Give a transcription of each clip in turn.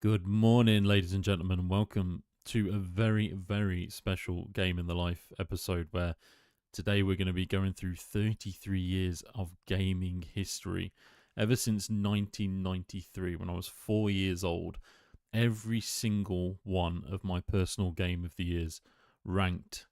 Good morning, ladies and gentlemen, and welcome to a very, very special Game in the Life episode where today we're going to be going through 33 years of gaming history. Ever since 1993, when I was 4 years old, every single one of my personal game of the years ranked.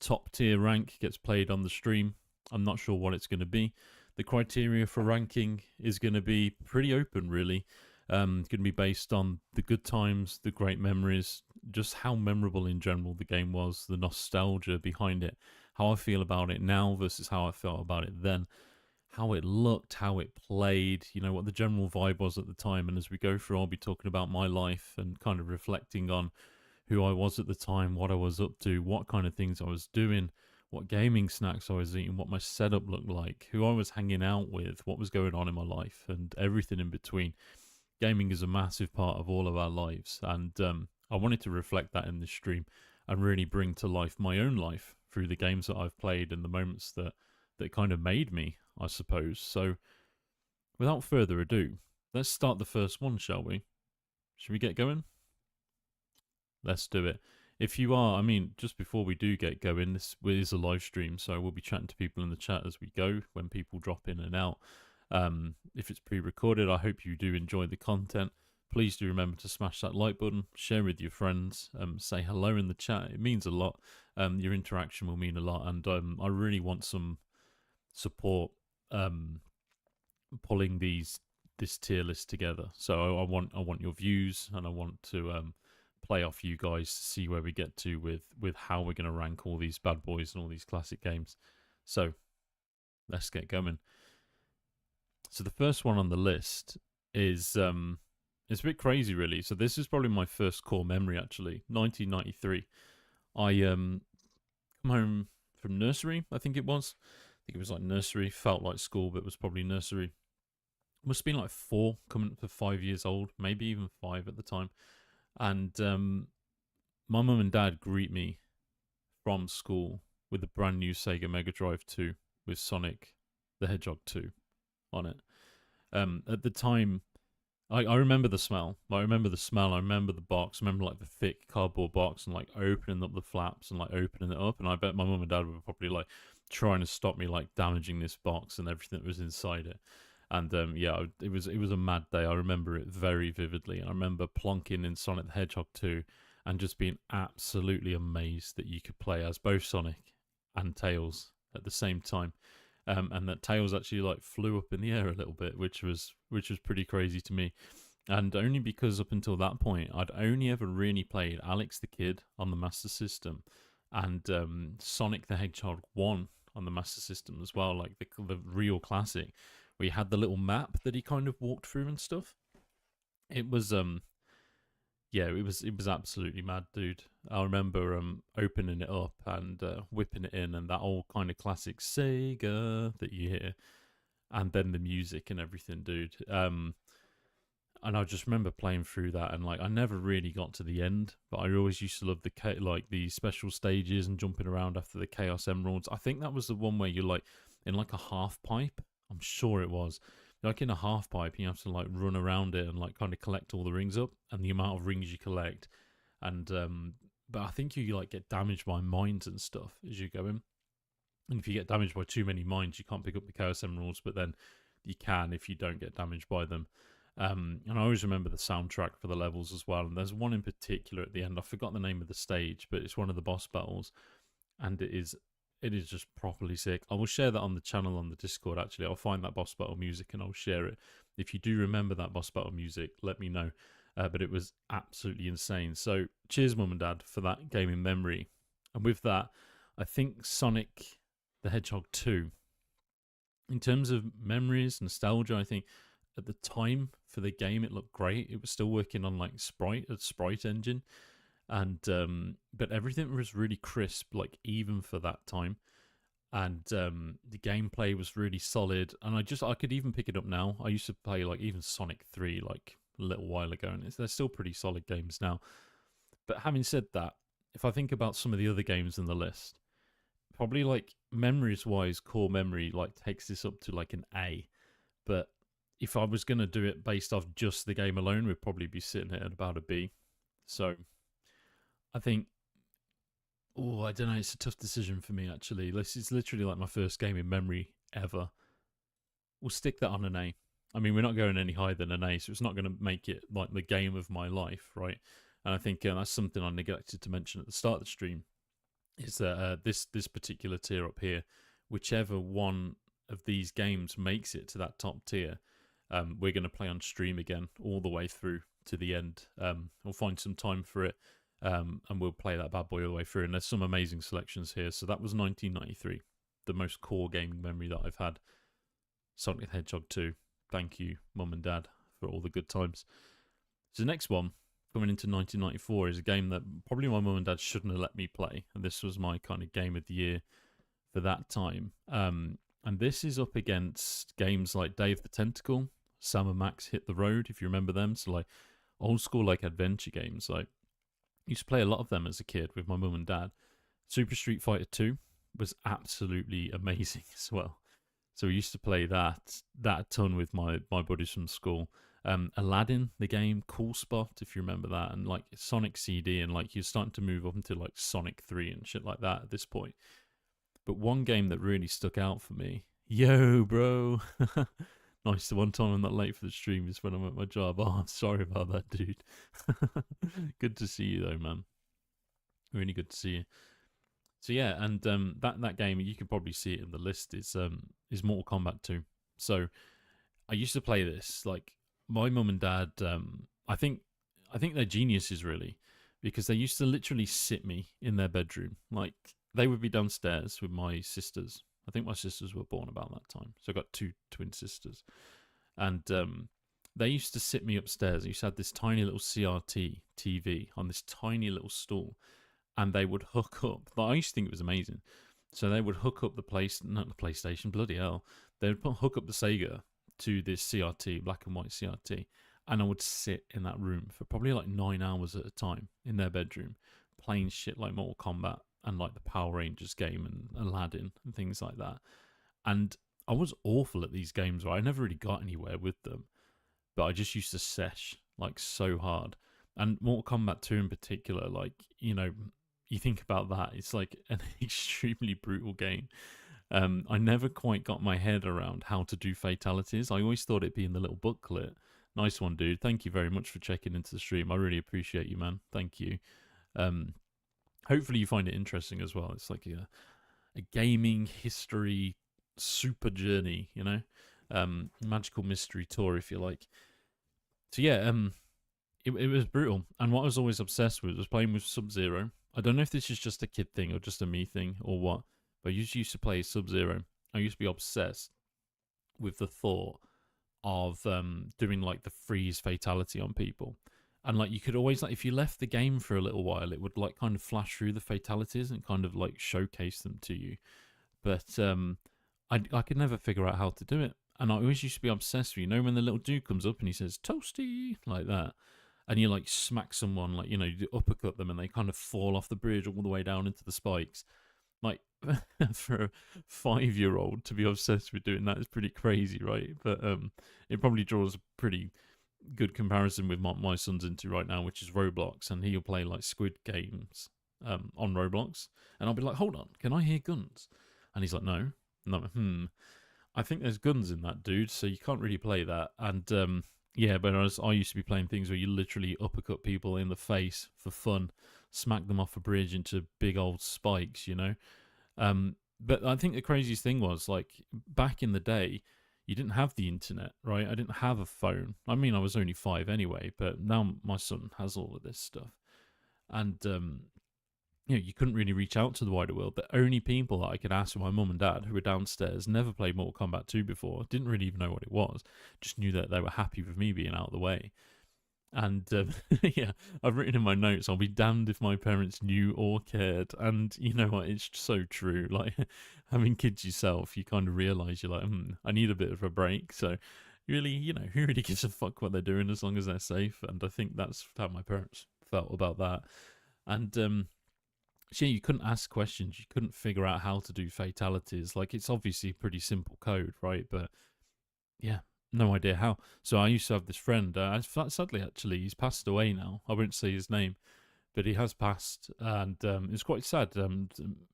Top tier rank gets played on the stream. I'm not sure what it's going to be. The criteria for ranking is going to be pretty open, really. Going to be based on the good times, the great memories, just how memorable in general the game was, the nostalgia behind it, how I feel about it now versus how I felt about it then, how it looked, how it played, what the general vibe was at the time. And as we go through, I'll be talking about my life and kind of reflecting on who I was at the time, what I was up to, what kind of things I was doing, what gaming snacks I was eating, what my setup looked like, who I was hanging out with, what was going on in my life, and everything in between. Gaming is a massive part of all of our lives, and I wanted to reflect that in this stream and really bring to life my own life through the games that I've played and the moments that kind of made me, I suppose. So, without further ado, let's start the first one, shall we? Should we get going? Let's do it. If you are, just before we do get going, this is a live stream, so we'll be chatting to people in the chat as we go when people drop in and out. If it's pre-recorded, I hope you do enjoy the content. Please do remember to smash that like button, share with your friends, say hello in the chat. It means a lot. Your interaction will mean a lot, and I really want some support pulling this tier list together. So I want your views, and I want to play off you guys to see where we get to with how we're going to rank all these bad boys and all these classic games. So let's get going. So the first one on the list is it's a bit crazy, really. So this is probably my first core memory, actually. 1993. I come home from nursery, I think it was. I think it was like nursery. Felt like school, but it was probably nursery. Must have been like 4, coming up to 5 years old, maybe even 5 at the time. And my mum and dad greet me from school with a brand new Sega Mega Drive 2 with Sonic the Hedgehog 2 on it. At the time, I remember the smell. I remember the smell. I remember the box. I remember like the thick cardboard box and like opening up the flaps and like opening it up. And I bet my mum and dad were probably like trying to stop me like damaging this box and everything that was inside it. And yeah, it was a mad day. I remember it very vividly. And I remember plonking in Sonic the Hedgehog 2 and just being absolutely amazed that you could play as both Sonic and Tails at the same time. And that Tails actually like flew up in the air a little bit, which was pretty crazy to me. And only because up until that point, I'd only ever really played Alex the Kid on the Master System, and Sonic the Hedgehog 1 on the Master System as well, like the real classic, where you had the little map that he kind of walked through and stuff. It was yeah, it was absolutely mad, dude. I remember opening it up and whipping it in, and that old kind of classic Sega that you hear, and then the music and everything, dude. And I just remember playing through that, and like I never really got to the end, but I always used to love like the special stages and jumping around after the Chaos Emeralds. I think that was the one where you're like in like a half pipe. I'm sure it was like in a half pipe, you have to like run around it and like kind of collect all the rings up, and the amount of rings you collect, and but I think you like get damaged by mines and stuff as you go in, and if you get damaged by too many mines, you can't pick up the Chaos Emeralds, but then you can if you don't get damaged by them. And I always remember the soundtrack for the levels as well, and there's one in particular at the end. I forgot the name of the stage, but it's one of the boss battles, and it is just properly sick. I will share that on the channel on the Discord, actually. I'll find that boss battle music and I'll share it. If you do remember that boss battle music, let me know. But it was absolutely insane. So cheers, Mum and Dad, for that gaming memory. And with that, I think Sonic the Hedgehog 2, in terms of memories, nostalgia, I think at the time for the game, it looked great. It was still working on like a Sprite engine, and but everything was really crisp, like even for that time. And the gameplay was really solid, and I could even pick it up now. I used to play like even Sonic 3 like a little while ago, and they're still pretty solid games now. But having said that, if I think about some of the other games in the list, probably like memories wise, core memory like takes this up to like an A. But if I was going to do it based off just the game alone, we'd probably be sitting at about a B. So I think, oh, I don't know. It's a tough decision for me, actually. This is literally like my first game in memory ever. We'll stick that on an A. I mean, we're not going any higher than an A, so it's not going to make it like the game of my life, right? And I think that's something I neglected to mention at the start of the stream, is that this particular tier up here, whichever one of these games makes it to that top tier, we're going to play on stream again all the way through to the end. We'll find some time for it, and we'll play that bad boy all the way through. And there's some amazing selections here. So that was 1993, the most core gaming memory that I've had. Sonic the Hedgehog 2. Thank you, Mum and Dad, for all the good times. So the next one, coming into 1994, is a game that probably my mum and dad shouldn't have let me play. And this was my kind of game of the year for that time. And this is up against games like Day of the Tentacle, Sam and Max Hit the Road, if you remember them. So like old school like adventure games. Like I used to play a lot of them as a kid with my mum and dad. Super Street Fighter 2 was absolutely amazing as well. So we used to play that a ton with my buddies from school. Aladdin, the game, Cool Spot, if you remember that, and like Sonic CD, and like you're starting to move up into like Sonic 3 and shit like that at this point. But one game that really stuck out for me, yo, bro. Nice, the one time I'm not late for the stream is when I'm at my job. Oh, I'm sorry about that, dude. Good to see you though, man. Really good to see you. So yeah, and that game, you could probably see it in the list, is Mortal Kombat 2. So I used to play this. Like my mum and dad, I think they're geniuses really, because they used to literally sit me in their bedroom. Like they would be downstairs with my sisters. I think my sisters were born about that time, so I got two twin sisters, and they used to sit me upstairs. I used to have this tiny little CRT TV on this tiny little stool. And they would hook up. I used to think it was amazing. So they would hook up the PlayStation, bloody hell. They would hook up the Sega to this CRT, black and white CRT, and I would sit in that room for probably like 9 hours at a time in their bedroom, playing shit like Mortal Kombat and like the Power Rangers game and Aladdin and things like that. And I was awful at these games, right? I never really got anywhere with them, but I just used to sesh like so hard. And Mortal Kombat 2 in particular, like, you know, you think about that, it's like an extremely brutal game. I never quite got my head around how to do fatalities. I always thought it'd be in the little booklet. Nice one, dude. Thank you very much for checking into the stream. I really appreciate you, man. Thank you. Hopefully you find it interesting as well. It's like a gaming history super journey, you know? Magical mystery tour, if you like. So yeah, it was brutal. And what I was always obsessed with was playing with Sub-Zero. I don't know if this is just a kid thing or just a me thing or what, but I used to play Sub-Zero. I used to be obsessed with the thought of doing like the freeze fatality on people. And like you could always, like, if you left the game for a little while, it would like kind of flash through the fatalities and kind of like showcase them to you. But I could never figure out how to do it. And I always used to be obsessed with, you know, when the little dude comes up and he says, "Toasty," like that. And you like smack someone, like, you know, you uppercut them and they kind of fall off the bridge all the way down into the spikes. Like, for a 5-year-old to be obsessed with doing that is pretty crazy, right? But it probably draws a pretty good comparison with what my son's into right now, which is Roblox. And he'll play like Squid Games on Roblox. And I'll be like, hold on, can I hear guns? And he's like, no. And I'm like, I think there's guns in that, dude, so you can't really play that. And yeah, but I used to be playing things where you literally uppercut people in the face for fun, smack them off a bridge into big old spikes, you know? But I think the craziest thing was, like, back in the day, you didn't have the internet, right? I didn't have a phone. I mean, I was only 5 anyway, but now my son has all of this stuff. And, you know, you couldn't really reach out to the wider world. The only people that I could ask were my mum and dad, who were downstairs, never played Mortal Kombat 2 before, didn't really even know what it was, just knew that they were happy with me being out of the way. And yeah, I've written in my notes, I'll be damned if my parents knew or cared. And you know what, it's so true. Like, having kids yourself, you kind of realise you're like, I need a bit of a break. So really, you know, who really gives a fuck what they're doing as long as they're safe? And I think that's how my parents felt about that. And so yeah, you couldn't ask questions, you couldn't figure out how to do fatalities. Like, it's obviously pretty simple code, right? But yeah, No idea how. So I used to have this friend. Sadly, actually, he's passed away now. I won't say his name, but he has passed, and it's quite sad.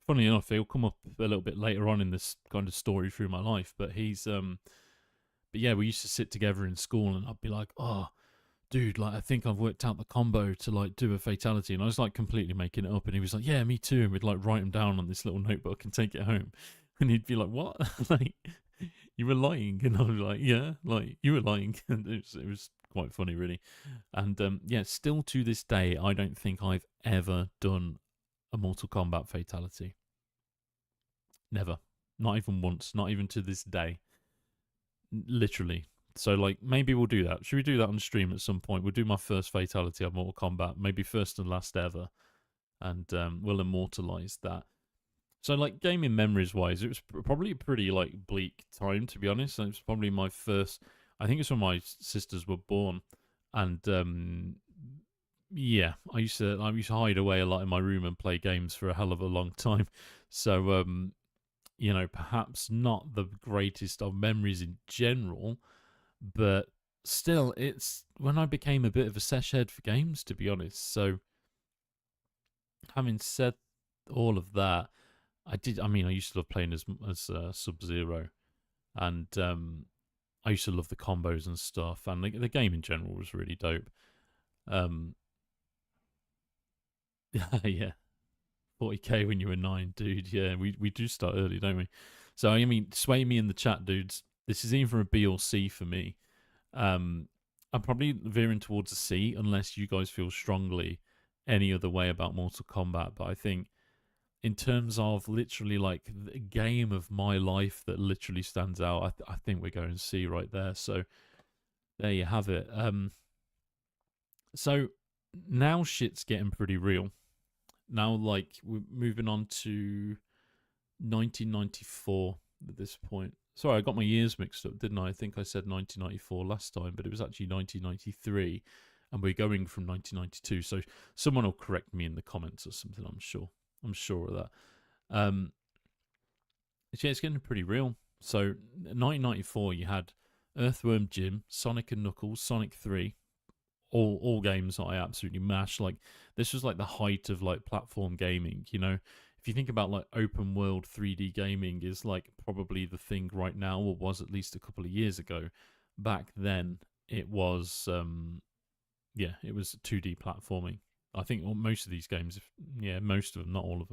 Funny enough, he'll come up a little bit later on in this kind of story through my life. But but yeah, we used to sit together in school, and I'd be like, "Oh, dude, like I think I've worked out the combo to like do a fatality," and I was like completely making it up, and he was like, "Yeah, me too," and we'd like write them down on this little notebook and take it home, and he'd be like, "What?" Like, you were lying, and I was like, "Yeah, like you were lying," and it was quite funny, really. And yeah, still to this day, I don't think I've ever done a Mortal Kombat fatality. Never, not even once, not even to this day, literally. So like maybe we'll do that. Should we do that on stream at some point? We'll do my first fatality of Mortal Kombat, maybe first and last ever, and we'll immortalize that. So like gaming memories wise, it was probably a pretty like bleak time, to be honest. And it was probably my first. I think it's when my sisters were born, and yeah, I used to hide away a lot in my room and play games for a hell of a long time. So perhaps not the greatest of memories in general, but still, it's when I became a bit of a sesh head for games, to be honest. So having said all of that, I did. I mean, I used to love playing as Sub Zero, and I used to love the combos and stuff, and the game in general was really dope. Um, yeah, 40k when you were 9, dude. Yeah, we do start early, don't we? So I mean, sway me in the chat, dudes. This is either a B or C for me. I'm probably veering towards a C unless you guys feel strongly any other way about Mortal Kombat. But I think in terms of literally like the game of my life that literally stands out, I think we're going C right there. So there you have it. So now shit's getting pretty real. Now, like, we're moving on to 1994 at this point. Sorry, I got my years mixed up, didn't I? I think I said 1994 last time, but it was actually 1993, and we're going from 1992. So someone will correct me in the comments or something. I'm sure. I'm sure of that. Yeah, it's getting pretty real. So 1994, you had Earthworm Jim, Sonic and Knuckles, Sonic 3, all games that I absolutely mashed. Like this was like the height of like platform gaming. If you think about like open world 3D gaming is like probably the thing right now, or was at least a couple of years ago. Back then, it was yeah, it was 2D platforming. I think most of these games, yeah, most of them, not all of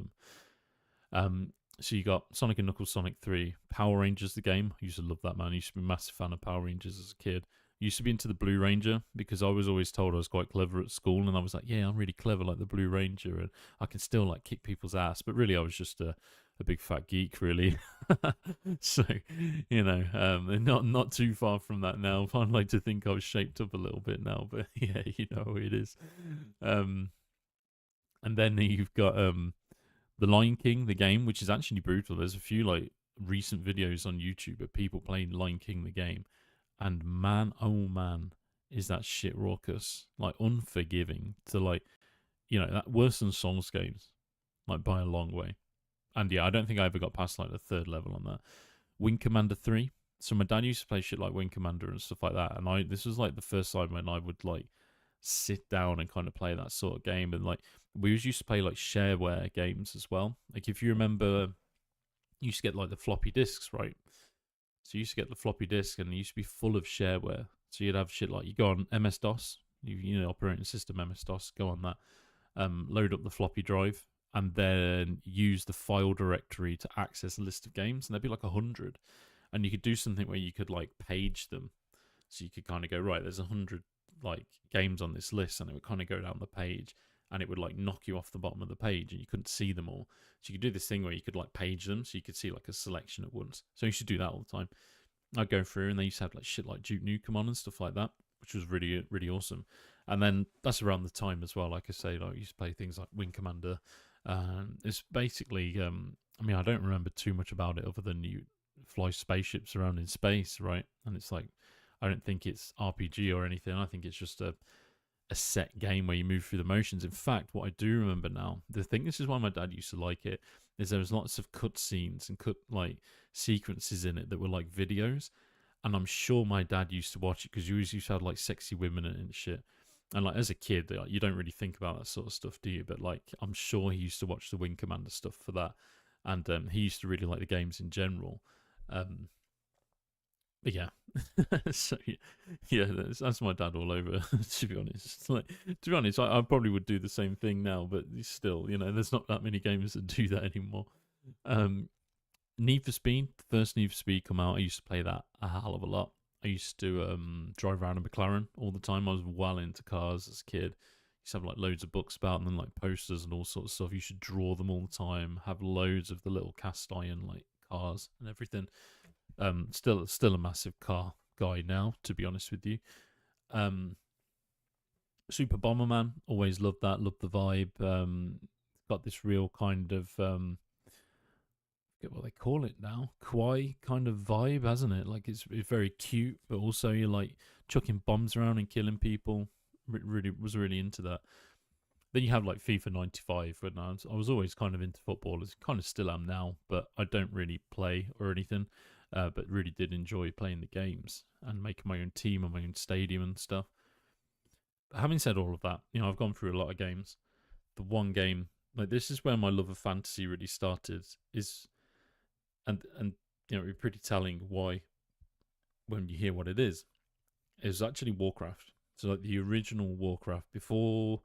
them. So you got Sonic and Knuckles, Sonic 3, Power Rangers, the game. I used to love that, man. I used to be a massive fan of Power Rangers as a kid. I used to be into the Blue Ranger because I was always told I was quite clever at school, and I was like, yeah, I'm really clever like the Blue Ranger, and I can still like kick people's ass. But really, I was just a big fat geek, really. So, not too far from that now. I'd like to think I was shaped up a little bit now, but yeah, you know how it is. And then you've got the Lion King, the game, which is actually brutal. There's a few like recent videos on YouTube of people playing Lion King, the game, and man, oh man, is that shit raucous, like unforgiving to like, that worse than Souls games, like by a long way. And yeah, I don't think I ever got past like the third level on that. Wing Commander 3. So my dad used to play shit like Wing Commander and stuff like that, and this was like the first time when I would like sit down and kind of play that sort of game. And like we used to play like shareware games as well. Like if you remember, you used to get like the floppy disks, right? So you used to get the floppy disk, and it used to be full of shareware. So you'd have shit like you go on MS DOS, operating system MS DOS, go on that, load up the floppy drive, and then use the file directory to access a list of games, and there'd be like 100, and you could do something where you could like page them. So you could kind of go, right, there's 100 like games on this list, and it would kind of go down the page, and it would like knock you off the bottom of the page, and you couldn't see them all. So you could do this thing where you could like page them, so you could see like a selection at once. So you should do that all the time. I'd go through, and they used to have like shit like Duke Nukem on and stuff like that, which was really, really awesome. And then that's around the time as well. Like I say, like I used to play things like Wing Commander. It's basically, I mean, I don't remember too much about it other than you fly spaceships around in space, right? And it's like, I don't think it's RPG or anything. I think it's just a set game where you move through the motions. In fact, what I do remember now, this is why my dad used to like it, is there was lots of cut scenes and cut like sequences in it that were like videos. And I'm sure my dad used to watch it because you always used to have like sexy women and shit. And like as a kid, like, you don't really think about that sort of stuff, do you? But like I'm sure he used to watch the Wing Commander stuff for that, and he used to really like the games in general. Um, but yeah, so yeah, that's my dad all over. To be honest, like to be honest, I probably would do the same thing now, but still, there's not that many games that do that anymore. Um, Need for Speed, the first Need for Speed come out, I used to play that a hell of a lot. I used to drive around a McLaren all the time. I was well into cars as a kid. Used to have like loads of books about them, like posters and all sorts of stuff. You should draw them all the time. Have loads of the little cast iron like cars and everything. Still a massive car guy now, to be honest with you. Um, Super Bomberman, always loved that. Loved the vibe. Got this real kind of forget what they call it now, kawaii kind of vibe, hasn't it? Like it's very cute, but also you're like chucking bombs around and killing people. Really was really into that. Then you have like FIFA 95, but I was always kind of into football, as kind of still am now, but I don't really play or anything. But really did enjoy playing the games and making my own team and my own stadium and stuff. But having said all of that, I've gone through a lot of games. The one game, like this is where my love of fantasy really started, is and it's pretty telling why when you hear what it is. It was actually Warcraft. So like the original Warcraft before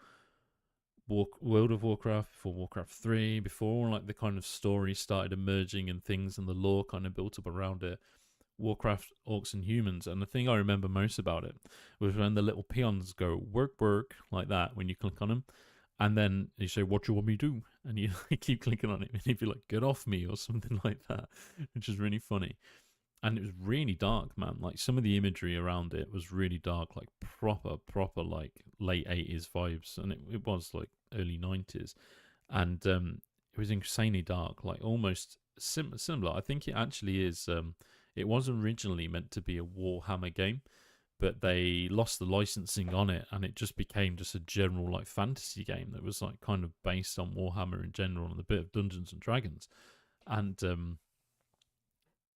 World of Warcraft, before Warcraft 3, before like the kind of story started emerging and things and the lore kind of built up around it. Warcraft, Orcs and Humans, and the thing I remember most about it was when the little peons go work work like that when you click on them, and then you say, "What do you want me to do?" And you keep clicking on it, and he'd be like, "Get off me" or something like that, which is really funny. And it was really dark, man. Like some of the imagery around it was really dark, like proper like late 80s vibes, and it was like early 90s, and it was insanely dark, like almost similar. I think it actually is. It was originally meant to be a Warhammer game, but they lost the licensing on it, and it just became just a general like fantasy game that was like kind of based on Warhammer in general and a bit of Dungeons and Dragons, and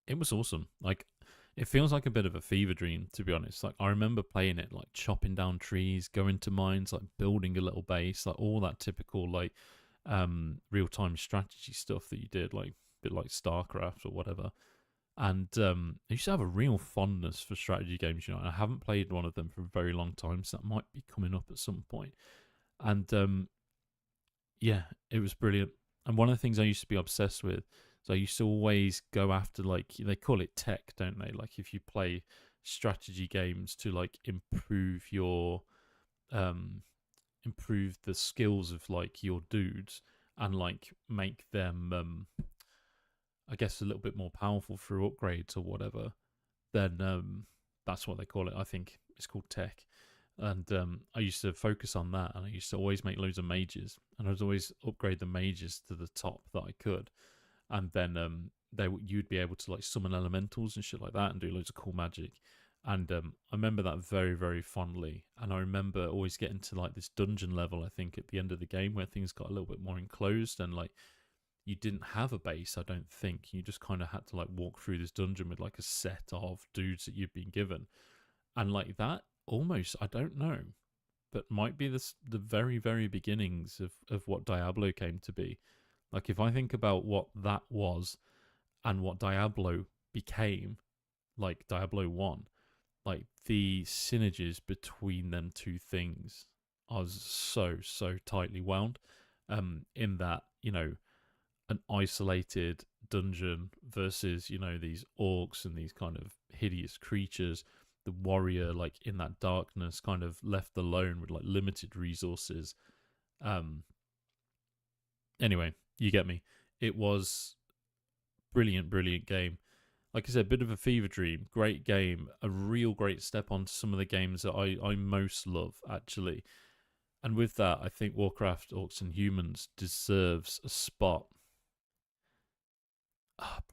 it was awesome. Like it feels like a bit of a fever dream, to be honest. Like I remember playing it, like chopping down trees, going to mines, like building a little base, like all that typical like real time strategy stuff that you did, like a bit like StarCraft or whatever. And I used to have a real fondness for strategy games. I haven't played one of them for a very long time, so that might be coming up at some point. And yeah, it was brilliant. And one of the things I used to be obsessed with, so I used to always go after, like, they call it tech, don't they? Like if you play strategy games to like um improve the skills of like your dudes and like make them I guess a little bit more powerful through upgrades or whatever, then that's what they call it. I think it's called tech. And I used to focus on that, and I used to always make loads of mages, and I was always upgrade the mages to the top that I could, and then you'd be able to like summon elementals and shit like that, and do loads of cool magic. And I remember that very very fondly, and I remember always getting to like this dungeon level. I think at the end of the game where things got a little bit more enclosed, and like you didn't have a base. I don't think you just kind of had to like walk through this dungeon with like a set of dudes that you've been given, and like that almost, I don't know, but might be the very very beginnings of what Diablo came to be. Like if I think about what that was and what Diablo became, like Diablo 1, like the synergies between them two things are so tightly wound, in that, an isolated dungeon versus, these orcs and these kind of hideous creatures, the warrior like in that darkness, kind of left alone with like limited resources. um anyway, you get me. It was brilliant game. Like I said, a bit of a fever dream. Great game, a real great step on to some of the games that I most love, actually. And with that, I think Warcraft Orcs and Humans deserves a spot,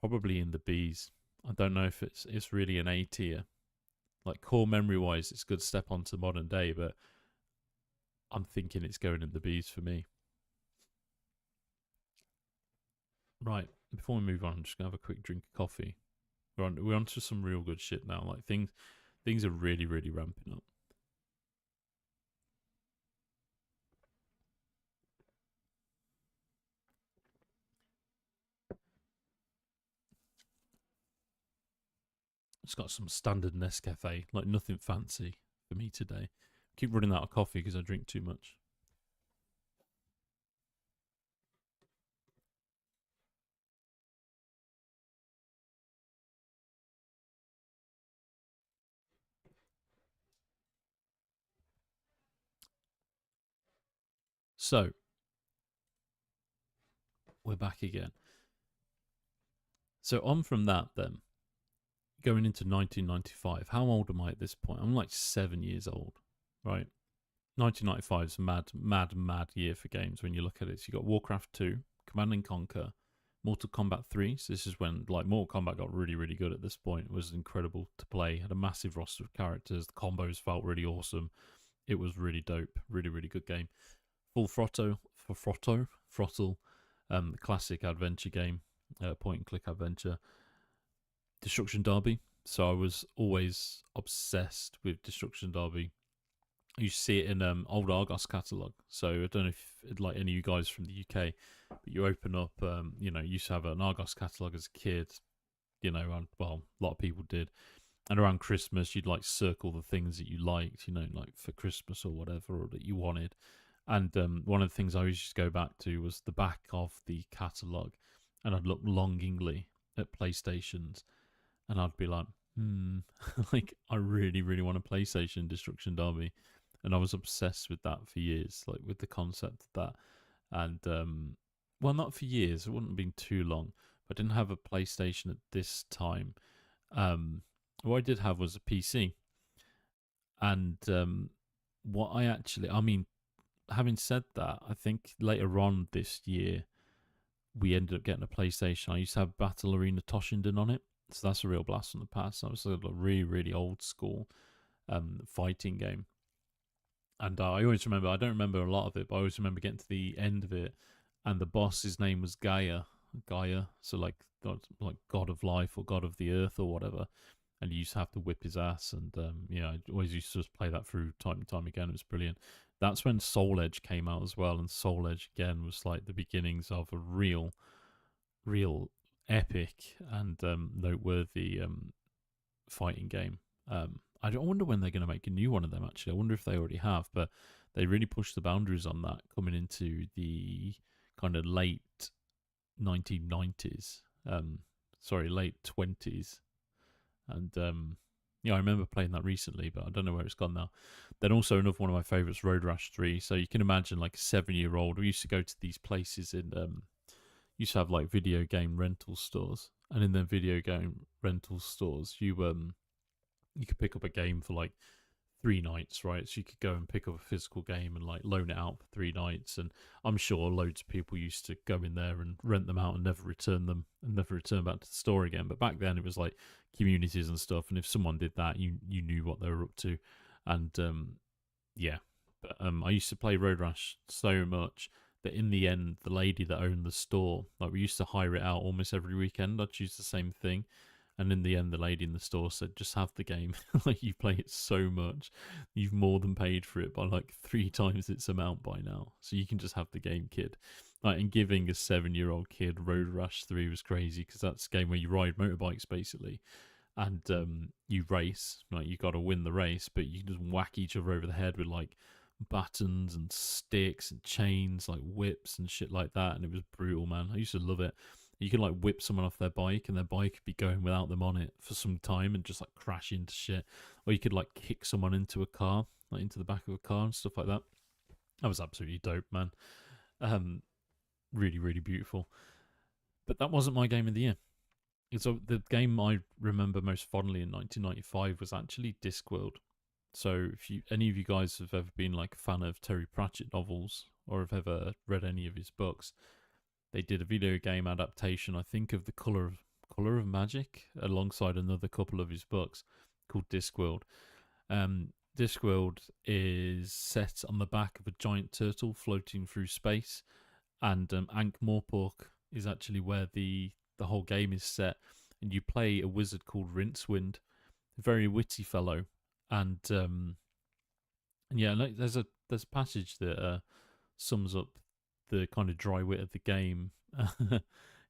probably in the Bs. I don't know if it's really an A tier. Like core memory wise, it's a good step onto modern day, but I'm thinking it's going in the Bs for me. Right, before we move on, I'm just gonna have a quick drink of coffee. We're on to some real good shit now. Like things are really really ramping up. It's got some standard Nescafe, like nothing fancy for me today. Keep running out of coffee because I drink too much. So we're back again. So on from that, then going into 1995. How old am I at this point? I'm like 7 years old, right? 1995 is a mad year for games when you look at it. So you got Warcraft 2, Command and Conquer, Mortal Kombat 3. So this is when like Mortal Kombat got really really good at this point. It was incredible to play. Had a massive roster of characters. The combos felt really awesome. It was really dope. Really really good game. Full Throttle, the classic adventure game, point and click adventure. Destruction Derby. So I was always obsessed with Destruction Derby. You see it in old Argos catalog. So I don't know if like any of you guys from the UK, but you open up, you used to have an Argos catalog as a kid. Well, a lot of people did. And around Christmas, you'd like circle the things that you liked, like for Christmas or whatever, or that you wanted. And one of the things I always used to go back to was the back of the catalogue, and I'd look longingly at PlayStations, and I'd be like, like I really, really want a PlayStation Destruction Derby, and I was obsessed with that for years, like with the concept of that. And well, not for years; it wouldn't have been too long. But I didn't have a PlayStation at this time. What I did have was a PC, and I mean, having said that, I think later on this year we ended up getting a PlayStation. I used to have Battle Arena Toshinden on it, so that's a real blast from the past. That was a really really old school fighting game, and I always remember. I don't remember a lot of it, but I always remember getting to the end of it, and the boss's name was Gaia. So like God of Life or God of the Earth or whatever. And you used to have to whip his ass, and I always used to just play that through time and time again. It was brilliant. That's when Soul Edge came out as well, and Soul Edge again was like the beginnings of a real epic and noteworthy fighting game. I wonder when they're going to make a new one of them. Actually, I wonder if they already have, but they really pushed the boundaries on that coming into the kind of late 1990s. Late 20s. And I remember playing that recently, but I don't know where it's gone now. Then also another one of my favorites, Road Rash 3. So you can imagine like a 7-year-old. We used to go to these places in used to have like video game rental stores, and in the video game rental stores, you could pick up a game for like 3 nights, right? So you could go and pick up a physical game and like loan it out for 3 nights. And I'm sure loads of people used to go in there and rent them out and never return them and never return back to the store again. But back then it was like communities and stuff, and if someone did that, you knew what they were up to. And yeah, but I used to play Road Rash so much that in the end, the lady that owned the store, like we used to hire it out almost every weekend. I'd choose the same thing. And in the end, the lady in the store said, just have the game. Like, you play it so much. You've more than paid for it by like 3 times its amount by now. So you can just have the game, kid. Like, and giving a 7-year-old kid Road Rash 3 was crazy, because that's a game where you ride motorbikes, basically. And you race. Like, you got to win the race, but you can just whack each other over the head with like batons and sticks and chains, like whips and shit like that. And it was brutal, man. I used to love it. You could like whip someone off their bike, and their bike could be going without them on it for some time and just like crash into shit. Or you could like kick someone into a car, like into the back of a car and stuff like that. That was absolutely dope, man. Really, really beautiful. But that wasn't my game of the year. So the game I remember most fondly in 1995 was actually Discworld. So if any of you guys have ever been like a fan of Terry Pratchett novels, or have ever read any of his books, they did a video game adaptation, I think, of the Color of Magic alongside another couple of his books called Discworld. Discworld is set on the back of a giant turtle floating through space, and Ankh-Morpork is actually where the whole game is set. and you play a wizard called Rincewind, a very witty fellow, and yeah, like, there's a passage that sums up the kind of dry wit of the game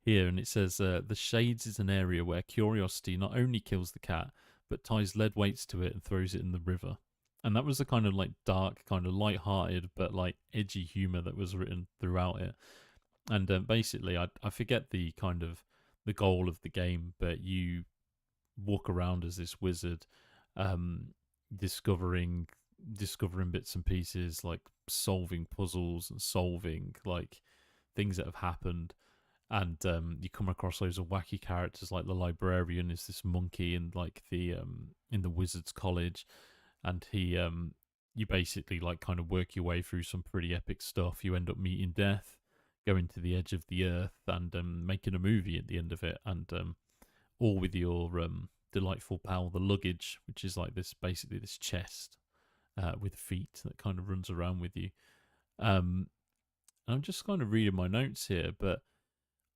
here, and it says, "The Shades is an area where curiosity not only kills the cat, but ties lead weights to it and throws it in the river." And that was the kind of like dark, kind of light-hearted, but like edgy humor that was written throughout it. And basically, I forget the kind of the goal of the game, but you walk around as this wizard, um, discovering bits and pieces, like solving puzzles and solving like things that have happened. And you come across loads of wacky characters, like the librarian is this monkey in like the in the wizard's college, and he you basically like kind of work your way through some pretty epic stuff. You end up meeting death, going to the edge of the earth, and making a movie at the end of it, and all with your delightful pal, the luggage, which is like this basically this chest with feet that kind of runs around with you. I'm just kind of reading my notes here, but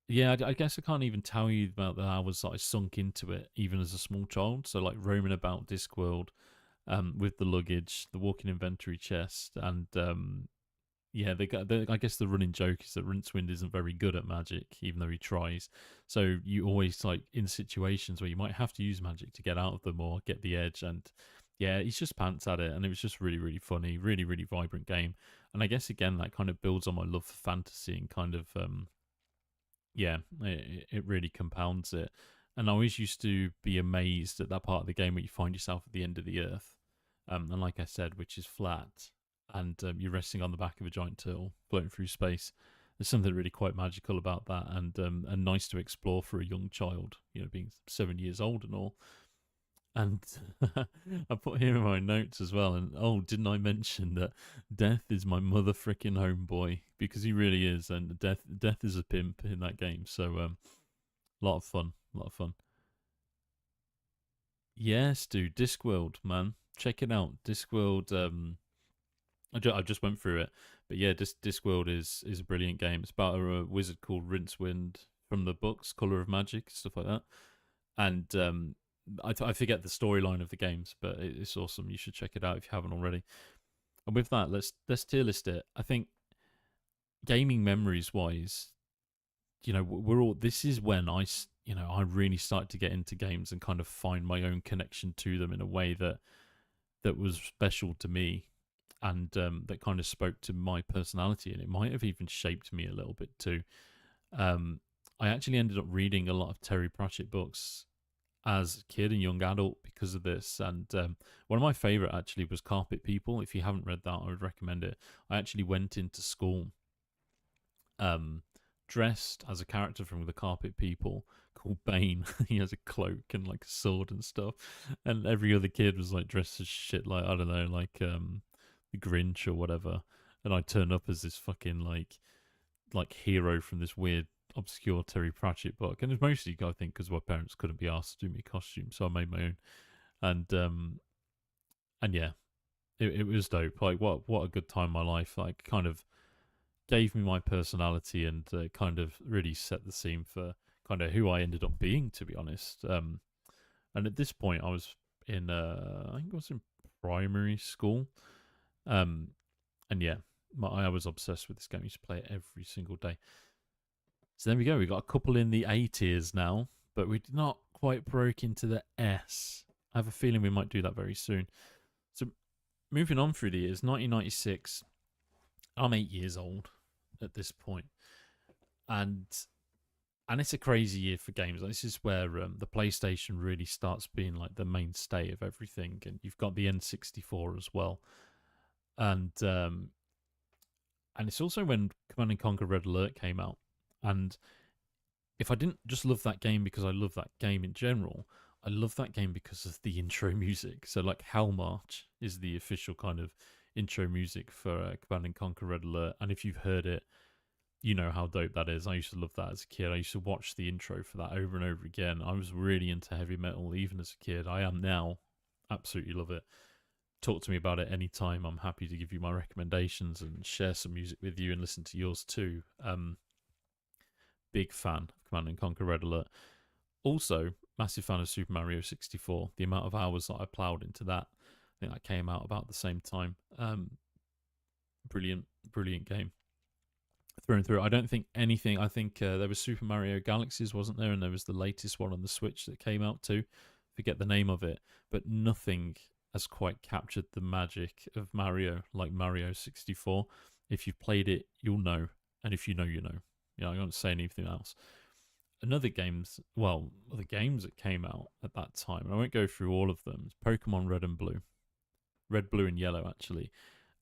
yeah, I guess I can't even tell you about the hours that I sunk into it, even as a small child. So like roaming about Discworld, with the luggage, the walking inventory chest, and yeah, I guess the running joke is that Rincewind isn't very good at magic, even though he tries. So you always like in situations where you might have to use magic to get out of them or get the edge, and yeah, he's just pants at it, and it was just really, really funny, really, really vibrant game. And I guess again that kind of builds on my love for fantasy and kind of yeah, it really compounds it. And I always used to be amazed at that part of the game where you find yourself at the end of the earth, and like I said, which is flat, and you're resting on the back of a giant turtle floating through space. There's something really quite magical about that, and nice to explore for a young child, you know, being 7 years old and all. And I put here in my notes as well. And oh, didn't I mention that Death is my mother frickin' homeboy, because he really is, and Death is a pimp in that game. So a lot of fun, a lot of fun. Yes, dude, Discworld, man, check it out. Discworld. I just went through it, but yeah, Discworld is a brilliant game. It's about a wizard called Rincewind from the books, Color of Magic, stuff like that. And I forget the storyline of the games, but it's awesome. You should check it out if you haven't already. And with that, let's tier list it. I think gaming memories wise, you know, we're all. This is when you know, I really started to get into games and kind of find my own connection to them in a way that was special to me, and that kind of spoke to my personality, and it might have even shaped me a little bit too. Um, I actually ended up reading a lot of Terry Pratchett books as a kid and young adult because of this. And one of my favorite actually was Carpet People. If you haven't read that, I would recommend it. I actually went into school um, dressed as a character from the Carpet People called Bane. He has a cloak and like a sword and stuff, and every other kid was like dressed as shit, like I don't know, like the Grinch or whatever. And I turned up as this fucking like hero from this weird obscure Terry Pratchett book, and it's mostly I think because my parents couldn't be asked to do me costumes, so I made my own. And yeah, it was dope. Like what a good time in my life. Like kind of gave me my personality, and kind of really set the scene for kind of who I ended up being, to be honest. And at this point, I was in I think I was in primary school. Um, and yeah, I was obsessed with this game. I used to play it every single day. So there we go. We got a couple in the A tiers now, but we did not quite broke into the S. I have a feeling we might do that very soon. So moving on through the years, 1996. I'm 8 years old at this point, and it's a crazy year for games. This is where the PlayStation really starts being like the mainstay of everything, and you've got the N64 as well, and it's also when Command and Conquer Red Alert came out. And if I didn't just love that game because I love that game in general, I love that game because of the intro music. So like Hell March is the official kind of intro music for Command and Conquer Red Alert, and if you've heard it, you know how dope that is. I used to love that as a kid. I used to watch the intro for that over and over again. I was really into heavy metal even as a kid. I am now. Absolutely love it. Talk to me about it anytime. I'm happy to give you my recommendations and share some music with you and listen to yours too. Big fan of Command and Conquer Red Alert. Also, massive fan of Super Mario 64. The amount of hours that I ploughed into that, I think that came out about the same time. Brilliant, brilliant game through and through. I don't think anything. I think there was Super Mario Galaxies, wasn't there? And there was the latest one on the Switch that came out too. Forget the name of it, but nothing has quite captured the magic of Mario like Mario 64. If you've played it, you'll know, and if you know, you know. You know, I don't say anything else. Other games that came out at that time, and I won't go through all of them. It's Pokemon Red and Blue, Red, Blue, and Yellow actually,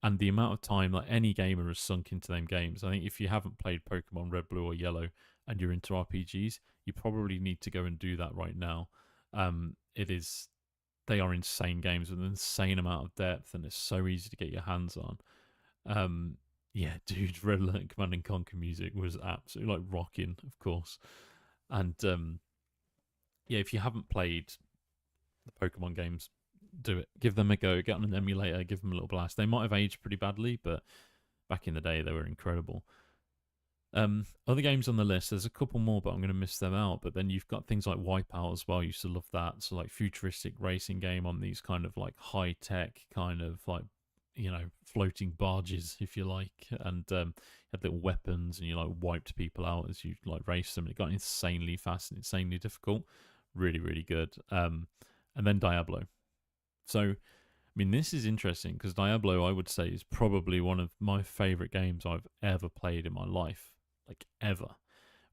and the amount of time like any gamer has sunk into them games. I think if you haven't played Pokemon Red, Blue, or Yellow, and you're into RPGs, you probably need to go and do that right now. They are insane games with an insane amount of depth, and it's so easy to get your hands on. Yeah, dude, Red Alert Command and Conquer music was absolutely like rocking, of course. And yeah, if you haven't played the Pokemon games, do it. Give them a go. Get on an emulator. Give them a little blast. They might have aged pretty badly, but back in the day, they were incredible. Other games on the list, there's a couple more, but I'm going to miss them out. But then you've got things like Wipeout as well. I used to love that. So like futuristic racing game on these kind of like high tech kind of like, you know, floating barges, if you like, and you had little weapons, and you like wiped people out as you like raced them. It got insanely fast and insanely difficult. Really, really good. And then Diablo. So, I mean, this is interesting because Diablo, I would say, is probably one of my favorite games I've ever played in my life, like ever.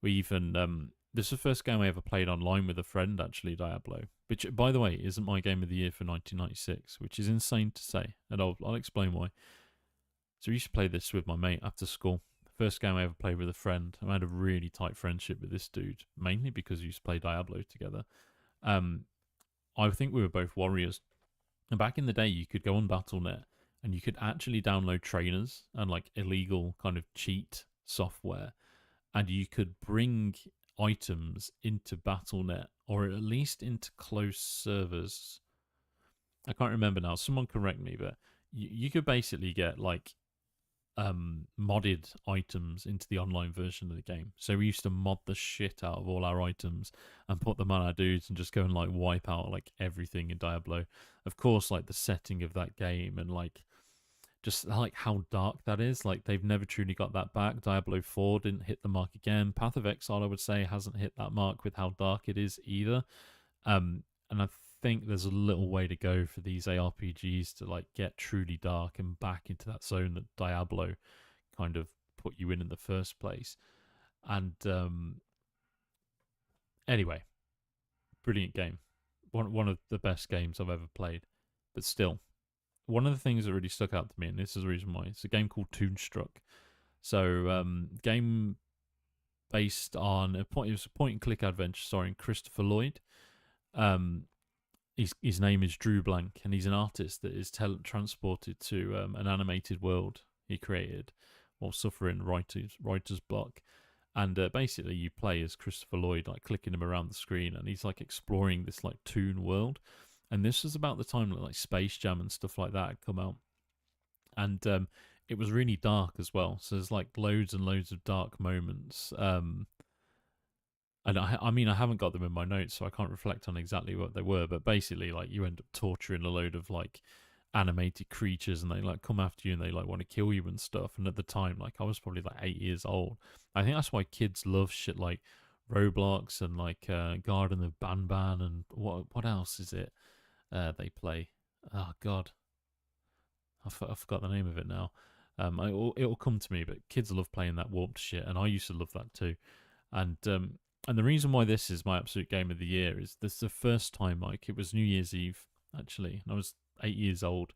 We even this is the first game I ever played online with a friend, actually, Diablo, which, by the way, isn't my game of the year for 1996, which is insane to say, and I'll explain why. So we used to play this with my mate after school. First game I ever played with a friend. I had a really tight friendship with this dude, mainly because we used to play Diablo together. I think we were both warriors. And back in the day, you could go on Battle.net and you could actually download trainers and like illegal kind of cheat software, and you could bring items into Battle.net, or at least into closed servers. I can't remember now. Someone correct me, but you could basically get like modded items into the online version of the game. So we used to mod the shit out of all our items and put them on our dudes and just go and like wipe out like everything in Diablo. Of course, like the setting of that game and like just like how dark that is, like they've never truly got that back. Diablo 4 didn't hit the mark again. Path of Exile, I would say, hasn't hit that mark with how dark it is either. And I think there's a little way to go for these ARPGs to like get truly dark and back into that zone that Diablo kind of put you in the first place. And anyway, brilliant game. One of the best games I've ever played. But still, one of the things that really stuck out to me, and this is the reason why, it's a game called Toonstruck. So, game based on it was a point and click adventure starring Christopher Lloyd. His name is Drew Blank, and he's an artist that is transported to an animated world he created while suffering writer's block. And basically, you play as Christopher Lloyd, like clicking him around the screen, and he's like exploring this like toon world. And this was about the time that like Space Jam and stuff like that had come out, and it was really dark as well. So there's like loads and loads of dark moments. And I mean, I haven't got them in my notes, so I can't reflect on exactly what they were. But basically, like you end up torturing a load of like animated creatures, and they like come after you, and they like want to kill you and stuff. And at the time, like I was probably like 8 years old. I think that's why kids love shit like Roblox and like Garden of Banban and what else is it they play? Oh God, I forgot the name of it now. It'll come to me, but kids love playing that warped shit, and I used to love that too. And the reason why this is my absolute game of the year is this is the first time, like, it was New Year's Eve, actually, and I was 8 years old,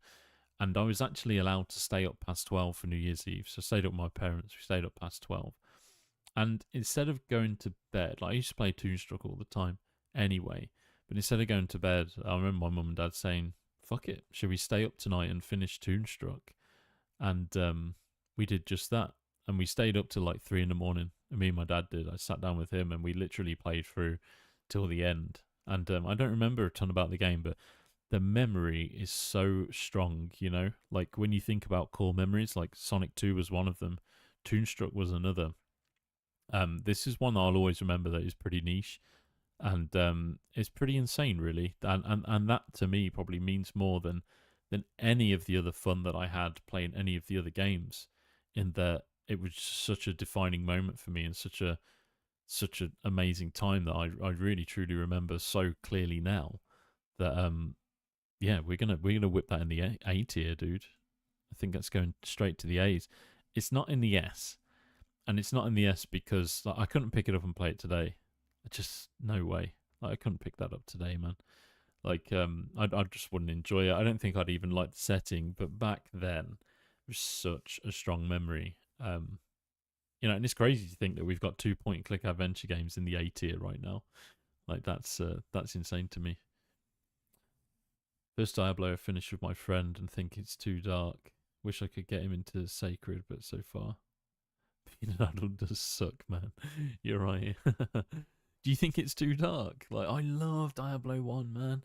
and I was actually allowed to stay up past 12 for New Year's Eve, so I stayed up with my parents, we stayed up past 12, and instead of going to bed, like, I used to play Toonstruck all the time, anyway, but instead of going to bed, I remember my mum and dad saying, fuck it, should we stay up tonight and finish Toonstruck? And we did just that, and we stayed up till like 3 in the morning. And me and my dad did. I sat down with him and we literally played through till the end. And I don't remember a ton about the game, but the memory is so strong, you know? Like when you think about core memories, like Sonic 2 was one of them. Toonstruck was another. This is one that I'll always remember that is pretty niche. and it's pretty insane, really. And that to me probably means more than any of the other fun that I had playing any of the other games. In that it was such a defining moment for me, and such an amazing time that I really truly remember so clearly now. That yeah, we're gonna whip that in the A tier, dude. I think that's going straight to the A's. It's not in the S, and it's not in the S because like, I couldn't pick it up and play it today. Just no way. Like, I couldn't pick that up today, man. Like I just wouldn't enjoy it. I don't think I'd even like the setting, but back then it was such a strong memory. And it's crazy to think that we've got 2 point-and-click adventure games in the A tier right now. Like that's insane to me. First Diablo I finished with my friend and think it's too dark. Wish I could get him into Sacred, but so far being an adult does suck, man. You're right. Do you think it's too dark? Like, I love Diablo 1, man.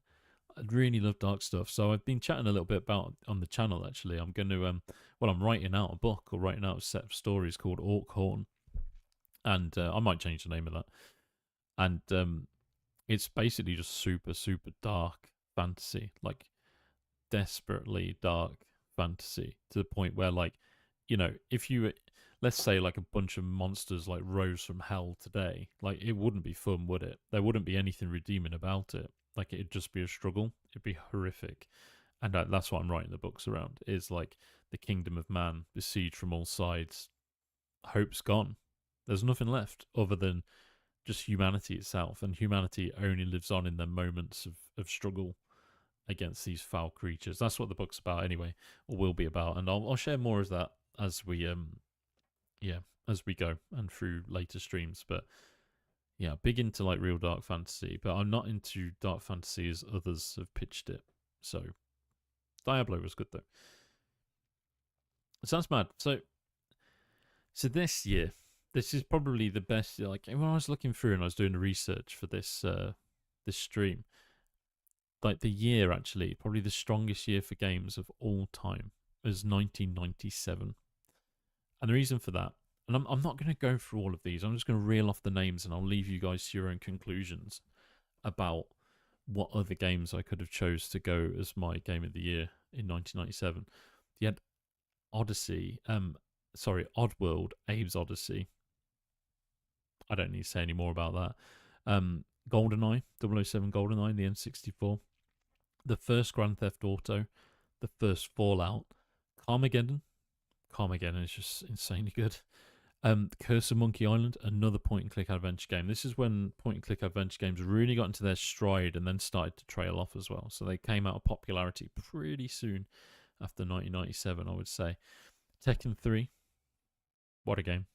I really love dark stuff. So I've been chatting a little bit about on the channel, actually. I'm going to, I'm writing out a book or writing out a set of stories called Orc Horn. And I might change the name of that. And it's basically just super, super dark fantasy. Like, desperately dark fantasy to the point where, like, if you let's say like a bunch of monsters like rose from hell today, like it wouldn't be fun, would it? There wouldn't be anything redeeming about it. Like it'd just be a struggle. It'd be horrific. And that's what I'm writing the books around, is like the kingdom of man besieged from all sides. Hope's gone. There's nothing left other than just humanity itself, and humanity only lives on in their moments of struggle against these foul creatures. That's what the book's about anyway, or will be about, and I'll share more of that as we as we go and through later streams. But yeah, big into like real dark fantasy, but I'm not into dark fantasy as others have pitched it. So Diablo was good though. It sounds mad. So this year, this is probably the best. Like when I was looking through and I was doing the research for this this stream, like the year actually, probably the strongest year for games of all time was 1997. And the reason for that, and I'm not going to go through all of these, I'm just going to reel off the names and I'll leave you guys to your own conclusions about what other games I could have chose to go as my game of the year in 1997. You had Odyssey, Oddworld, Abe's Odyssey. I don't need to say any more about that. GoldenEye, 007 GoldenEye, the N64. The first Grand Theft Auto, the first Fallout, Carmageddon. Carmageddon is just insanely good. Curse of Monkey Island, another point-and-click adventure game. This is when point-and-click adventure games really got into their stride and then started to trail off as well. So they came out of popularity pretty soon after 1997, I would say. Tekken 3, what a game.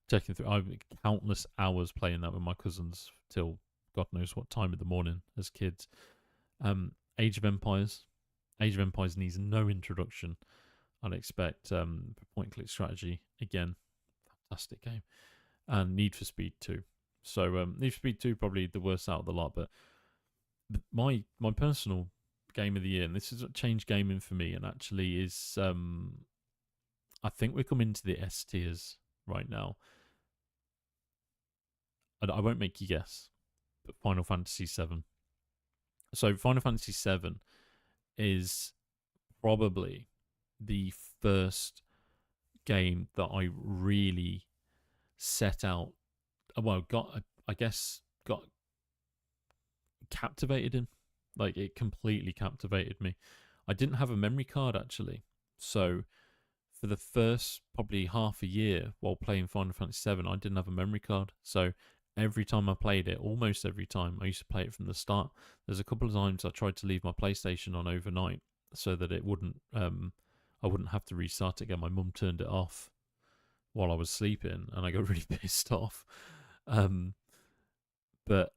Tekken 3, I've countless hours playing that with my cousins till God knows what time of the morning as kids. Age of Empires. Age of Empires needs no introduction. I'd expect point-and-click strategy again. Fantastic game. And Need for Speed 2. So Need for Speed 2 probably the worst out of the lot, but my personal game of the year, and this is a change gaming for me, and actually is I think we're coming to the S tiers right now. I won't make you guess, but Final Fantasy 7. So Final Fantasy 7 is probably the first game that I really set out, got captivated in. Like, it completely captivated me. I didn't have a memory card, actually. So for the first probably half a year while playing Final Fantasy VII, I didn't have a memory card. So every time I played it, almost every time, I used to play it from the start. There's a couple of times I tried to leave my PlayStation on overnight so that it wouldn't, I wouldn't have to restart it again. My mum turned it off while I was sleeping, and I got really pissed off. But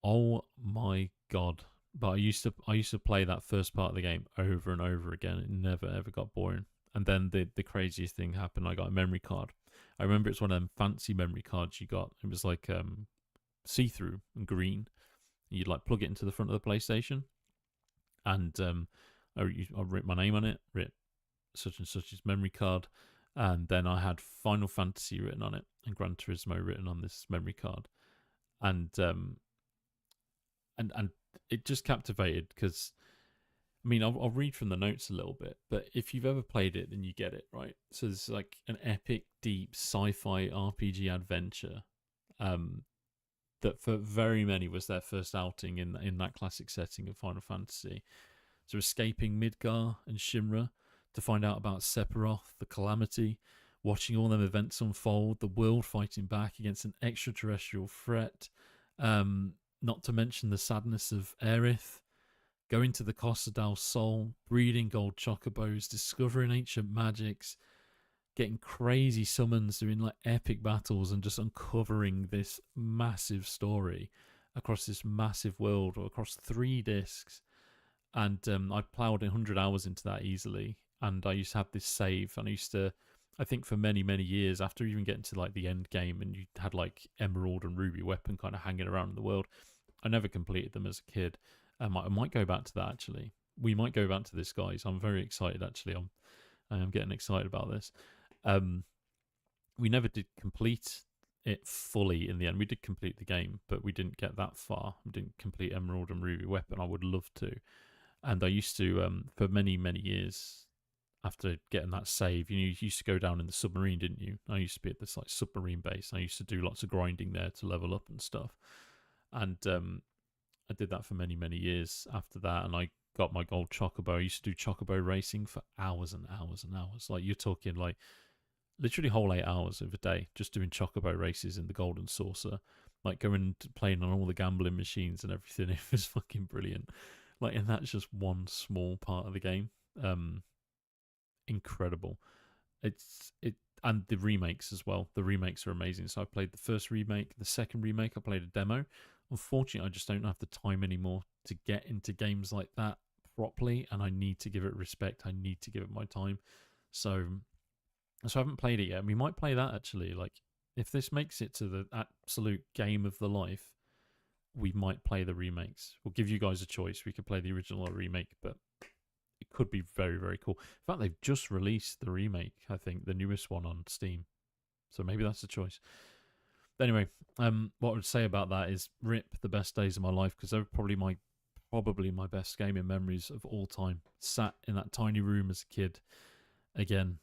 oh my god! But I used to play that first part of the game over and over again. It never ever got boring. And then the craziest thing happened. I got a memory card. I remember it's one of them fancy memory cards you got. It was like see-through and green. You'd like plug it into the front of the PlayStation, and I wrote my name on it, writ such and such's memory card, and then I had Final Fantasy written on it and Gran Turismo written on this memory card. And and it just captivated because I mean, I'll read from the notes a little bit, but if you've ever played it, then you get it, right? So it's like an epic, deep sci-fi RPG adventure that for very many was their first outing in that classic setting of Final Fantasy. So escaping Midgar and Shinra to find out about Sephiroth, the Calamity, watching all them events unfold, the world fighting back against an extraterrestrial threat, not to mention the sadness of Aerith, going to the Costa del Sol, breeding gold chocobos, discovering ancient magics, getting crazy summons, doing like epic battles, and just uncovering this massive story across this massive world or across 3 discs. And I ploughed 100 hours into that easily. And I used to have this save, and I used to, I think for many, many years, after even getting to like the end game and you had like Emerald and Ruby weapon kind of hanging around in the world, I never completed them as a kid. I might go back to that actually. We might go back to this, guys. I'm very excited actually. I am getting excited about this. We never did complete it fully in the end. We did complete the game, but we didn't get that far. We didn't complete Emerald and Ruby weapon. I would love to. And I used to, for many, many years, after getting that save, you used to go down in the submarine, didn't you? I used to be at this like submarine base. I used to do lots of grinding there to level up and stuff. And I did that for many, many years after that, and I got my gold chocobo. I used to do chocobo racing for hours and hours and hours. Like, you're talking like literally whole 8 hours of a day just doing chocobo races in the golden saucer, like going to playing on all the gambling machines and everything. It was fucking brilliant. Like, and that's just one small part of the game. Incredible. And the remakes as well. The remakes are amazing. So I played the first remake, the second remake, I played a demo. Unfortunately, I just don't have the time anymore to get into games like that properly, and I need to give it respect. I need to give it my time. So I haven't played it yet. We might play that actually. Like, if this makes it to the absolute game of the life, we might play the remakes. We'll give you guys a choice. We could play the original or remake, but it could be very, very cool. In fact, they've just released the remake, I think, the newest one on Steam. So maybe that's the choice. Anyway, what I would say about that is rip the best days of my life, because they're probably my best gaming memories of all time. Sat in that tiny room as a kid again,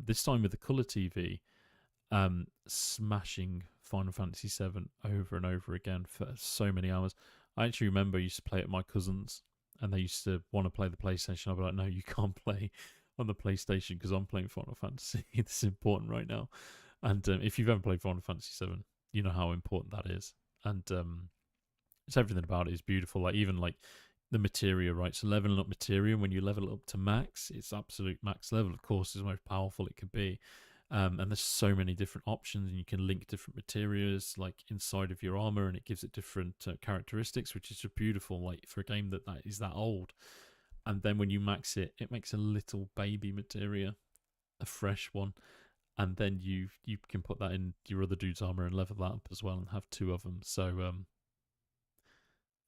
this time with the colour TV, smashing Final Fantasy VII over and over again for so many hours. I actually remember I used to play it at my cousins, and they used to want to play the PlayStation. I'd be like, no, you can't play on the PlayStation because I'm playing Final Fantasy. It's important right now. And if you've ever played Final Fantasy VII, you know how important that is. And it's everything about it is beautiful. Like, even like the materia, right? So leveling up materia, when you level it up to max, it's absolute max level. Of course, is the most powerful it could be. And there's so many different options, and you can link different materials like inside of your armor, and it gives it different characteristics, which is just beautiful. Like, for a game that is that old, and then when you max it, it makes a little baby materia, a fresh one, and then you can put that in your other dude's armor and level that up as well, and have 2 of them. So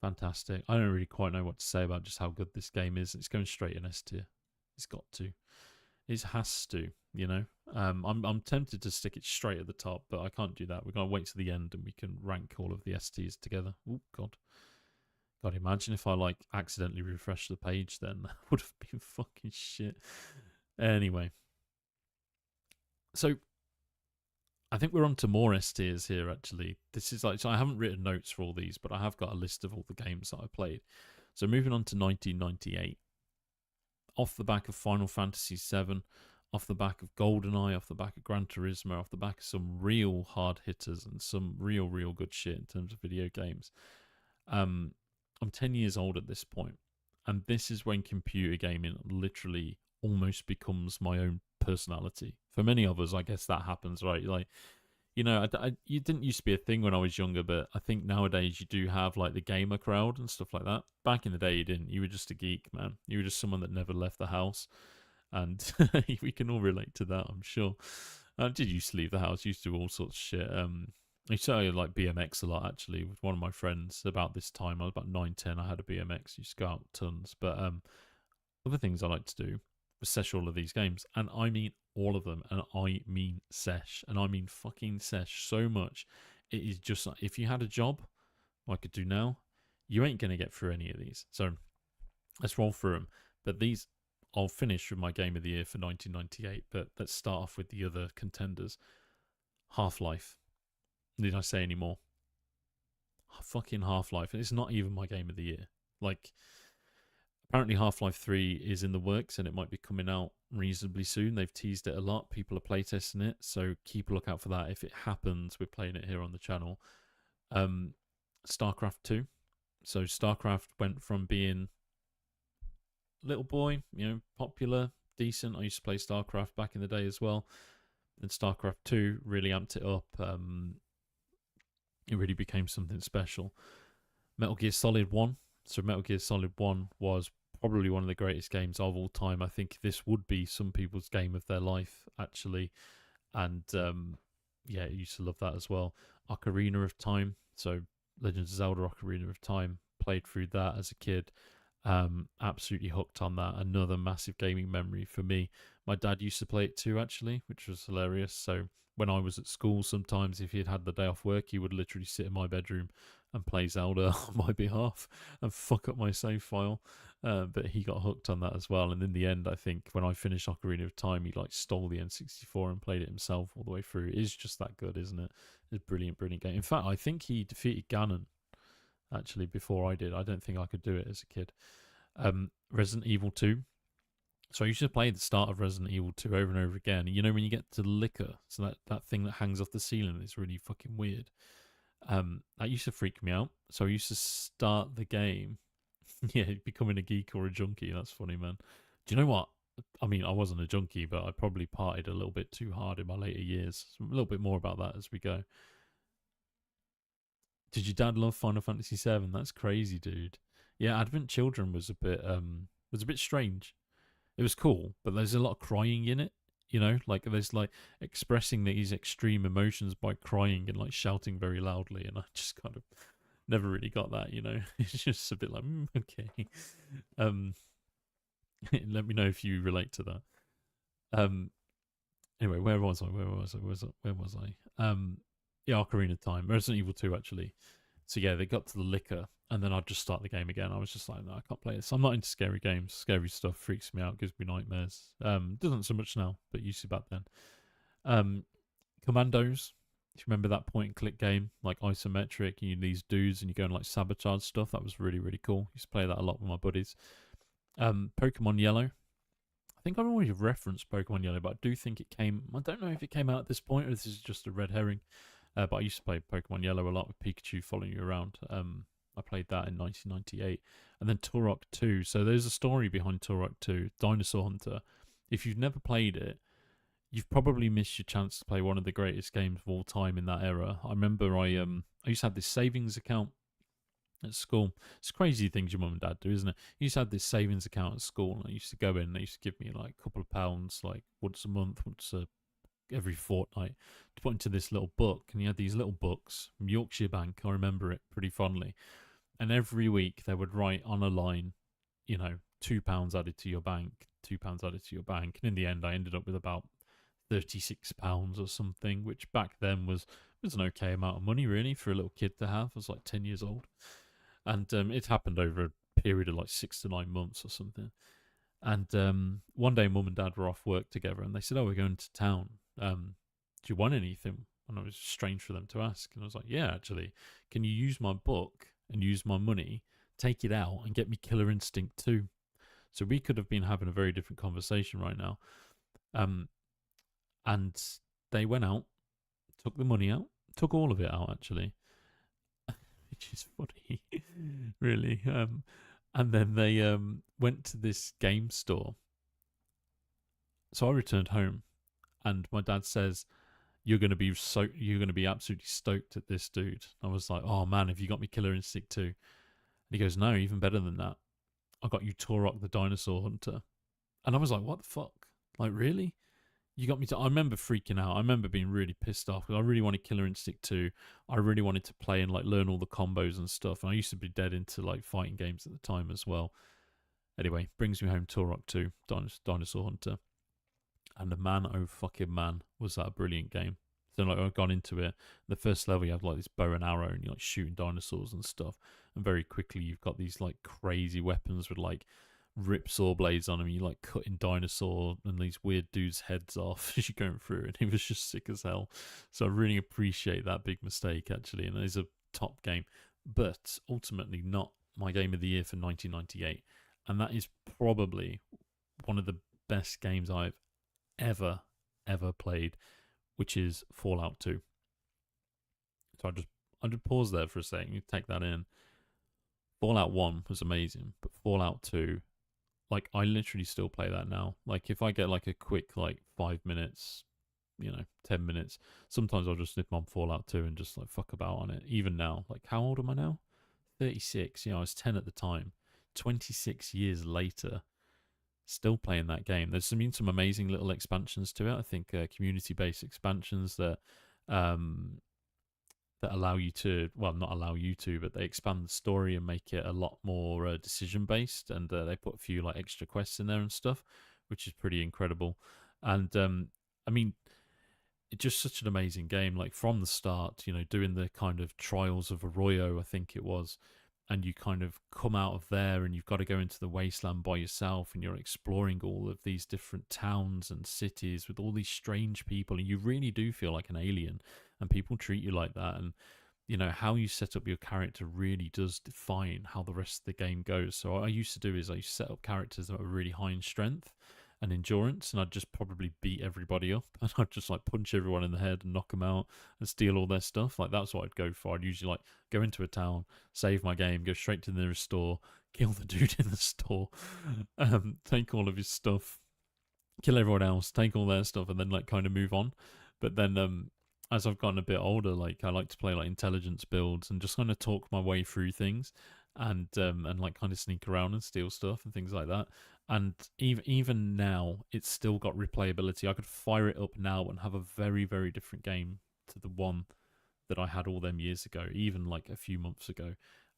fantastic. I don't really quite know what to say about just how good this game is. It's going straight in S tier. It's got to. It has to, you know. I'm tempted to stick it straight at the top, but I can't do that. We're going to wait to the end and we can rank all of the STs together. Oh, God. God, imagine if I, like, accidentally refreshed the page then. That would have been fucking shit. Anyway. So, I think we're on to more S tiers here, actually. This is like, so I haven't written notes for all these, but I have got a list of all the games that I played. So, moving on to 1998. Off the back of Final Fantasy VII, off the back of GoldenEye, off the back of Gran Turismo, off the back of some real hard hitters and some real good shit in terms of video games. I'm 10 years old at this point, and this is when computer gaming literally almost becomes my own personality. For many of us, I guess that happens, right? Like, you know, you didn't used to be a thing when I was younger, but I think nowadays you do have like the gamer crowd and stuff like that. Back in the day, you didn't. You were just a geek, man. You were just someone that never left the house, and we can all relate to that, I'm sure. Did used to leave the house, used to do all sorts of shit. I used to like BMX a lot, actually, with one of my friends about this time. I was about 9, 10. I had a BMX, used to go out tons. But other things I like to do was sesh all of these games. And I mean all of them. And I mean sesh. And I mean fucking sesh so much. It is just like, if you had a job, like I could do now, You ain't going to get through any of these. So let's roll through them. But these, I'll finish with my game of the year for 1998. But let's start off with the other contenders. Half-Life. Did I say any more? Fucking Half-Life. It's not even my game of the year. Like, apparently Half-Life 3 is in the works and it might be coming out reasonably soon. They've teased it a lot. People are playtesting it, so keep a lookout for that. If it happens, we're playing it here on the channel. StarCraft 2. So StarCraft went from being little boy, popular, decent. I used to play StarCraft back in the day as well. And StarCraft 2 really amped it up. It really became something special. Metal Gear Solid 1. So Metal Gear Solid 1 was probably one of the greatest games of all time. I think this would be some people's game of their life, actually. And yeah, I used to love that as well. Ocarina of Time. So Legend of Zelda Ocarina of Time. Played through that as a kid. Absolutely hooked on that. Another massive gaming memory for me. My dad used to play it too, actually, which was hilarious. So when I was at school, sometimes if he'd had the day off work, he would literally sit in my bedroom and play Zelda on my behalf and fuck up my save file. But he got hooked on that as well. And in the end, I think when I finished Ocarina of Time, he like stole the N64 and played it himself all the way through. It is just that good, isn't it? It's a brilliant, brilliant game. In fact, I think he defeated Ganon actually before I did. I don't think I could do it as a kid. Resident Evil 2. So I used to play the start of Resident Evil 2 over and over again. You know, when you get to the liquor, so that thing that hangs off the ceiling is really fucking weird. That used to freak me out. So I used to start the game. Yeah, becoming a geek or a junkie. That's funny, man. Do you know what? I mean, I wasn't a junkie, but I probably partied a little bit too hard in my later years. So a little bit more about that as we go. Did your dad love Final Fantasy VII? That's crazy, dude. Yeah, Advent Children was a bit strange. It was cool, but there's a lot of crying in it. You know, like there's like expressing these extreme emotions by crying and like shouting very loudly, and I just kind of never really got that. You know, it's just a bit like okay. Um, let me know if you relate to that. Anyway, where was I? Yeah, Ocarina of Time, Resident Evil 2 actually. So yeah, they got to the liquor, and then I'd just start the game again. I was just like, no, I can't play this. I'm not into scary games. Scary stuff freaks me out, gives me nightmares. Doesn't so much now, but used to back then. Commandos. Do you remember that point and click game, like isometric? You need these dudes, and you go and like sabotage stuff. That was really, really cool. Used to play that a lot with my buddies. Pokemon Yellow. I think I've always referenced Pokemon Yellow, but I do think it came. I don't know if it came out at this point or this is just a red herring. But I used to play Pokemon Yellow a lot with Pikachu following you around. I played that in 1998. And then Turok 2. So there's a story behind Turok 2, Dinosaur Hunter. If you've never played it, you've probably missed your chance to play one of the greatest games of all time in that era. I remember I used to have this savings account at school. It's crazy things your mum and dad do, isn't it? You used to have this savings account at school, and I used to go in and they used to give me like a couple of pounds, like once a month, every fortnight, to put into this little book. And you had these little books from Yorkshire Bank. I remember it pretty fondly. And every week they would write on a line, you know, £2 added to your bank, £2 added to your bank. And in the end, I ended up with about £36 or something, which back then was an okay amount of money, really, for a little kid to have. I was like 10 years old. And it happened over a period of like 6 to 9 months or something. And one day, mum and dad were off work together, and they said, "Oh, we're going to town. Do you want anything?" And it was strange for them to ask. And I was like, "Yeah, actually, can you use my book and use my money, take it out, and get me Killer Instinct 2?" So we could have been having a very different conversation right now. And they went out, took the money out, took all of it out, actually, which is funny, really. And then they went to this game store. So I returned home, and my dad says, you're going to be absolutely stoked at this, dude." I was like, "Oh man, have you got me Killer Instinct 2?" And he goes, "No, even better than that. I got you Turok the Dinosaur Hunter." And I was like, "What the fuck? Like, really? You got me to..." I remember freaking out. I remember being really pissed off because I really wanted Killer Instinct 2. I really wanted to play and like learn all the combos and stuff. And I used to be dead into like fighting games at the time as well. Anyway, brings me home Turok 2, Dinosaur Hunter. And man, oh fucking man, was that a brilliant game. So like I've gone into it. The first level you have like this bow and arrow, and you're like shooting dinosaurs and stuff. And very quickly you've got these like crazy weapons with like rip saw blades on them. You like cutting dinosaur and these weird dudes' heads off as you're going through, and it was just sick as hell. So I really appreciate that big mistake actually, and it is a top game, but ultimately not my game of the year for 1998, and that is probably one of the best games I've ever played, which is Fallout 2. So I just pause there for a second. You take that in. Fallout 1 was amazing, but Fallout 2, like I literally still play that now. Like if I get like a quick like 5 minutes, 10 minutes, sometimes I'll just snip on Fallout 2 and just like fuck about on it. Even now, like how old am I now? 36. I was 10 at the time. 26 years later, still playing that game. There's been some amazing little expansions to it. I think community-based expansions um, that allow you to, well, not allow you to, but they expand the story and make it a lot more decision-based. And they put a few like extra quests in there and stuff, which is pretty incredible. And I mean, it's just such an amazing game. Like from the start, doing the kind of trials of Arroyo, I think it was, and you kind of come out of there and you've got to go into the wasteland by yourself, and you're exploring all of these different towns and cities with all these strange people, and you really do feel like an alien, and people treat you like that. And how you set up your character really does define how the rest of the game goes. So what I used to do is I used to set up characters that were really high in strength and endurance, and I'd just probably beat everybody up, and I'd just like punch everyone in the head and knock them out and steal all their stuff. Like that's what I'd go for. I'd usually like go into a town, save my game, go straight to the nearest store, kill the dude in the store, take all of his stuff, kill everyone else, take all their stuff, and then like kind of move on. But then as I've gotten a bit older, like I like to play like intelligence builds and just kind of talk my way through things, and like kind of sneak around and steal stuff and things like that. And even now, it's still got replayability. I could fire it up now and have a very, very different game to the one that I had all them years ago, even like a few months ago.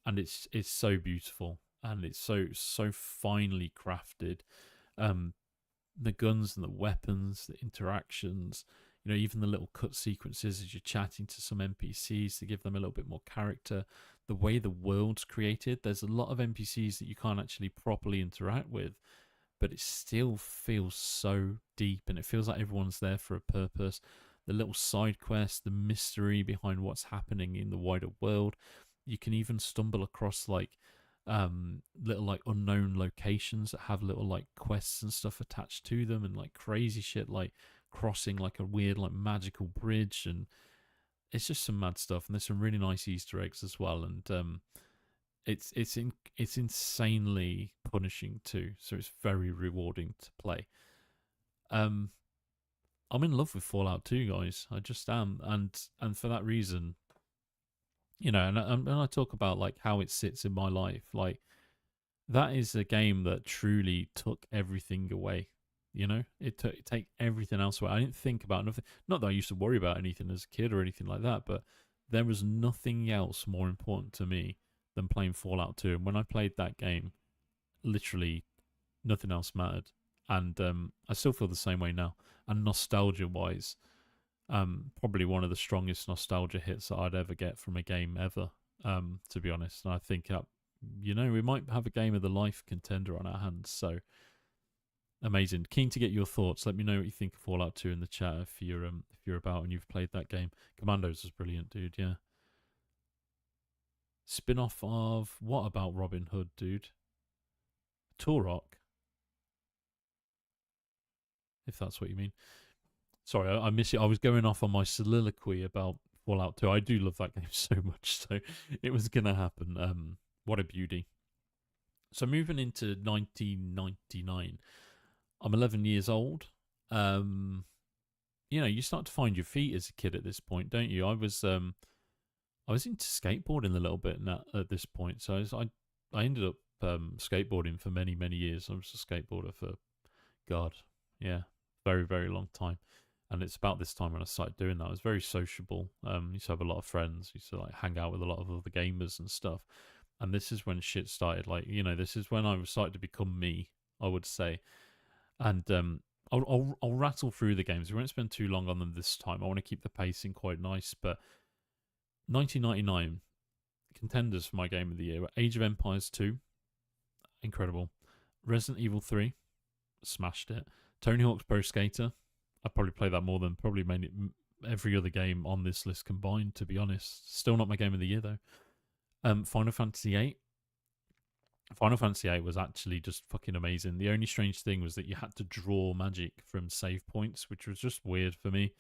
And it's so beautiful, and it's so finely crafted. The guns and the weapons, the interactions, even the little cut sequences as you're chatting to some NPCs to give them a little bit more character. The way the world's created, there's a lot of NPCs that you can't actually properly interact with, but it still feels so deep, and it feels like everyone's there for a purpose. The little side quests, the mystery behind what's happening in the wider world. You can even stumble across like little like unknown locations that have little like quests and stuff attached to them, and like crazy shit like crossing like a weird like magical bridge, and it's just some mad stuff. And there's some really nice Easter eggs as well, and it's insanely punishing too, so it's very rewarding to play. I'm in love with Fallout 2, guys. I just am, and for that reason, and I talk about like how it sits in my life, like that is a game that truly took everything away. It take everything else away. I didn't think about nothing. Not that I used to worry about anything as a kid or anything like that, but there was nothing else more important to me than playing Fallout 2. And when I played that game, literally nothing else mattered. And I still feel the same way now. And nostalgia-wise, probably one of the strongest nostalgia hits that I'd ever get from a game ever, to be honest. And I think, we might have a game of the life contender on our hands. So amazing. Keen to get your thoughts. Let me know what you think of Fallout 2 in the chat if you're about and you've played that game. Commandos was brilliant, dude. Yeah. Spin-off of what about Robin Hood, dude? Turok, if that's what you mean. Sorry, I miss it. I was going off on my soliloquy about Fallout 2. I do love that game so much, so it was going to happen. What a beauty. So moving into 1999, I'm 11 years old. You start to find your feet as a kid at this point, don't you? I was into skateboarding a little bit at this point, so I ended up skateboarding for many, many years. I was a skateboarder for, God, yeah, very, very long time. And it's about this time when I started doing that. I was very sociable. Used to have a lot of friends. Used to like hang out with a lot of other gamers and stuff. And this is when shit started. Like, this is when I was started to become me, I would say. And I'll rattle through the games. We won't spend too long on them this time. I want to keep the pacing quite nice. But 1999 contenders for my game of the year were Age of Empires 2, incredible. Resident Evil 3, smashed it. Tony Hawk's Pro Skater, I probably played that more than probably every other game on this list combined, to be honest. Still not my game of the year, though. Final Fantasy 8. Final Fantasy 8 was actually just fucking amazing. The only strange thing was that you had to draw magic from save points, which was just weird for me.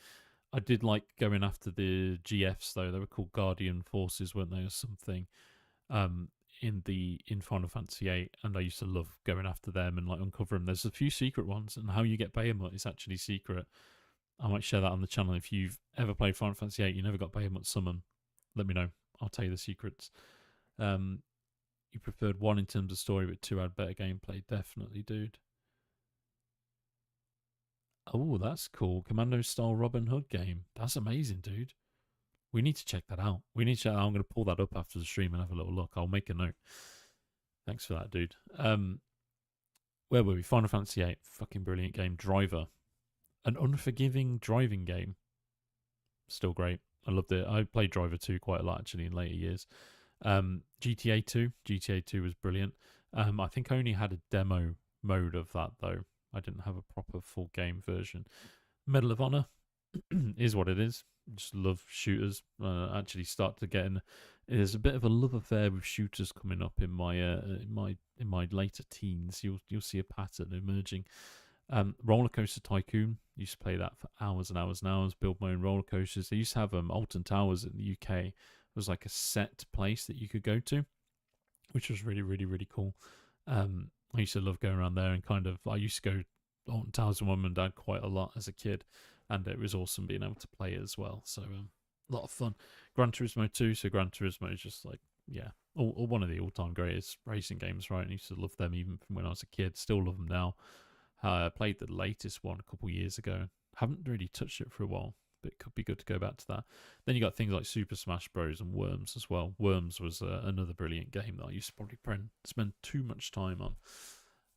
I did like going after the GFs, though. They were called Guardian Forces, weren't they, or something? In Final Fantasy 8, and I used to love going after them and like uncover them. There's a few secret ones, and how you get Behemoth is actually secret. I might share that on the channel. If you've ever played Final Fantasy 8, you never got Behemoth summon, let me know. I'll tell you the secrets. You preferred 1 in terms of story, but 2 had better gameplay. Definitely, dude. Oh, that's cool. Commando style Robin Hood game. That's amazing, dude. We need to check that out. I'm going to pull that up after the stream and have a little look. I'll make a note. Thanks for that, dude. Where were we? Final Fantasy 8. Fucking brilliant game. Driver. An unforgiving driving game. Still great. I loved it. I played Driver 2 quite a lot, actually, in later years. GTA 2. GTA 2 was brilliant. I think I only had a demo mode of that, though. I didn't have a proper full game version. Medal of Honor is what it is. Just love shooters. Actually start to get in. There's a bit of a love affair with shooters coming up in my later teens. You'll see a pattern emerging. Roller Coaster Tycoon. Used to play that for hours and hours and hours. Build my own roller coasters. They used to have Alton Towers in the UK. It was like a set place that you could go to, which was really, really, really cool. I used to love going around there, and I used to go Alton Towers with Mum and Dad quite a lot as a kid, and it was awesome being able to play it as well. So a lot of fun. Gran Turismo 2. So Gran Turismo is just like, yeah, one of the all-time greatest racing games, right? I used to love them even from when I was a kid. Still love them now. I played the latest one a couple years ago. Haven't really touched it for a while, but it could be good to go back to that. Then you got things like Super Smash Bros. And Worms as well. Worms was another brilliant game that I used to probably spend too much time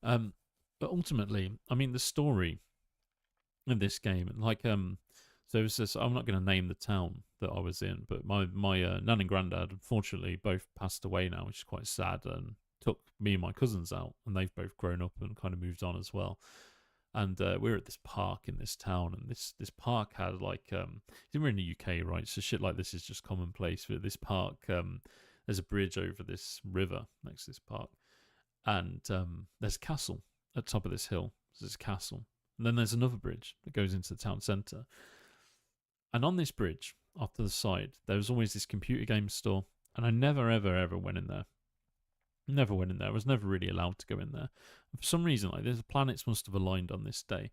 on. But ultimately, I mean, the story in this game, like, so it was this, I'm not going to name the town that I was in, but my nan and granddad, unfortunately, both passed away now, which is quite sad, and took me and my cousins out, and they've both grown up and kind of moved on as well. And we were at this park in this town, and this park had like, we're in the UK, right? So shit like this is just commonplace. But this park, there's a bridge over this river next to this park, and there's a castle at the top of this hill. So there's a castle, and then there's another bridge that goes into the town centre. And on this bridge, off to the side, there was always this computer game store, and I never, ever, ever went in there. Never went in there. I was never really allowed to go in there. And for some reason, like, the planets must have aligned on this day.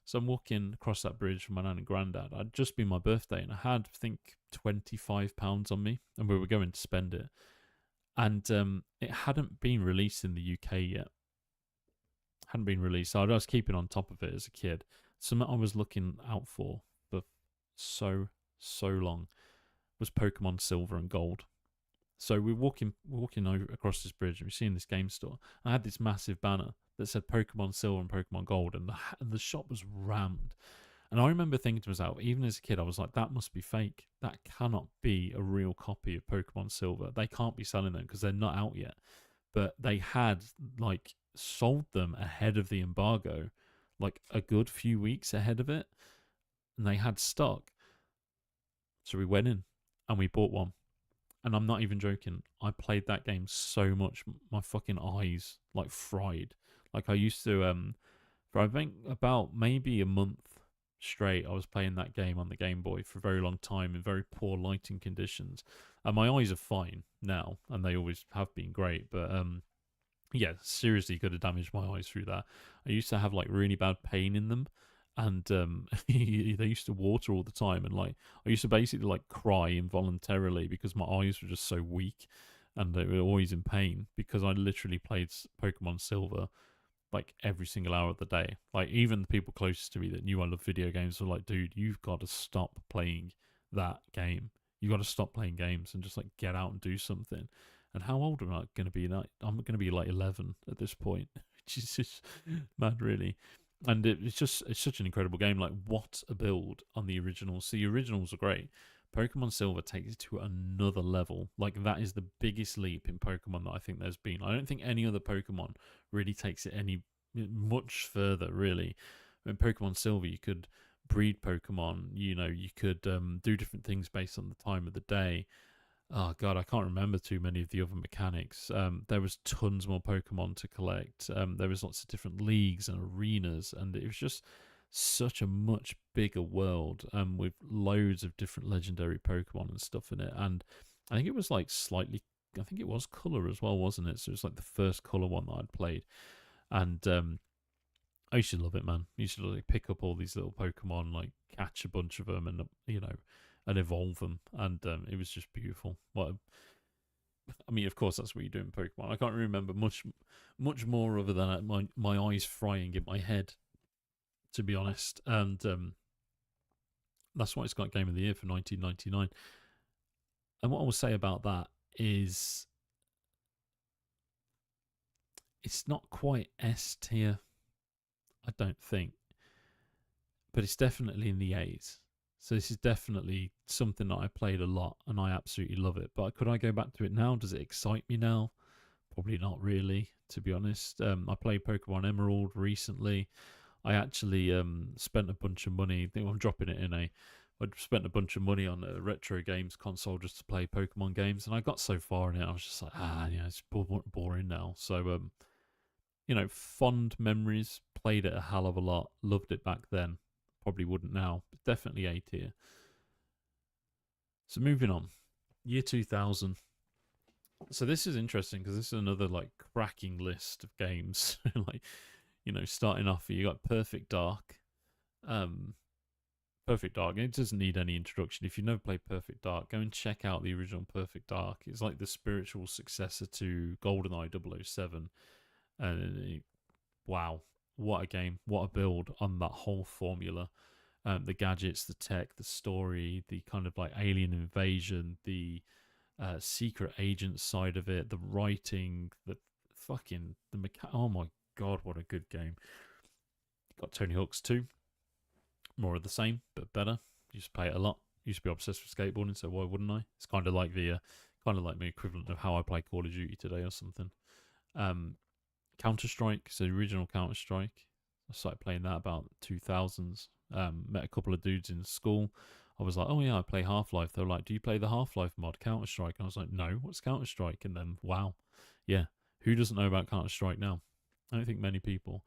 So I'm walking across that bridge with my nan and granddad. It'd just been my birthday, and I had, I think, £25 on me, and we were going to spend it. And it hadn't been released in the UK yet. Hadn't been released. So I was keeping on top of it as a kid. Something I was looking out for so long was Pokemon Silver and Gold. So we're walking over across this bridge, and we're seeing this game store. I had this massive banner that said Pokemon Silver and Pokemon Gold, and the shop was rammed. And I remember thinking to myself, even as a kid, I was like, that must be fake. That cannot be a real copy of Pokemon Silver. They can't be selling them because they're not out yet. But they had like sold them ahead of the embargo, like a good few weeks ahead of it, and they had stock. So we went in and we bought one. And I'm not even joking. I played that game so much, my fucking eyes like fried. Like I used to, for I think about maybe a month straight, I was playing that game on the Game Boy for a very long time in very poor lighting conditions. And my eyes are fine now, and they always have been great. But yeah, seriously could have damaged my eyes through that. I used to have like really bad pain in them. And they used to water all the time, and like I used to basically like cry involuntarily because my eyes were just so weak, and they were always in pain because I literally played Pokemon Silver like every single hour of the day. Like even the people closest to me that knew I loved video games were like, "Dude, you've got to stop playing that game. You got to stop playing games and just like get out and do something." And how old am I going to be? Like, I'm going to be like 11 at this point, which is just mad, really. And it's such an incredible game. Like, what a build on the originals. So the originals are great. Pokemon Silver takes it to another level. Like, that is the biggest leap in Pokemon that I think there's been. I don't think any other Pokemon really takes it any much further, really. In Pokemon Silver, you could breed Pokemon. You could do different things based on the time of the day. Oh god, I can't remember too many of the other mechanics. There was tons more Pokemon to collect. There was lots of different leagues and arenas, and it was just such a much bigger world with loads of different legendary Pokemon and stuff in it. And I think it was like slightly, I think it was color as well, wasn't it? So it was like the first color one that I'd played, and I used to love it, man. I used to like pick up all these little Pokemon, like catch a bunch of them, and and evolve them, and it was just beautiful. I mean, of course, that's what you do in Pokemon. I can't remember much more other than my eyes frying in my head, to be honest. And that's why it's got Game of the Year for 1999. And what I will say about that is, it's not quite S tier, I don't think, but it's definitely in the A's. So this is definitely something that I played a lot and I absolutely love it. But could I go back to it now? Does it excite me now? Probably not really, to be honest. I played Pokemon Emerald recently. I actually spent a bunch of money. I think I'm dropping it in I spent a bunch of money on a retro games console just to play Pokemon games, and I got so far in it, I was just like, it's boring now. So, fond memories. Played it a hell of a lot. Loved it back then. Probably wouldn't now, but definitely A tier. So moving on, year 2000. So this is interesting because this is another like cracking list of games. Like, starting off, you got Perfect Dark. Perfect Dark. It doesn't need any introduction. If you've never played Perfect Dark, go and check out the original Perfect Dark. It's like the spiritual successor to GoldenEye 007. And wow, what a game. What a build on that whole formula. The gadgets, the tech, the story, the kind of like alien invasion, the secret agent side of it, the writing, oh my god, what a good game. Got Tony Hawk's 2. More of the same, but better. Used to play it a lot. Used to be obsessed with skateboarding, so why wouldn't I? It's kind of like the equivalent of how I play Call of Duty today or something. Counter Strike, so the original Counter Strike. I started playing that about 2000s. Met a couple of dudes in school. I was like, oh yeah, I play Half-Life. They were like, do you play the Half-Life mod, Counter Strike? And I was like, no, what's Counter Strike? And then, wow, yeah, who doesn't know about Counter Strike now? I don't think many people.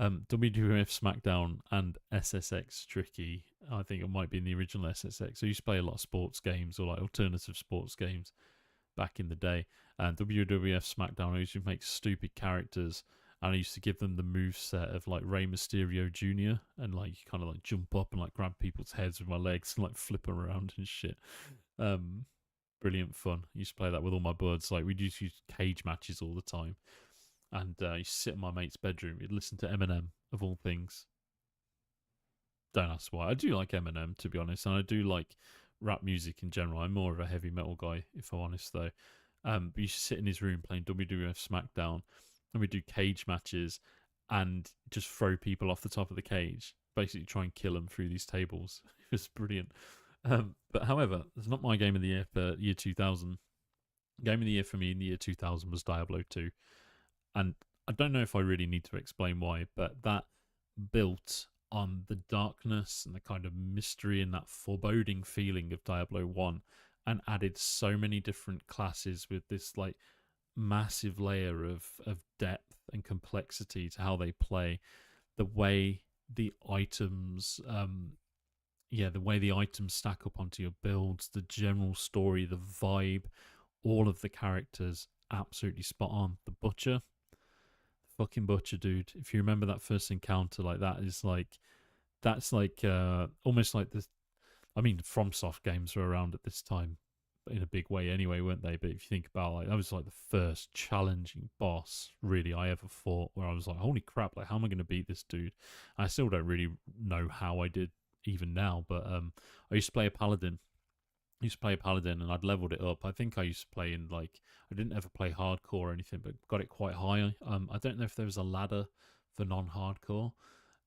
WWF SmackDown and SSX Tricky. I think it might be in the original SSX. I used to play a lot of sports games or like alternative sports games back in the day. And WWF SmackDown, I used to make stupid characters, and I used to give them the move set of like Rey Mysterio Jr. and like kind of like jump up and like grab people's heads with my legs and like flip them around and shit. Brilliant fun. I used to play that with all my buds. Like, we'd use cage matches all the time. And I used to sit in my mate's bedroom. We'd listen to Eminem, of all things. Don't ask why. I do like Eminem, to be honest, and I do like rap music in general. I'm more of a heavy metal guy, if I'm honest, though. But you should sit in his room playing WWF SmackDown, and we do cage matches and just throw people off the top of the cage, basically try and kill them through these tables. It was brilliant. But however, it's not my game of the year for year 2000. Game of the year for me in the year 2000 was Diablo 2. And I don't know if I really need to explain why, but that built on the darkness and the kind of mystery and that foreboding feeling of Diablo 1, and added so many different classes with this like massive layer of depth and complexity to how they play, the way the items the way the items stack up onto your builds, the general story, the vibe, all of the characters absolutely spot on. The Butcher, fucking Butcher, dude. If you remember that first encounter, like that's like almost like this. I mean, FromSoft games were around at this time in a big way anyway, weren't they? But if you think about, like, that was like the first challenging boss really I ever fought, where I was like, holy crap, like, how am I going to beat this dude? I still don't really know how I did even now, but I used to play a paladin. And I'd leveled it up. I think I used to play in, like, I didn't ever play hardcore or anything, but got it quite high. I don't know if there was a ladder for non-hardcore,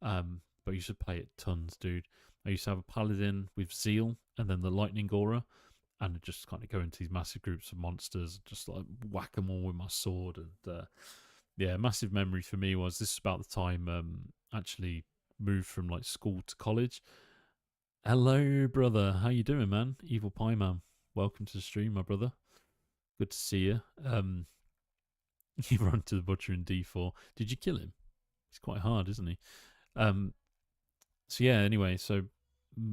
But I used to play it tons, dude. I used to have a paladin with zeal and then the lightning aura, and I'd just kind of go into these massive groups of monsters, just like whack them all with my sword. And yeah, massive memory for me was this is about the time actually moved from like school to college. Hello, brother. How you doing, man? Evil Pie Man. Welcome to the stream, my brother. Good to see you. You run to the butcher in D4. Did you kill him? He's quite hard, isn't he? So yeah. Anyway, so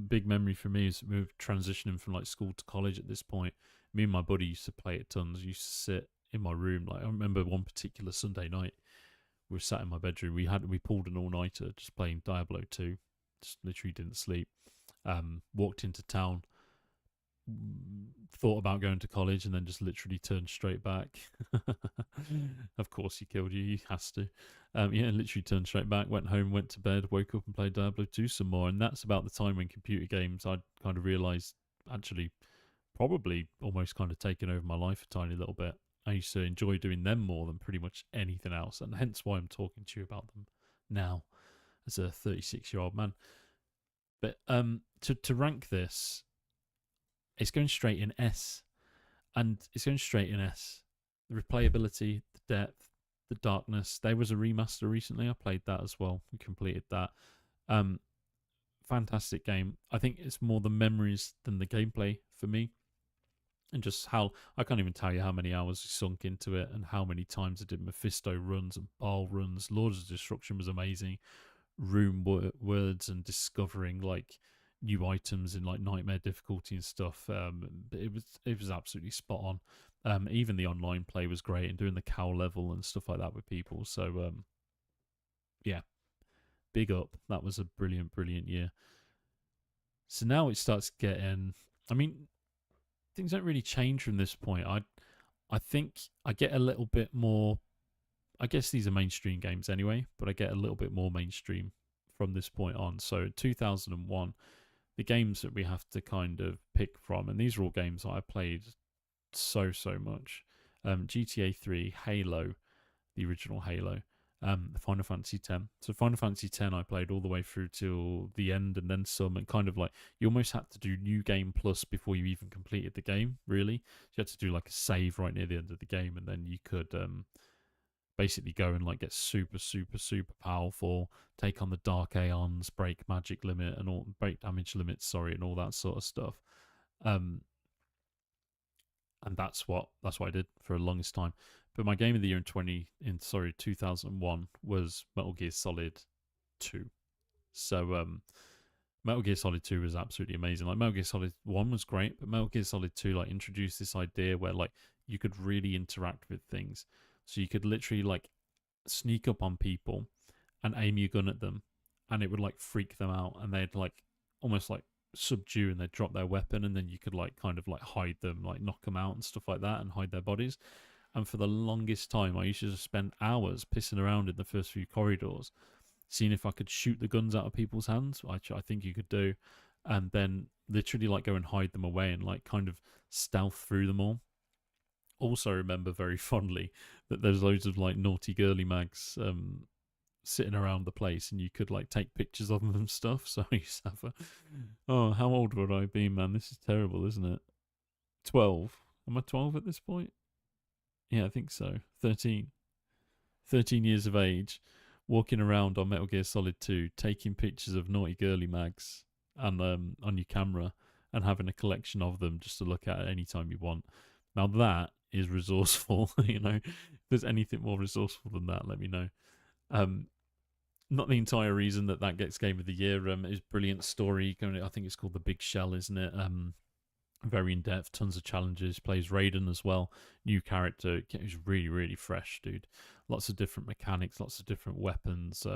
big memory for me is we were transitioning from like school to college at this point. Me and my buddy used to play it tons. We used to sit in my room. Like I remember one particular Sunday night, we were sat in my bedroom. We pulled an all nighter just playing Diablo 2. Just literally didn't sleep. Walked into town, thought about going to college, and then just literally turned straight back. Of course, he killed you. He has to. Yeah, literally turned straight back, went home, went to bed, woke up and played Diablo 2 some more. And that's about the time when computer games, I'd kind of realised, actually, probably almost kind of taken over my life a tiny little bit. I used to enjoy doing them more than pretty much anything else. And hence why I'm talking to you about them now as a 36-year-old man. But to rank this, it's going straight in S. And it's going straight in S. The replayability, the depth, the darkness. There was a remaster recently. I played that as well. We completed that. Fantastic game. I think it's more the memories than the gameplay for me. And just how, I can't even tell you how many hours we sunk into it and how many times I did Mephisto runs and Baal runs. Lords of Destruction was amazing. Room words and discovering like new items in like nightmare difficulty and stuff. It was absolutely spot on. Even the online play was great and doing the cow level and stuff like that with people. So yeah, big up. That was a brilliant year. So now it starts getting, I mean, things don't really change from this point. I think I get a little bit more, I guess these are mainstream games anyway, but I get a little bit more mainstream from this point on. So 2001, the games that we have to kind of pick from, and these are all games that I played so much. GTA 3, Halo, the original Halo, Final Fantasy 10. So Final Fantasy 10 I played all the way through till the end and then some, and kind of like you almost had to do New Game Plus before you even completed the game, really. So you had to do like a save right near the end of the game, and then you could basically go and like get super powerful, take on the Dark Aeons, break magic limit and all, break damage limits, sorry, and all that sort of stuff. And that's what I did for the longest time. But my game of the year in 2001 was Metal Gear Solid 2. So Metal Gear Solid 2 was absolutely amazing. Like Metal Gear Solid 1 was great, but Metal Gear Solid 2 like introduced this idea where like you could really interact with things. So you could literally like sneak up on people and aim your gun at them, and it would like freak them out, and they'd like almost like subdue, and they'd drop their weapon, and then you could like kind of like hide them, like knock them out and stuff like that, and hide their bodies. And for the longest time, I used to just spend hours pissing around in the first few corridors, seeing if I could shoot the guns out of people's hands, which I think you could do, and then literally like go and hide them away and like kind of stealth through them all. Also remember very fondly that there's loads of like naughty girly mags sitting around the place, and you could like take pictures of them and stuff. So I used to have oh, how old would I be, man? This is terrible, isn't it? 12. Am I 12 at this point? Yeah, I think so. 13 years of age, walking around on Metal Gear Solid 2, taking pictures of naughty girly mags and on your camera, and having a collection of them just to look at any time you want. Now that is resourceful. You know, if there's anything more resourceful than that, let me know. Not the entire reason that gets Game of the Year. Is brilliant story. I think it's called The Big Shell, isn't it? Very in depth, tons of challenges. Plays Raiden as well, new character. He's really fresh, dude. Lots of different mechanics, lots of different weapons.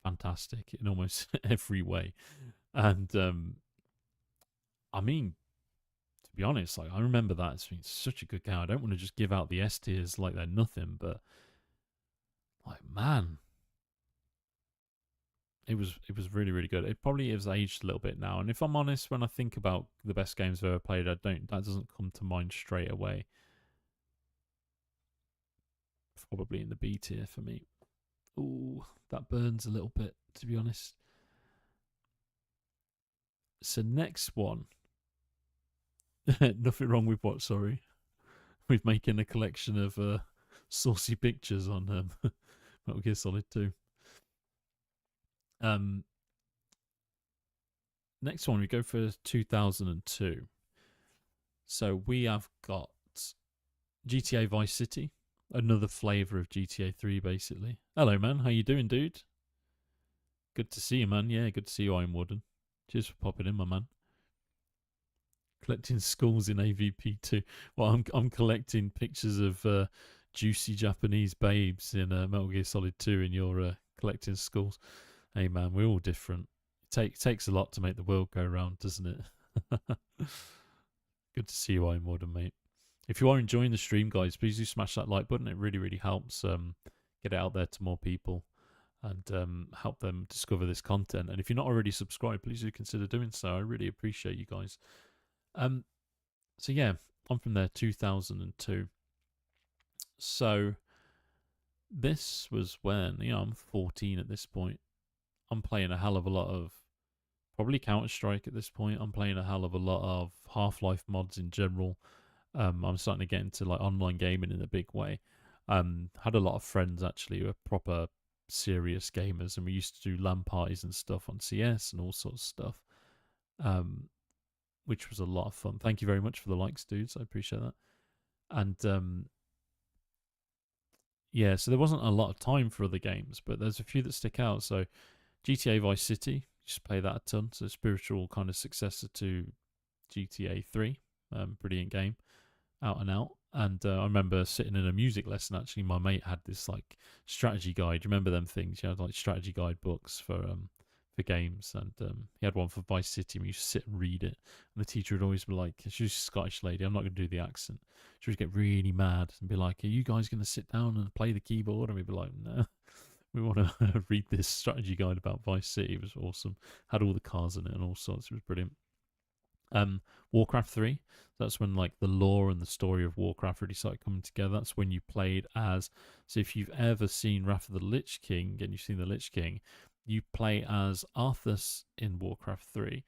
Fantastic in almost every way. And I mean, to be honest, like I remember that it's been such a good game. I don't want to just give out the S tiers like they're nothing, but like man, it was really good. It probably has aged a little bit now, and if I'm honest, when I think about the best games I've ever played, that doesn't come to mind straight away. Probably in the B tier for me. Ooh, that burns a little bit, to be honest. So next one. Nothing wrong with what, sorry? With making a collection of saucy pictures on Metal Gear Solid 2. Next one, we go for 2002. So we have got GTA Vice City, another flavour of GTA 3, basically. Hello, man. How you doing, dude? Good to see you, man. Yeah, good to see you, Iron Warden. Cheers for popping in, my man. Collecting skulls in AVP2. Well, I'm collecting pictures of juicy Japanese babes in Metal Gear Solid 2, and you're collecting skulls. Hey, man, we're all different. It takes a lot to make the world go round, doesn't it? Good to see you, Iron Warden, mate. If you are enjoying the stream, guys, please do smash that like button. It really, really helps get it out there to more people and help them discover this content. And if you're not already subscribed, please do consider doing so. I really appreciate you guys. So yeah, I'm from there, 2002. So this was when, I'm 14 at this point. I'm playing a hell of a lot of probably Counter-Strike at this point. I'm playing a hell of a lot of Half-Life mods in general. I'm starting to get into like online gaming in a big way. Had a lot of friends actually who are proper serious gamers, and we used to do LAN parties and stuff on CS and all sorts of stuff, which was a lot of fun. Thank you very much for the likes, dudes. I appreciate that. And yeah, so there wasn't a lot of time for other games, but there's a few that stick out. So GTA Vice City, just play that a ton. So spiritual kind of successor to GTA 3. Brilliant game, out and out. And I remember sitting in a music lesson. Actually, my mate had this like strategy guide. You remember them things? You had like strategy guide books for games, and he had one for Vice City. And we used to sit and read it. And the teacher would always be like, she was a Scottish lady. I'm not going to do the accent. She would get really mad and be like, "Are you guys going to sit down and play the keyboard?" And we'd be like, "No." We want to read this strategy guide about Vice City. It was awesome. Had all the cars in it and all sorts. It was brilliant. Warcraft 3. That's when like the lore and the story of Warcraft really started coming together. That's when you played as. So if you've ever seen Wrath of the Lich King and you've seen the Lich King, you play as Arthas in Warcraft 3.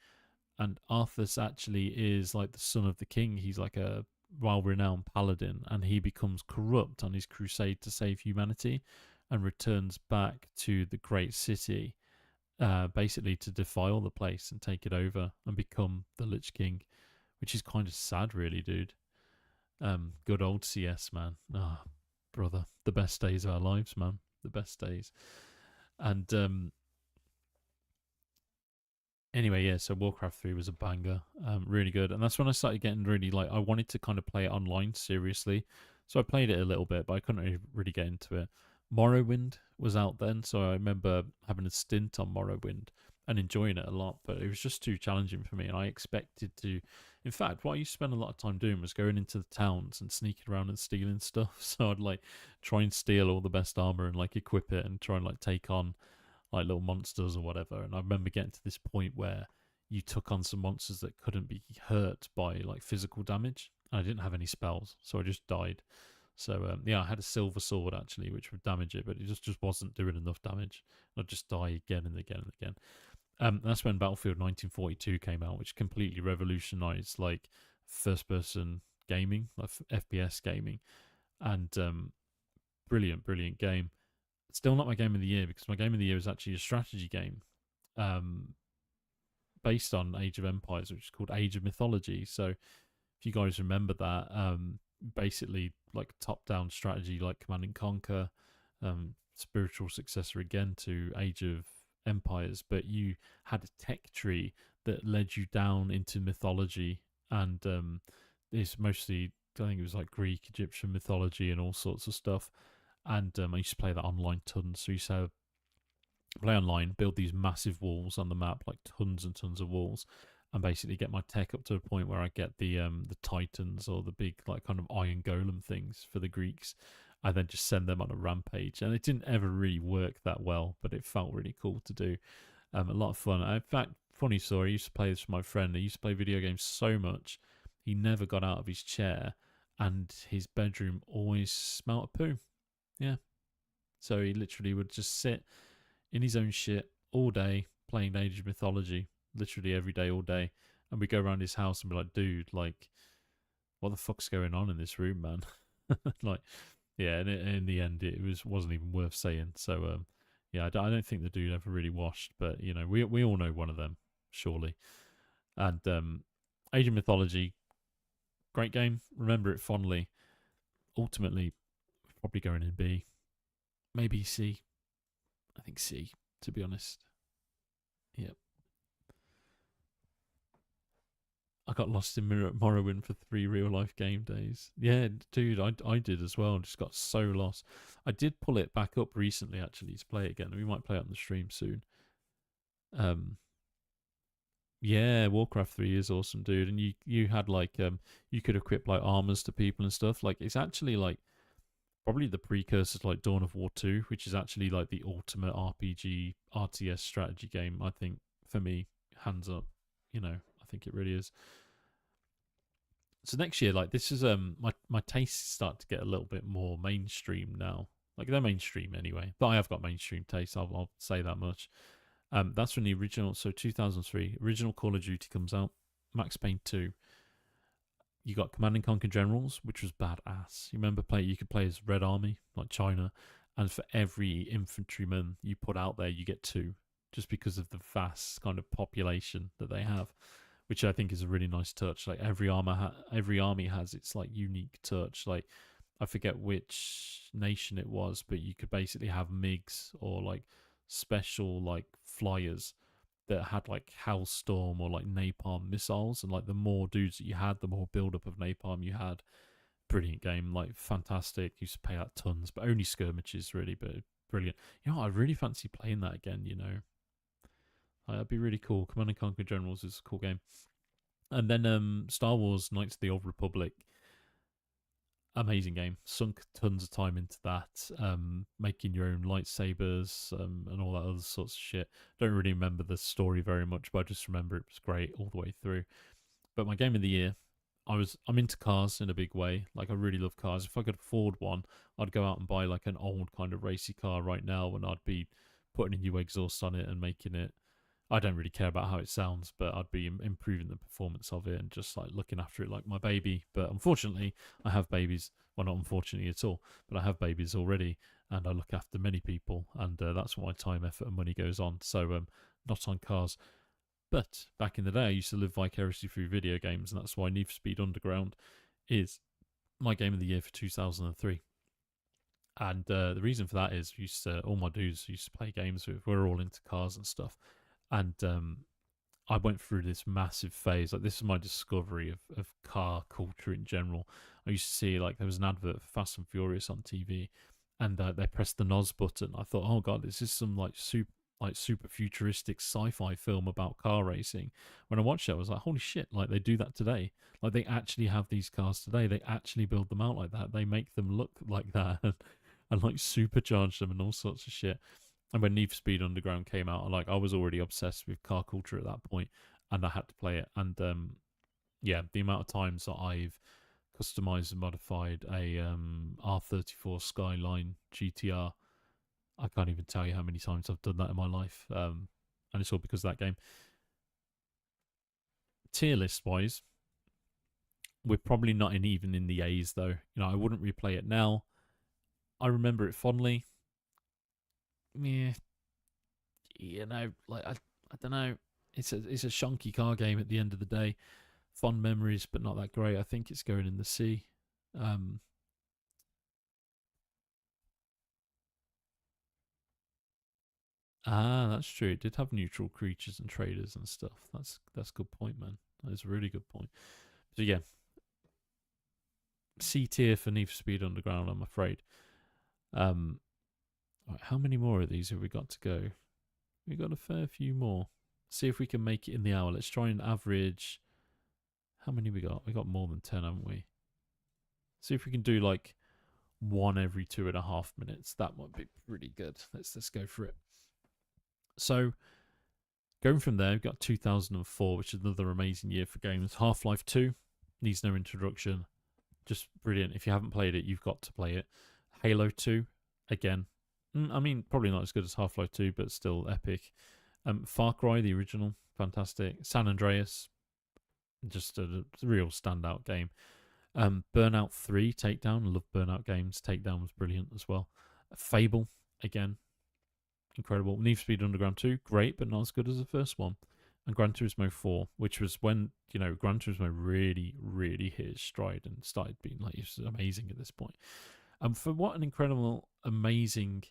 And Arthas actually is like the son of the king. He's like a well-renowned paladin, and he becomes corrupt on his crusade to save humanity and returns back to the great city, basically to defile the place and take it over and become the Lich King, which is kind of sad, really, dude. Good old CS, man. Ah, brother, the best days of our lives, man. The best days. And anyway, yeah, so Warcraft 3 was a banger. Really good. And that's when I started getting really, like, I wanted to kind of play it online seriously. So I played it a little bit, but I couldn't really get into it. Morrowind was out then, so I remember having a stint on Morrowind and enjoying it a lot, but it was just too challenging for me, and I expected to... In fact, what I used to spend a lot of time doing was going into the towns and sneaking around and stealing stuff. So I'd, like, try and steal all the best armor and, like, equip it and try and, like, take on like little monsters or whatever. And I remember getting to this point where you took on some monsters that couldn't be hurt by like physical damage. And I didn't have any spells, so I just died. So yeah, I had a silver sword actually, which would damage it, but it just wasn't doing enough damage. I'd just die again and again and again. That's when Battlefield 1942 came out, which completely revolutionized like first-person gaming, like FPS gaming, and brilliant, brilliant game. Still not my game of the year, because my game of the year is actually a strategy game based on Age of Empires, which is called Age of Mythology. So if you guys remember that, basically like top-down strategy like Command and Conquer, spiritual successor again to Age of Empires, but you had a tech tree that led you down into mythology, and it's mostly, I think it was like Greek, Egyptian mythology and all sorts of stuff. And I used to play that online tons. So you used to play online, build these massive walls on the map, like tons and tons of walls, and basically get my tech up to a point where I get the Titans or the big like kind of iron golem things for the Greeks. I then just send them on a rampage, and it didn't ever really work that well, but it felt really cool to do. A lot of fun. In fact, funny story, I used to play this with my friend. He used to play video games so much, he never got out of his chair, and his bedroom always smelt of poo. Yeah. So he literally would just sit in his own shit all day playing Age of Mythology, literally every day, all day. And we go around his house and be like, dude, like, what the fuck's going on in this room, man? Like, yeah, and in the end, it wasn't even worth saying. So, yeah, I don't think the dude ever really washed, but you know, we all know one of them, surely. And Age of Mythology, great game. Remember it fondly. Ultimately, probably going in B, maybe C. I think C, to be honest. Yep. I got lost in Morrowind for 3 real life game days. Yeah, dude, I did as well. Just got so lost. I did pull it back up recently, actually, to play it again. We might play it on the stream soon. Yeah, Warcraft 3 is awesome, dude. And you had like you could equip like armors to people and stuff. Like it's actually like probably the precursor to like Dawn of War 2, which is actually like the ultimate RPG RTS strategy game, I think, for me, hands up. You know, I think it really is. So next year, like this is my tastes start to get a little bit more mainstream now. Like they're mainstream anyway, but I have got mainstream tastes. I'll say that much. That's when the original, so 2003 original Call of Duty comes out. Max Payne 2. You got Command and Conquer Generals, which was badass. You remember you could play as Red Army, like China, and for every infantryman you put out there, you get two, just because of the vast kind of population that they have, which I think is a really nice touch. Like every army has its like unique touch. Like I forget which nation it was, but you could basically have MiGs or like special like flyers that had like Hellstorm or like napalm missiles, and like the more dudes that you had, the more build-up of napalm you had. Brilliant game, like fantastic. Used to pay out tons, but only skirmishes really, but brilliant. You know, I really fancy playing that again. You know, that'd be really cool. Command and Conquer Generals is a cool game. And then Star Wars Knights of the Old Republic, amazing game. Sunk tons of time into that, making your own lightsabers and all that other sorts of shit. Don't really remember the story very much, but I just remember it was great all the way through. But my game of the year, I'm into cars in a big way. Like I really love cars. If I could afford one, I'd go out and buy like an old kind of racy car right now, and I'd be putting a new exhaust on it and making it. I don't really care about how it sounds, but I'd be improving the performance of it and just like looking after it like my baby. But unfortunately, I have babies. Well, not unfortunately at all, but I have babies already, and I look after many people, and that's what my time, effort, and money goes on. So, not on cars. But back in the day, I used to live vicariously through video games, and that's why Need for Speed Underground is my game of the year for 2003. And the reason for that is all my dudes used to play games with. We're all into cars and stuff. And I went through this massive phase. Like this is my discovery of car culture in general. I used to see like there was an advert for Fast and Furious on TV, and they pressed the NOS button. I thought, oh god, this is some super futuristic sci-fi film about car racing. When I watched it, I was like, holy shit! Like they do that today. Like they actually have these cars today. They actually build them out like that. They make them look like that and like supercharge them and all sorts of shit. And when Need for Speed Underground came out, I was already obsessed with car culture at that point, and I had to play it. And yeah, the amount of times that I've customized and modified a R34 Skyline GTR, I can't even tell you how many times I've done that in my life. And it's all because of that game. Tier list wise, we're probably not even in the A's though. You know, I wouldn't replay it now. I remember it fondly. Yeah, you know, like I don't know. It's a shonky car game at the end of the day. Fond memories, but not that great. I think it's going in the C. Um, that's true. It did have neutral creatures and traders and stuff. That's a good point, man. That's a really good point. So yeah, C tier for Need for Speed Underground. I'm afraid. Right, how many more of these have we got to go? We got a fair few more. See if we can make it in the hour. Let's try and average. How many we got? We got more than 10, haven't we? See if we can do like one every 2.5 minutes. That might be pretty good. Let's go for it. So going from there, we've got 2004, which is another amazing year for games. Half-Life 2 needs no introduction. Just brilliant. If you haven't played it, you've got to play it. Halo 2, again, I mean, probably not as good as Half-Life 2, but still epic. Far Cry, the original, fantastic. San Andreas, just a real standout game. Burnout 3, Takedown, love Burnout games. Takedown was brilliant as well. Fable, again, incredible. Need for Speed Underground 2, great, but not as good as the first one. And Gran Turismo 4, which was when, Gran Turismo really, really hit its stride and started being like, it was amazing at this point. For what an incredible, amazing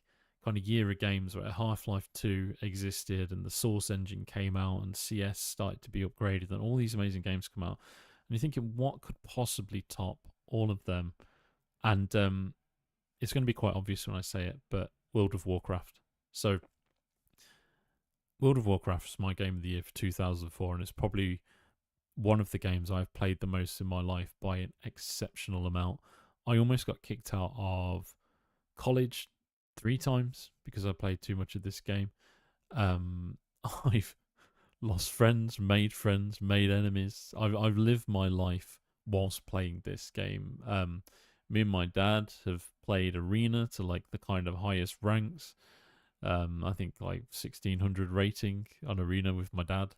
kind of year of games where Half-Life 2 existed and the Source engine came out and CS started to be upgraded and all these amazing games come out. And you're thinking, what could possibly top all of them? And it's going to be quite obvious when I say it, but World of Warcraft. So World of Warcraft is my game of the year for 2004, and it's probably one of the games I've played the most in my life by an exceptional amount. I almost got kicked out of college 3 times because I played too much of this game. I've lost friends, made enemies. I've lived my life whilst playing this game. Me and my dad have played arena to like the kind of highest ranks. I think like 1600 rating on arena with my dad.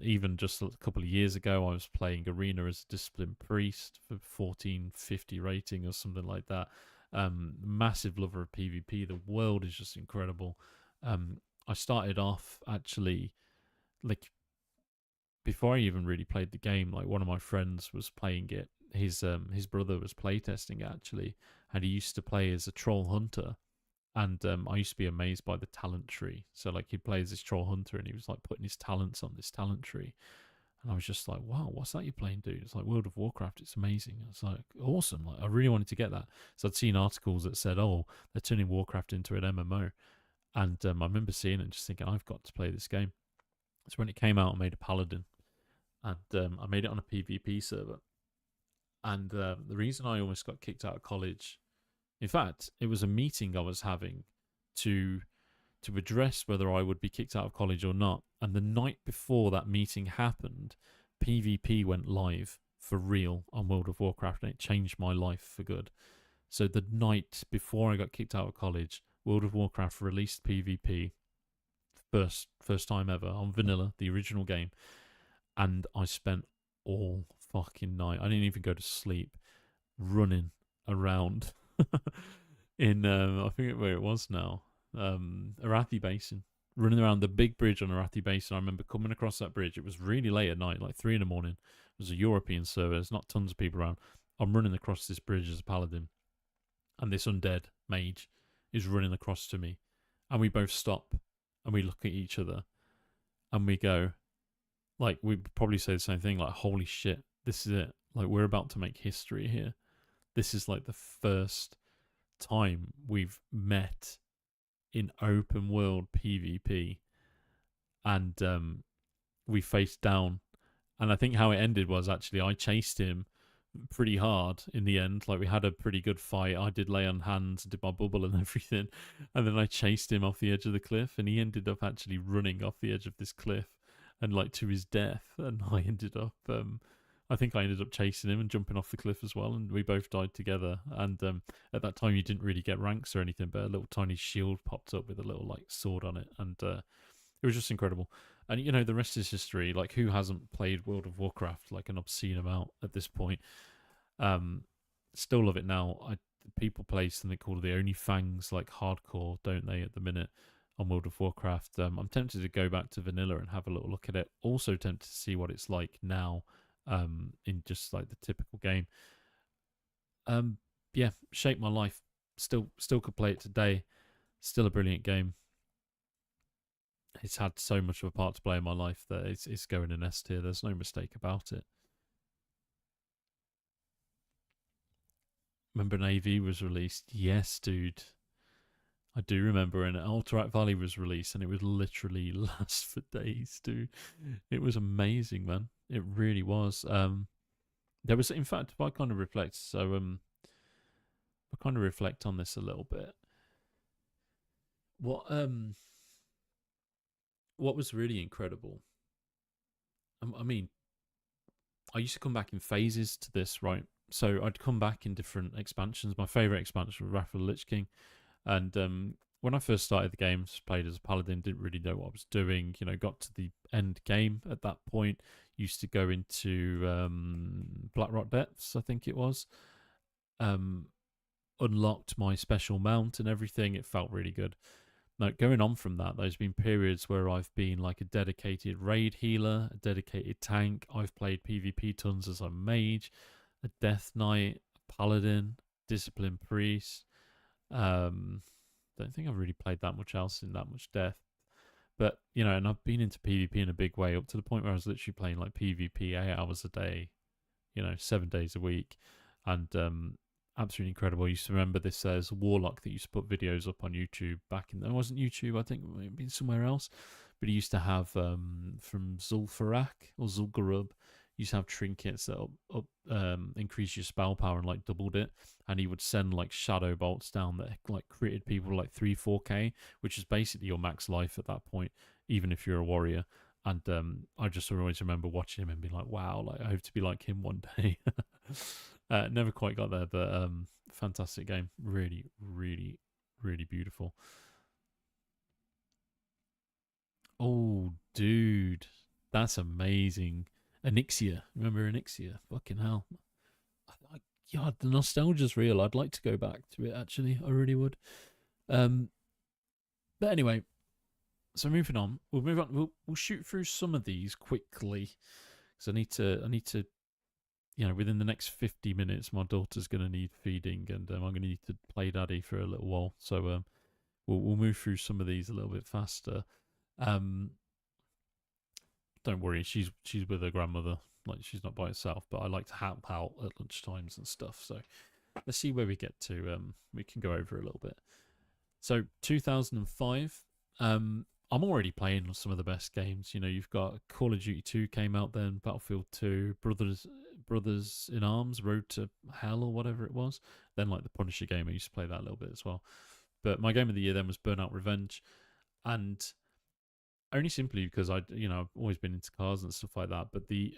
Even just a couple of years ago, I was playing arena as a disciplined priest for 1450 rating or something like that. Massive lover of PvP. The world is just incredible. I started off actually, like, before I even really played the game, like one of my friends was playing it. His brother was playtesting it actually, and he used to play as a troll hunter. And I used to be amazed by the talent tree. So like he'd play as this troll hunter and he was like putting his talents on this talent tree. And I was just like, wow, what's that you're playing, dude? It's like World of Warcraft. It's amazing. It's like awesome. Like I really wanted to get that. So I'd seen articles that said, oh, they're turning Warcraft into an MMO. And I remember seeing it and just thinking, I've got to play this game. So when it came out, I made a paladin. And I made it on a PvP server. And the reason I almost got kicked out of college, in fact, it was a meeting I was having to address whether I would be kicked out of college or not. And the night before that meeting happened, PvP went live for real on World of Warcraft, and it changed my life for good. So the night before I got kicked out of college, World of Warcraft released PvP, first time ever on vanilla, the original game, and I spent all fucking night. I didn't even go to sleep, running around in I think where it was now, Arathi Basin, running around the big bridge on Arathi Basin. I remember coming across that bridge. It was really late at night, like 3 a.m. It was a European server. There's not tons of people around. I'm running across this bridge as a paladin, and this undead mage is running across to me, and we both stop and we look at each other and we go, like, we probably say the same thing, like, holy shit, this is it. Like, we're about to make history here. This is like the first time we've met in open world PvP, and we faced down. And I think how it ended was actually I chased him pretty hard in the end. Like we had a pretty good fight. I did lay on hands, did my bubble and everything, and then I chased him off the edge of the cliff, and he ended up actually running off the edge of this cliff and like to his death. And I ended up I think I ended up chasing him and jumping off the cliff as well, and we both died together. And at that time, you didn't really get ranks or anything, but a little tiny shield popped up with a little like sword on it, and it was just incredible. And you know, the rest is history. Like, who hasn't played World of Warcraft like an obscene amount at this point? Still love it now. People play something called the Only Fangs like hardcore, don't they? At the minute on World of Warcraft, I'm tempted to go back to vanilla and have a little look at it. Also tempted to see what it's like now. In just like the typical game. Yeah, shaped my life. Still could play it today. Still a brilliant game. It's had so much of a part to play in my life that it's going in S tier. There's no mistake about it. Remember an AV was released? Yes, dude. I do remember, and Alterac Valley was released, and it would literally last for days, dude. It was amazing, man. It really was. There was, in fact, if I kind of reflect, I kind of reflect on this a little bit. What was really incredible? I mean, I used to come back in phases to this, right? So I'd come back in different expansions. My favorite expansion was Wrath of the Lich King. And when I first started the game, played as a paladin, didn't really know what I was doing. You know, got to the end game at that point. Used to go into Blackrock Depths, I think it was. Um, Unlocked my special mount and everything. It felt really good. Now, going on from that, there's been periods where I've been like a dedicated raid healer, a dedicated tank. I've played PvP tons as a mage, a death knight, a paladin, discipline priest. Don't think I've really played that much else in that much depth. But, you know, and I've been into PvP in a big way up to the point where I was literally playing like PvP 8 hours a day, you know, 7 days a week. And absolutely incredible. I used to remember this as Warlock that used to put videos up on YouTube back in, it wasn't YouTube, I think it might have been somewhere else. But he used to have from Zul'Farrak or Zul'Gurub, he used to have trinkets that increase your spell power and like doubled it. And he would send like shadow bolts down that like critted people like 3-4k, which is basically your max life at that point, even if you're a warrior. And I just always remember watching him and being like, wow, like I hope to be like him one day. Never quite got there, but fantastic game. Really, really, really beautiful. Oh, dude, that's amazing. Anixia. Remember Anixia? Fucking hell. God, the nostalgia's real. I'd like to go back to it, actually. I really would. Um, but anyway, so moving on. We'll move on. We'll shoot through some of these quickly. Because I need to, you know, within the next 50 minutes, my daughter's going to need feeding, and I'm going to need to play daddy for a little while. So we'll move through some of these a little bit faster. Um, don't worry, she's with her grandmother. Like she's not by herself, but I like to help out at lunchtimes and stuff. So let's see where we get to. We can go over a little bit. So 2005. I'm already playing some of the best games. You know, you've got Call of Duty 2 came out then, Battlefield 2, Brothers in Arms, Road to Hell or whatever it was. Then like the Punisher game, I used to play that a little bit as well. But my game of the year then was Burnout Revenge, and only simply because I've always been into cars and stuff like that. But the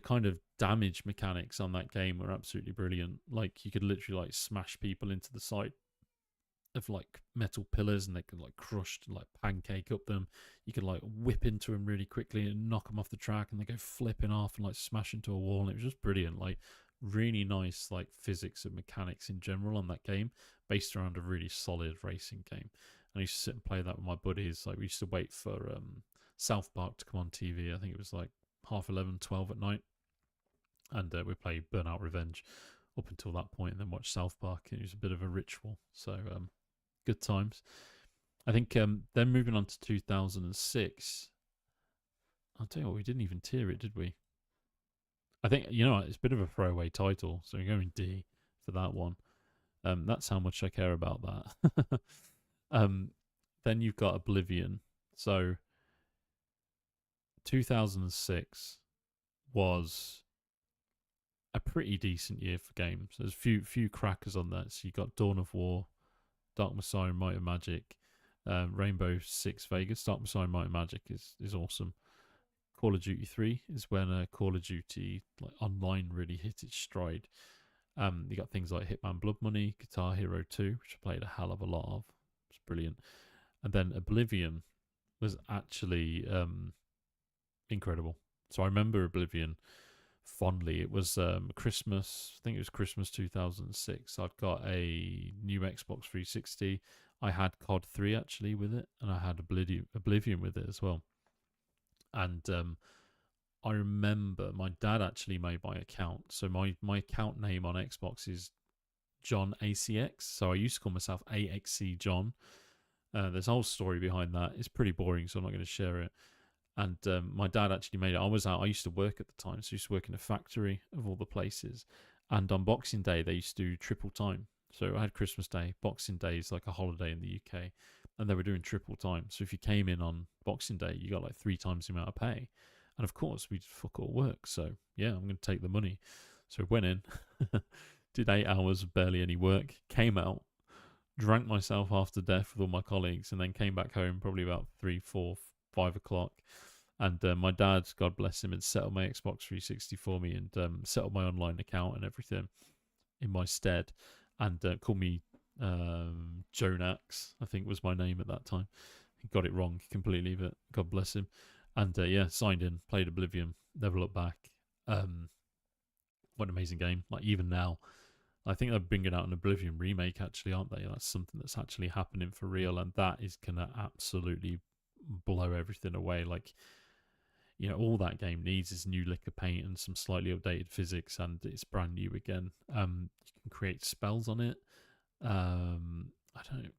kind of damage mechanics on that game were absolutely brilliant. Like you could literally like smash people into the side of like metal pillars and they could like crush and like pancake up them. You could like whip into them really quickly and knock them off the track and they go flipping off and like smash into a wall. And it was just brilliant. Like really nice like physics and mechanics in general on that game, based around a really solid racing game. And I used to sit and play that with my buddies. Like we used to wait for South Park to come on TV. I think it was like 11:30, 12 at night, and we played Burnout Revenge up until that point, and then watch South Park. It was a bit of a ritual. So good times. I think then moving on to 2006. I'll tell you what, we didn't even tier it, did we? I think, it's a bit of a throwaway title, so we're going D for that one. That's how much I care about that. Then you've got Oblivion. So 2006 was a pretty decent year for games. There's few crackers on that. So you got Dawn of War, Dark Messiah, Might and Magic, Rainbow Six Vegas. Dark Messiah, Might and Magic is awesome. Call of Duty 3 is when Call of Duty like online really hit its stride. You got things like Hitman Blood Money, Guitar Hero 2, which I played a hell of a lot of. It's brilliant. And then Oblivion was actually incredible. So I remember Oblivion fondly. It was Christmas. I think it was Christmas 2006. I'd got a new Xbox 360. I had COD 3 actually with it, and I had Oblivion with it as well. And I remember my dad actually made my account. So my account name on Xbox is John ACX. So I used to call myself AXC John. There's a whole story behind that. It's pretty boring, so I'm not going to share it. And my dad actually made it. I used to work at the time, so I used to work in a factory of all the places. And on Boxing Day, they used to do triple time. So I had Christmas Day. Boxing Day is like a holiday in the UK. And they were doing triple time. So if you came in on Boxing Day, you got like 3 times the amount of pay. And of course, we fuck all work. So yeah, I'm going to take the money. So I went in, did 8 hours of barely any work, came out, drank myself half to death with all my colleagues, and then came back home probably about 3, 4, 5 o'clock. And my dad, God bless him, had set up my Xbox 360 for me and set up my online account and everything in my stead. and called me Jonax, I think was my name at that time. He got it wrong completely, but God bless him. And yeah, signed in, played Oblivion, never looked back. What an amazing game! Like even now, I think they're bringing out an Oblivion remake, actually, aren't they? That's something that's actually happening for real, and that is gonna absolutely blow everything away. Like, you know, all that game needs is new lick of paint and some slightly updated physics, and it's brand new again. You can create spells on it. I don't.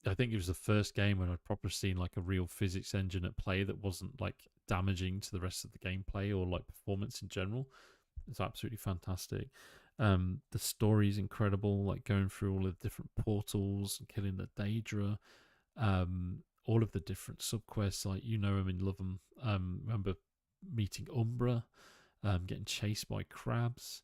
I think it was the first game when I'd properly seen like a real physics engine at play that wasn't like damaging to the rest of the gameplay or like performance in general. It's absolutely fantastic. The story's incredible, like going through all of the different portals and killing the Daedra. All of the different subquests, like you know them and love them. Remember meeting Umbra, getting chased by crabs.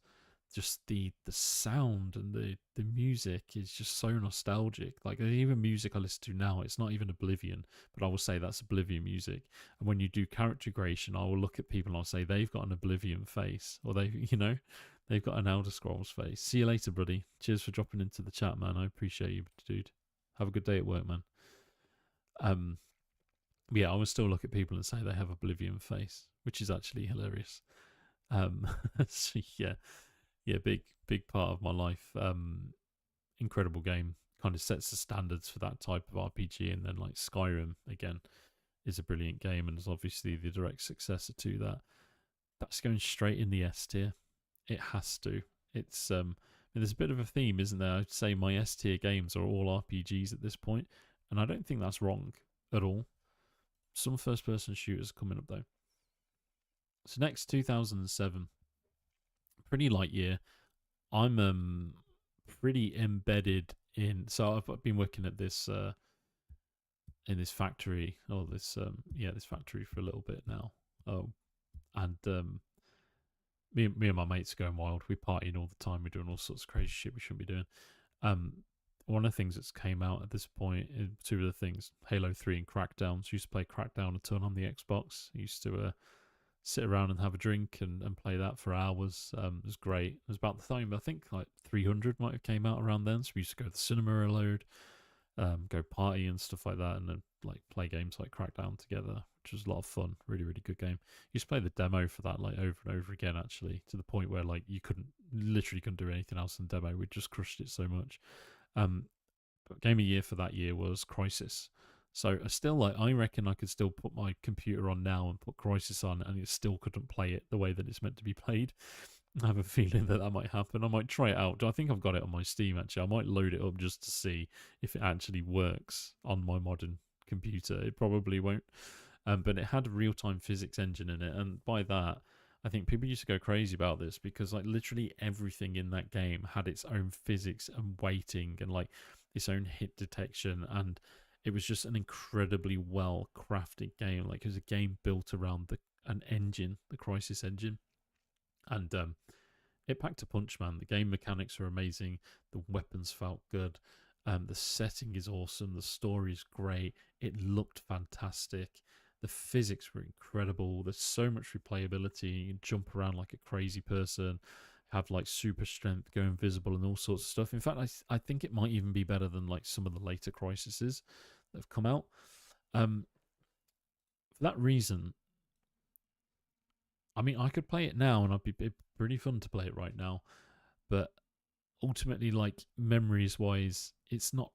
Just the sound and the music is just so nostalgic. Like even music I listen to now, it's not even Oblivion, but I will say that's Oblivion music. And when you do character creation, I will look at people and I'll say they've got an Oblivion face, or they've got an Elder Scrolls face. See you later, buddy. Cheers for dropping into the chat, man. I appreciate you, dude. Have a good day at work, man. Yeah, I would still look at people and say they have Oblivion face, which is actually hilarious. So yeah, big part of my life. Incredible game, kind of sets the standards for that type of RPG, and then like Skyrim again is a brilliant game, and is obviously the direct successor to that. That's going straight in the S tier. It has to. It's there's a bit of a theme, isn't there? I'd say my S tier games are all RPGs at this point, and I don't think that's wrong at all. Some first person shooters coming up though. So next, 2007. Pretty light year. I'm pretty embedded in. So I've been working at this in this factory, or this this factory for a little bit now. Oh, and me and my mates are going wild. We partying all the time. We're doing all sorts of crazy shit we shouldn't be doing. One of the things that's came out at this point, two of the things, Halo 3 and Crackdown. So I used to play Crackdown a ton on the Xbox. I used to sit around and have a drink and play that for hours. It was great. It was about the time, I think, like 300 might have came out around then. So we used to go to the cinema a load, go party and stuff like that, and then like play games like Crackdown together, which was a lot of fun. Really, really good game. Used to play the demo for that like over and over again, actually, to the point where like you literally couldn't do anything else in demo. We just crushed it so much. But game of year for that year was Crysis. So I reckon I could still put my computer on now and put Crysis on, and it still couldn't play it the way that it's meant to be played. I have a feeling that might happen. I might try it out. I think I've got it on my Steam, actually. I might load it up just to see if it actually works on my modern computer. It probably won't. But it had a real-time physics engine in it, and by that, I think people used to go crazy about this, because like literally everything in that game had its own physics and weighting and like its own hit detection, and it was just an incredibly well crafted game. Like it was a game built around an engine, the Crysis engine, and it packed a punch, man. The game mechanics are amazing. The weapons felt good. The setting is awesome. The story is great. It looked fantastic. The physics were incredible. There's so much replayability. You can jump around like a crazy person, have like super strength, go invisible, and all sorts of stuff. In fact, I think it might even be better than like some of the later Crysises that have come out. For that reason, I mean, I could play it now, and it'd be pretty fun to play it right now. But ultimately, like memories wise, it's not,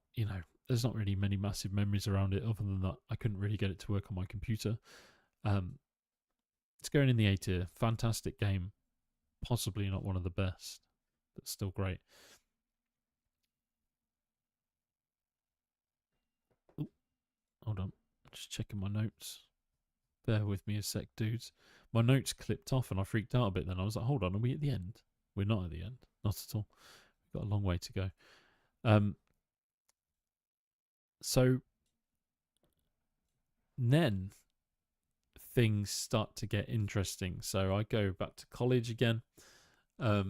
there's not really many massive memories around it, other than that I couldn't really get it to work on my computer. It's going in the A tier. Fantastic game. Possibly not one of the best, but still great. Ooh, hold on. Just checking my notes. Bear with me a sec, dudes. My notes clipped off and I freaked out a bit then. I was like, hold on, are we at the end? We're not at the end. Not at all. We've got a long way to go. So then things start to get interesting. So I go back to college again. I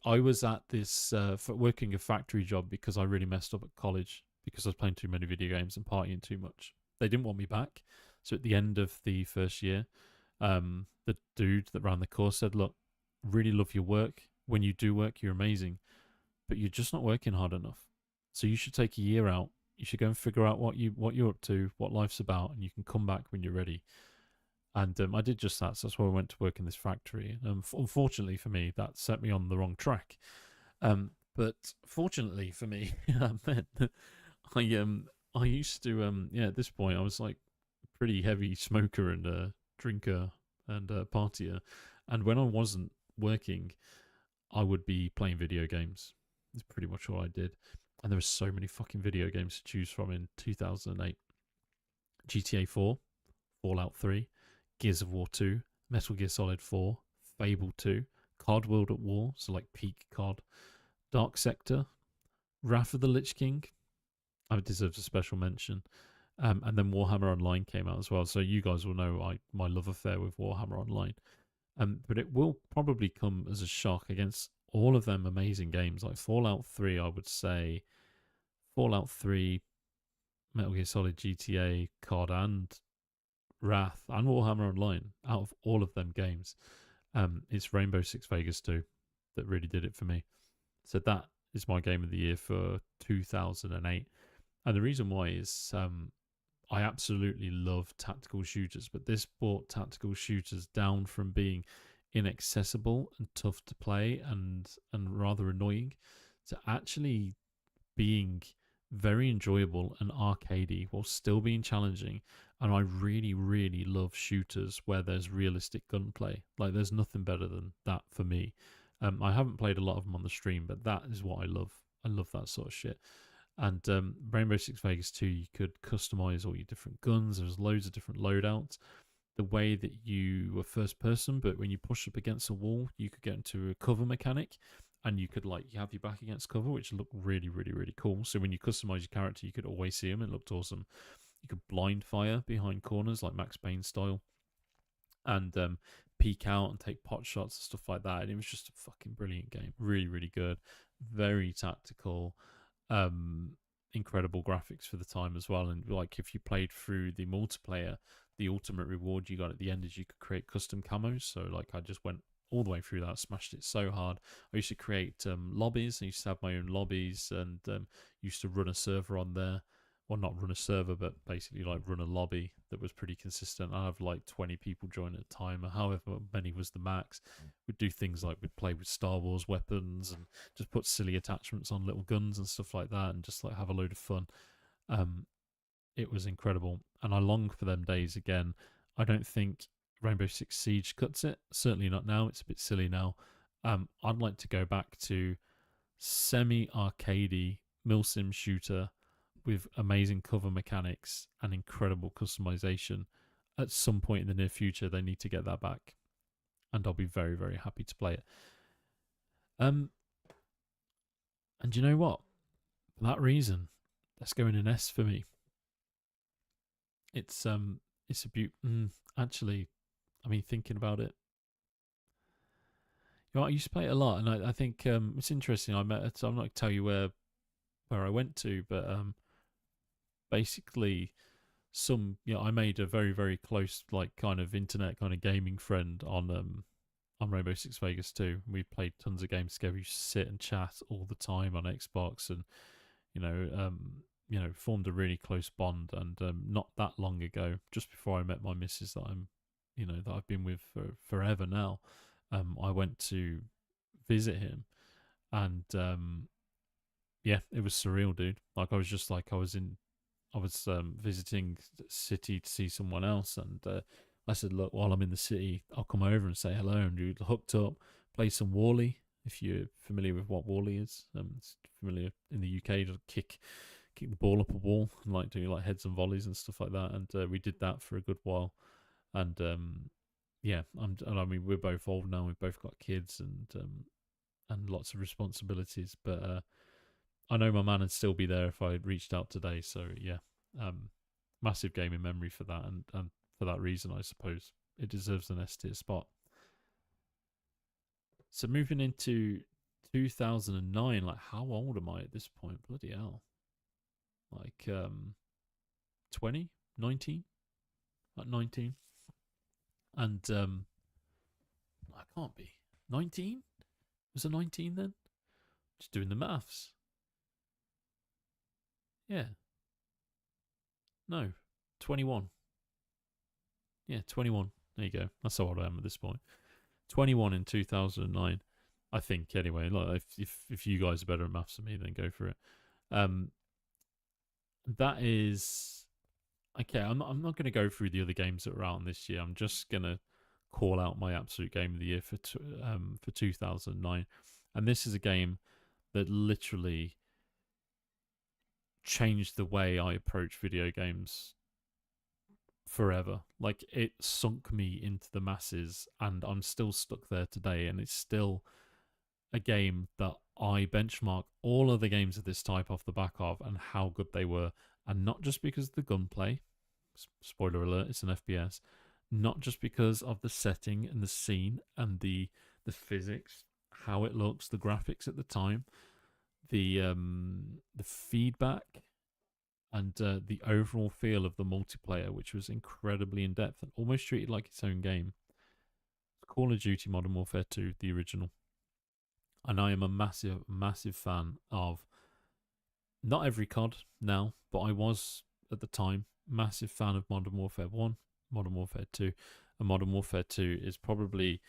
was at this for working a factory job because I really messed up at college because I was playing too many video games and partying too much. They didn't want me back. So at the end of the first year, the dude that ran the course said, look, really love your work. When you do work, you're amazing, but you're just not working hard enough. So you should take a year out. You should go and figure out what you're up to, what life's about, and you can come back when you're ready. And I did just that. So that's why I went to work in this factory. Unfortunately for me, that set me on the wrong track. But fortunately for me, that meant that I used to yeah, at this point I was like a pretty heavy smoker and drinker and partier, and when I wasn't working, I would be playing video games. It's pretty much all I did. And there were so many fucking video games to choose from in 2008. GTA 4, Fallout 3, Gears of War 2, Metal Gear Solid 4, Fable 2, COD World at War, so like peak COD, Dark Sector, Wrath of the Lich King. It deserves a special mention. And then Warhammer Online came out as well. So you guys will know my love affair with Warhammer Online. But it will probably come as a shock against all of them amazing games. Like Fallout 3, I would say Fallout 3, Metal Gear Solid, GTA, COD, and Wrath, and Warhammer Online. Out of all of them games, it's Rainbow Six Vegas 2 that really did it for me. So that is my game of the year for 2008. And the reason why is I absolutely love tactical shooters, but this brought tactical shooters down from being inaccessible and tough to play and rather annoying to actually being very enjoyable and arcadey while still being challenging. And I really, really love shooters where there's realistic gunplay. Like, there's nothing better than that for me. I haven't played a lot of them on the stream, but that is what I love. I love that sort of shit. And Rainbow Six Vegas 2, you could customize all your different guns. There's loads of different loadouts. The way that you were first person, but when you push up against a wall, you could get into a cover mechanic, and you could you have your back against cover, which looked really, really, really cool. So when you customize your character, you could always see them. It looked awesome. You could blind fire behind corners like Max Payne style, and peek out and take pot shots and stuff like that. And it was just a fucking brilliant game. Really, really good. Very tactical. Incredible graphics for the time as well. And like, if you played through the multiplayer, the ultimate reward you got at the end is you could create custom camos. So like, I just went all the way through that, smashed it so hard. I used to create lobbies. I used to have my own lobbies, and used to run a server on there. Well, not run a server, but basically like run a lobby that was pretty consistent. I have like 20 people join at a time, or however many was the max. We'd do things like we'd play with Star Wars weapons and just put silly attachments on little guns and stuff like that, and just like have a load of fun. It was incredible, and I long for them days again. I don't think Rainbow Six Siege cuts it. Certainly not now. It's a bit silly now. I'd like to go back to semi-arcadey milsim shooter with amazing cover mechanics and incredible customization. At some point in the near future, they need to get that back, and I'll be very, very happy to play it. And you know what? For that reason, let's go in an S for me. It's a actually, I mean, thinking about it, you know, I used to play it a lot, and I think it's interesting. I'm not going to tell you where I went to, but basically I made a very, very close, like, kind of internet kind of gaming friend on Rainbow Six Vegas 2. We played tons of games together. We used to sit and chat all the time on Xbox, and formed a really close bond. And not that long ago, just before I met my missus that I've been with for forever now, I went to visit him, and yeah, it was surreal, dude. Like, I was just like, I was visiting the city to see someone else, and I said, look, while I'm in the city, I'll come over and say hello. And we hooked up, play some Wally, if you're familiar with what Wally is. It's familiar in the UK, to kick the ball up a wall and like do like heads and volleys and stuff like that. And we did that for a good while. And yeah, I mean, we're both old now. We've both got kids and lots of responsibilities, but I know my man would still be there if I had reached out today. So yeah, massive gaming memory for that, and for that reason, I suppose it deserves an S tier spot. So moving into 2009, like, how old am I at this point? Bloody hell. Like 20, 19, like 19. And I can't be. 19? Was it 19 then? Just doing the maths. Yeah. No. 21. Yeah, 21. There you go. That's how old I am at this point. 21 in 2009. I think anyway. Like if you guys are better at maths than me, then go for it. Um, that is okay. I'm not going to go through the other games that were out this year. I'm just gonna call out my absolute game of the year for 2009, and this is a game that literally changed the way I approach video games forever. Like, it sunk me into the masses, and I'm still stuck there today, and it's still a game that I benchmark all other games of this type off the back of and how good they were. And not just because of the gunplay, spoiler alert, it's an FPS, not just because of the setting and the scene and the physics, how it looks, the graphics at the time, the feedback, and the overall feel of the multiplayer, which was incredibly in depth and almost treated like its own game. Call of Duty Modern Warfare 2, the original. And I am a massive, massive fan of not every COD now, but I was at the time massive fan of Modern Warfare 1, Modern Warfare 2, and Modern Warfare 2 is probably,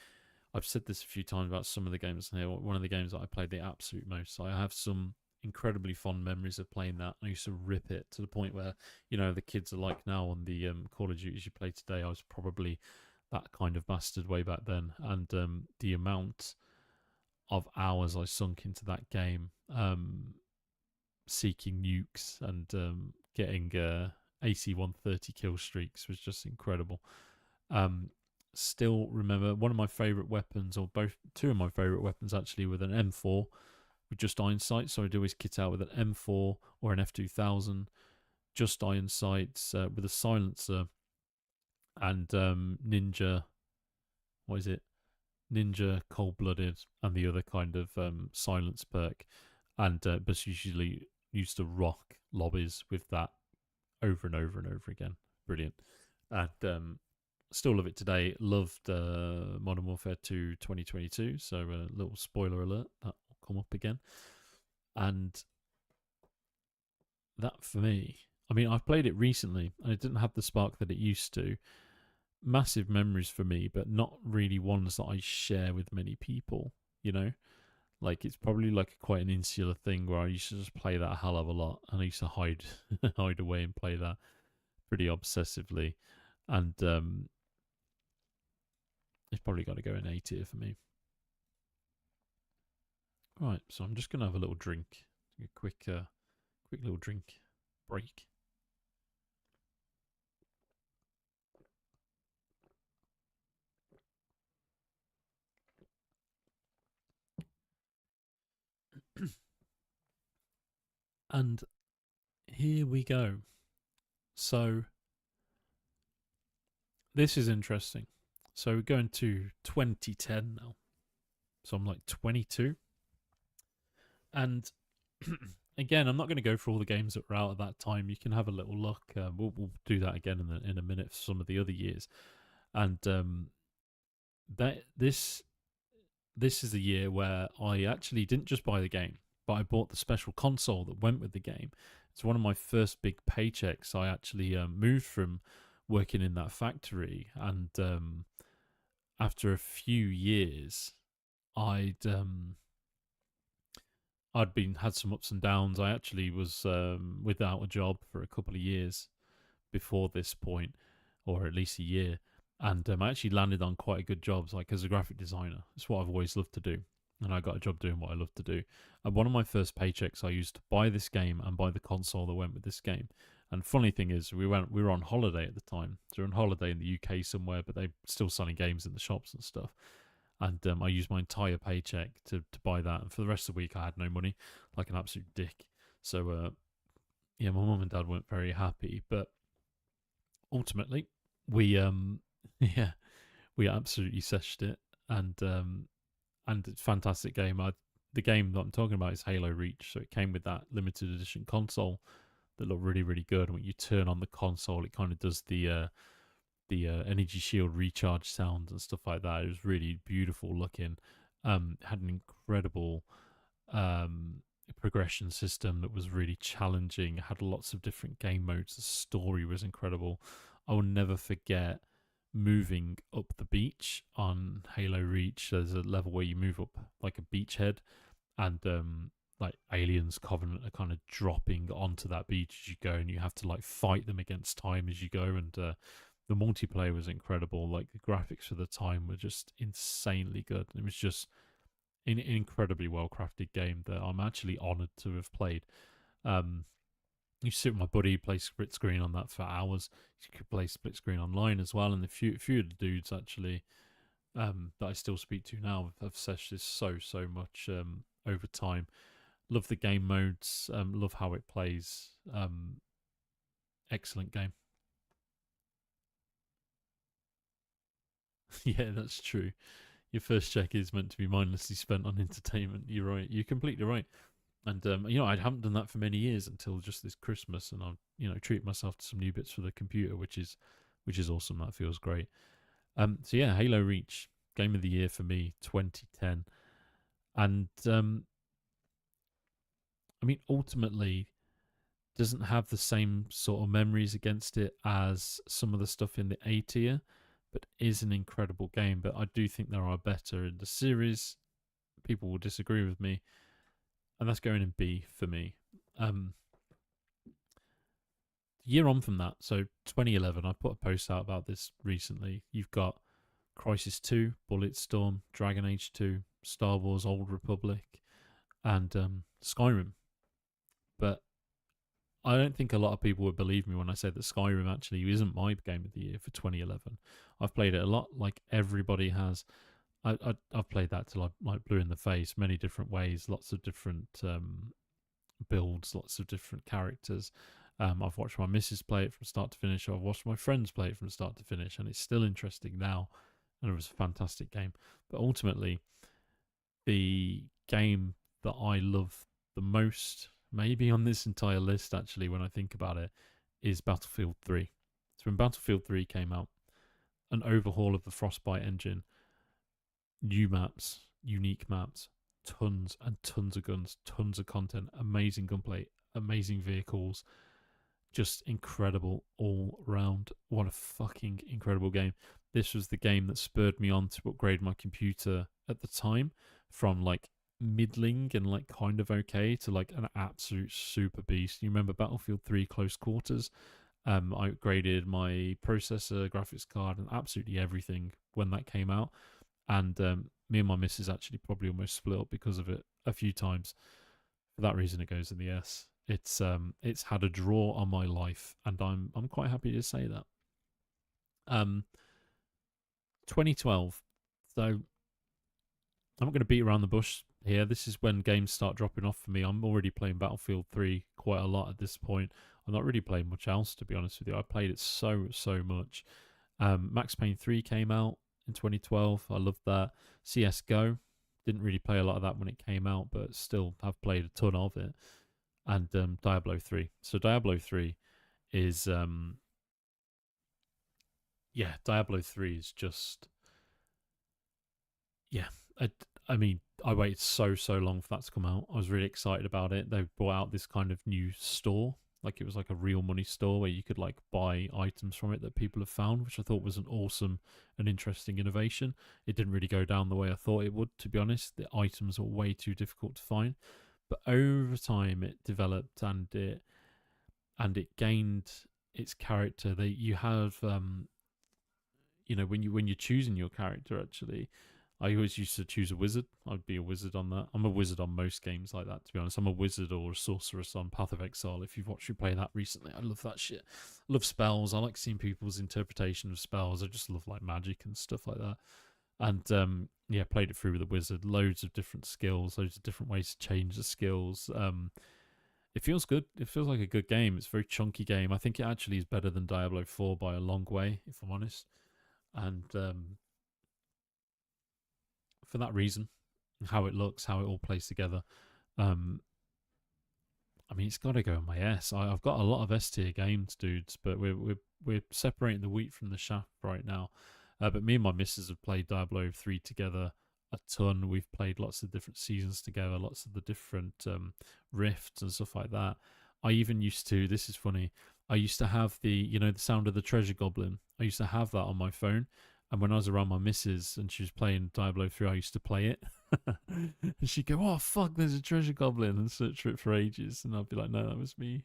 I've said this a few times about some of the games here, one of the games that I played the absolute most. So I have some incredibly fond memories of playing that. I used to rip it to the point where, the kids are like now on the Call of Duties you play today. I was probably that kind of bastard way back then. And the amount of hours I sunk into that game, seeking nukes and getting AC-130 kill streaks was just incredible. Still remember one of my favourite weapons, or two of my favourite weapons actually, with an M4 with just iron sights. So I'd always kit out with an M4 or an F2000, just iron sights with a silencer and ninja. What is it? Ninja, cold blooded, and the other kind of silence perk. And but usually used to rock lobbies with that over and over and over again. Brilliant. And still love it today. Loved Modern Warfare 2 2022. So a little spoiler alert, that will come up again. And that for me, I mean, I've played it recently and it didn't have the spark that it used to. Massive memories for me, but not really ones that I share with many people, Like, it's probably like quite an insular thing where I used to just play that a hell of a lot, and I used to hide away and play that pretty obsessively. And it's probably got to go in A tier for me. Right, so I'm just gonna have a little drink, a quick little drink break. And here we go. So this is interesting. So we're going to 2010 now. So I'm like 22. And again, I'm not going to go through all the games that were out at that time. You can have a little look. We'll do that again in a minute for some of the other years. And this is a year where I actually didn't just buy the game, but I bought the special console that went with the game. It's one of my first big paychecks. I actually moved from working in that factory, and after a few years, I'd had some ups and downs. I actually was without a job for a couple of years before this point, or at least a year. And I actually landed on quite a good jobs, like as a graphic designer. It's what I've always loved to do. And I got a job doing what I love to do. And one of my first paychecks I used to buy this game and buy the console that went with this game. And funny thing is, we were on holiday at the time. So we were on holiday in the UK somewhere, but they're still selling games in the shops and stuff. And I used my entire paycheck to buy that. And for the rest of the week, I had no money, like an absolute dick. So, yeah, my mum and dad weren't very happy. But ultimately, we, yeah, we absolutely seshed it. And it's a fantastic game. The game that I'm talking about is Halo Reach. So it came with that limited edition console that looked really, really good. And when you turn on the console, it kind of does the energy shield recharge sounds and stuff like that. It was really beautiful looking. Had an incredible um, progression system that was really challenging. It had lots of different game modes. The story was incredible. I will never forget moving up the beach on Halo Reach. There's a level where you move up like a beachhead, and like aliens Covenant are kind of dropping onto that beach as you go, and you have to like fight them against time as you go. And the multiplayer was incredible. Like the graphics for the time were just insanely good. It was just an incredibly well crafted game that I'm actually honoured to have played. Um, you sit with my buddy, play split screen on that for hours. You could play split screen online as well, and a few of the dudes actually that I still speak to now have seshed this so much over time. Love the game modes. Love how it plays. Excellent game. Yeah, that's true. Your first check is meant to be mindlessly spent on entertainment. You're right. You're completely right. And I haven't done that for many years until just this Christmas, and I've treated myself to some new bits for the computer, which is awesome. That feels great. So yeah, Halo Reach, game of the year for me, 2010, and I mean, ultimately, doesn't have the same sort of memories against it as some of the stuff in the A tier, but is an incredible game. But I do think there are better in the series. People will disagree with me, and that's going in B for me. Um, Year on from that, so 2011, I put a post out about this recently. You've got Crysis 2, Bulletstorm, Dragon Age 2, Star Wars Old Republic, and Skyrim. But I don't think a lot of people would believe me when I say that Skyrim actually isn't my game of the year for 2011. I've played it a lot, like everybody has. I've played that till I'm like blue in the face, many different ways, lots of different builds, lots of different characters. I've watched my missus play it from start to finish. I've watched my friends play it from start to finish, and it's still interesting now. And it was a fantastic game. But ultimately, the game that I love the most, maybe on this entire list, actually, when I think about it, is Battlefield 3. So when Battlefield 3 came out, an overhaul of the Frostbite engine, new maps, unique maps, tons and tons of guns, tons of content, amazing gunplay, amazing vehicles, just incredible all round. What a fucking incredible game. This was the game that spurred me on to upgrade my computer at the time from like middling and like kind of okay to like an absolute super beast. You remember Battlefield 3 Close Quarters? I upgraded my processor, graphics card, and absolutely everything when that came out. And me and my missus actually probably almost split up because of it a few times. For that reason, it goes in the S. It's had a draw on my life, and I'm quite happy to say that. Um, 2012. So I'm not going to beat around the bush here. This is when games start dropping off for me. I'm already playing Battlefield 3 quite a lot at this point. I'm not really playing much else, to be honest with you. I played it so much. Max Payne 3 came out in 2012. I loved that. CS:GO, didn't really play a lot of that when it came out, but still have played a ton of it. And Diablo 3. So Diablo 3 is Diablo 3 is just yeah. I mean, I waited so long for that to come out. I was really excited about it. They brought out this kind of new store, like it was like a real money store where you could like buy items from it that people have found, which I thought was an awesome and interesting innovation. It didn't really go down the way I thought it would, to be honest. The items were way too difficult to find, but over time it developed and it gained its character. You have when you're choosing your character, actually, I always used to choose a wizard. I'd be a wizard on that. I'm a wizard on most games like that, to be honest. I'm a wizard or a sorceress on Path of Exile. If you've watched me play that recently, I love that shit. I love spells. I like seeing people's interpretation of spells. I just love like magic and stuff like that. And played it through with a wizard. Loads of different skills, loads of different ways to change the skills. It feels good. It feels like a good game. It's a very chunky game. I think it actually is better than Diablo 4 by a long way, if I'm honest. And for that reason, how it looks, how it all plays together. I mean, it's got to go in my S. I've got a lot of S tier games, dudes, but we're separating the wheat from the chaff right now. But me and my missus have played Diablo 3 together a ton. We've played lots of different seasons together, lots of the different rifts and stuff like that. I even used to, this is funny, I used to have the, the sound of the treasure goblin. I used to have that on my phone. And when I was around my missus and she was playing Diablo 3, I used to play it. And she'd go, oh, fuck, there's a treasure goblin, and search for it for ages. And I'd be like, no, that was me.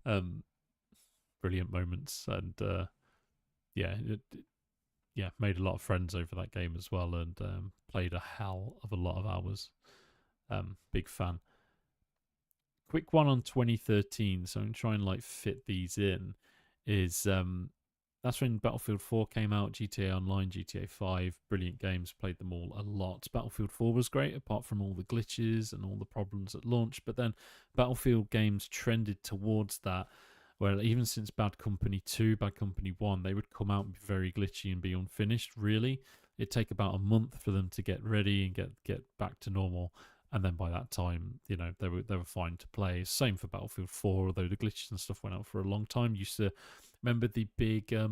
Um, Brilliant moments. And yeah, yeah, made a lot of friends over that game as well, and played a hell of a lot of hours. Big fan. Quick one on 2013, so I'm gonna try and like fit these in. Is That's when Battlefield 4 came out, GTA Online, GTA 5, brilliant games, played them all a lot. Battlefield 4 was great, apart from all the glitches and all the problems at launch, but then Battlefield games trended towards that, where even since Bad Company 2, Bad Company 1, they would come out and be very glitchy and be unfinished, really. It'd take about a month for them to get ready and get back to normal. And then by that time, they were fine to play. Same for Battlefield 4, although the glitches and stuff went out for a long time. Used to remember the big there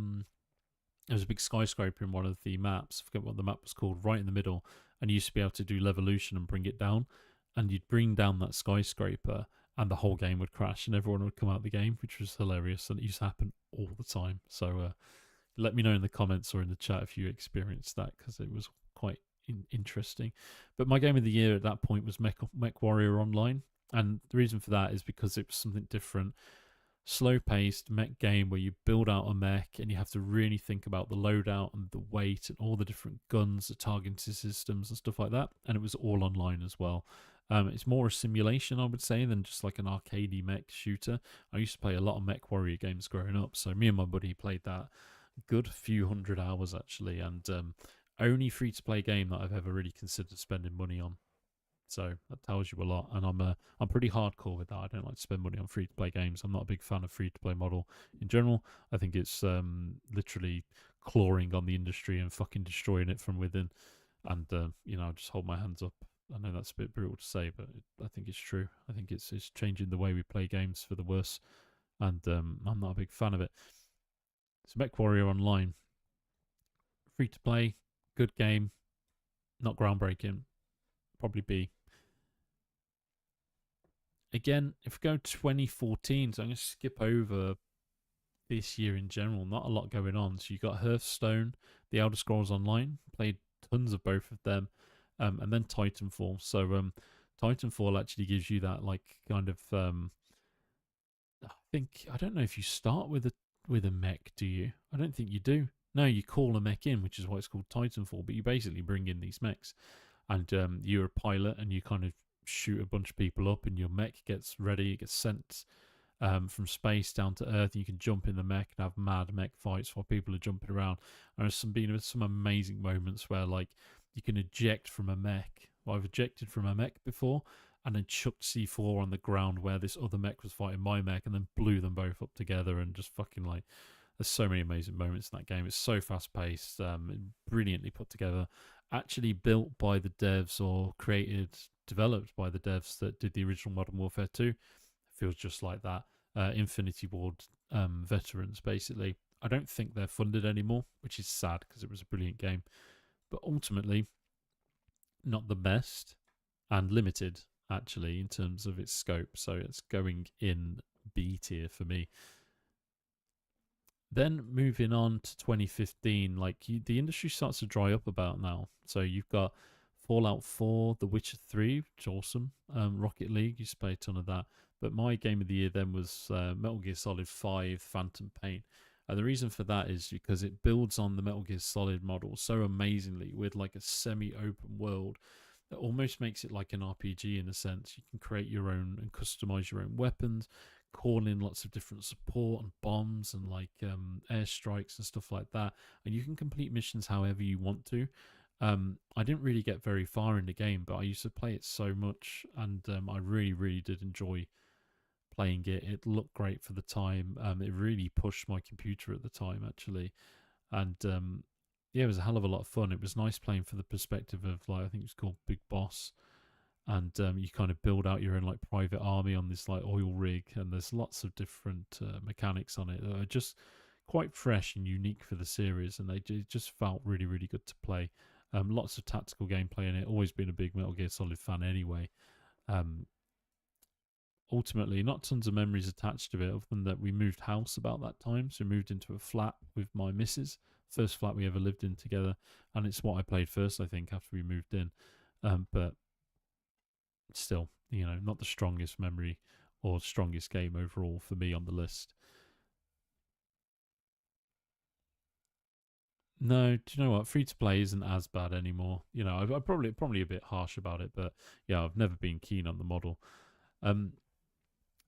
was a big skyscraper in one of the maps. I forget what the map was called, right in the middle, and you used to be able to do Levolution and bring it down, and you'd bring down that skyscraper and the whole game would crash and everyone would come out of the game, which was hilarious, and it used to happen all the time. So let me know in the comments or in the chat if you experienced that, because it was quite interesting. But my game of the year at that point was Mech Warrior Online, and the reason for that is because it was something different. Slow-paced mech game where you build out a mech and you have to really think about the loadout and the weight and all the different guns, the targeting systems and stuff like that. And it was all online as well. It's more a simulation, I would say, than just like an arcadey mech shooter. I used to play a lot of Mech Warrior games growing up, so me and my buddy played that a good few hundred hours actually, and only free-to-play game that I've ever really considered spending money on. So that tells you a lot, and I'm pretty hardcore with that. I don't like to spend money on free-to-play games. I'm not a big fan of free-to-play model in general. I think it's literally clawing on the industry and fucking destroying it from within. And I just hold my hands up. I know that's a bit brutal to say, but I think it's true. I think it's changing the way we play games for the worse, and I'm not a big fan of it. So Mech Warrior Online, free-to-play, good game, not groundbreaking, probably B. Again, if we go 2014, so I'm going to skip over this year in general, not a lot going on. So you got Hearthstone, The Elder Scrolls Online, played tons of both of them, and then Titanfall. So Titanfall actually gives you that like kind of I don't know if you start with a mech, do you? I don't think you do. No, you call a mech in, which is why it's called Titanfall, but you basically bring in these mechs, and you're a pilot and you kind of shoot a bunch of people up, and your mech gets ready, it gets sent from space down to Earth, and you can jump in the mech and have mad mech fights while people are jumping around. And there's been some amazing moments where like you can eject from a mech. Well, I've ejected from a mech before and then chucked C4 on the ground where this other mech was fighting my mech, and then blew them both up together, and just fucking like, there's so many amazing moments in that game. It's so fast paced, brilliantly put together, actually built by the devs or developed by the devs that did the original Modern Warfare 2. It feels just like that. Infinity Ward veterans, basically. I don't think they're funded anymore, which is sad because it was a brilliant game. But ultimately, not the best, and limited, actually, in terms of its scope. So it's going in B tier for me. Then moving on to 2015, the industry starts to dry up about now. So you've got Fallout 4, The Witcher 3, which is awesome. Rocket League, used to play a ton of that. But my game of the year then was Metal Gear Solid 5 Phantom Pain. And the reason for that is because it builds on the Metal Gear Solid model so amazingly, with like a semi-open world that almost makes it like an RPG in a sense. You can create your own and customize your own weapons, call in lots of different support and bombs and like airstrikes and stuff like that. And you can complete missions however you want to. I didn't really get very far in the game, but I used to play it so much, and I really, really did enjoy playing it. It looked great for the time. It really pushed my computer at the time, actually. And yeah, it was a hell of a lot of fun. It was nice playing for the perspective of, like, I think it was called Big Boss. And you kind of build out your own like private army on this like oil rig, and there's lots of different mechanics on it that are just quite fresh and unique for the series, and it just felt really, really good to play. Lots of tactical gameplay in it. Always been a big Metal Gear Solid fan anyway. Um, Ultimately, not tons of memories attached to it, other than that we moved house about that time. So we moved into a flat with my missus, first flat we ever lived in together, and it's what I played first, I think, after we moved in. But still, not the strongest memory or strongest game overall for me on the list. No, do you know what? Free to play isn't as bad anymore. I'm probably a bit harsh about it, but yeah, I've never been keen on the model. Um,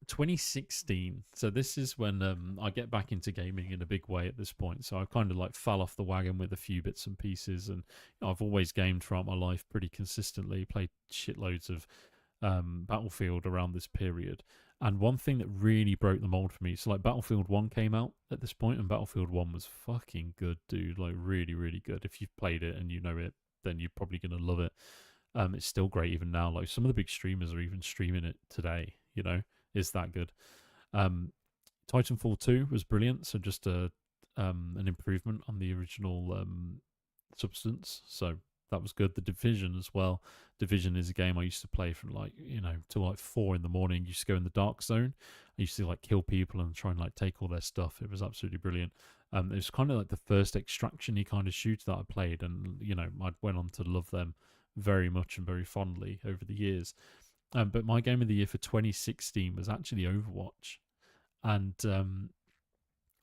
2016. So this is when I get back into gaming in a big way at this point. So I kind of like fell off the wagon with a few bits and pieces, and I've always gamed throughout my life pretty consistently. Played shitloads of Battlefield around this period. And one thing that really broke the mold for me, so like Battlefield 1 came out at this point, and Battlefield 1 was fucking good, dude. Like really, really good. If you've played it and you know it, then you're probably going to love it. It's still great even now. Like some of the big streamers are even streaming it today, it's that good. Titanfall 2 was brilliant, so just an improvement on the original substance. So that was good. The Division as well. Division is a game I used to play from till like 4 in the morning. Used to go in the dark zone. I used to like kill people and try and like take all their stuff. It was absolutely brilliant. It was kind of like the first extraction-y kind of shooter that I played, and I went on to love them very much and very fondly over the years. But my game of the year for 2016 was actually Overwatch, and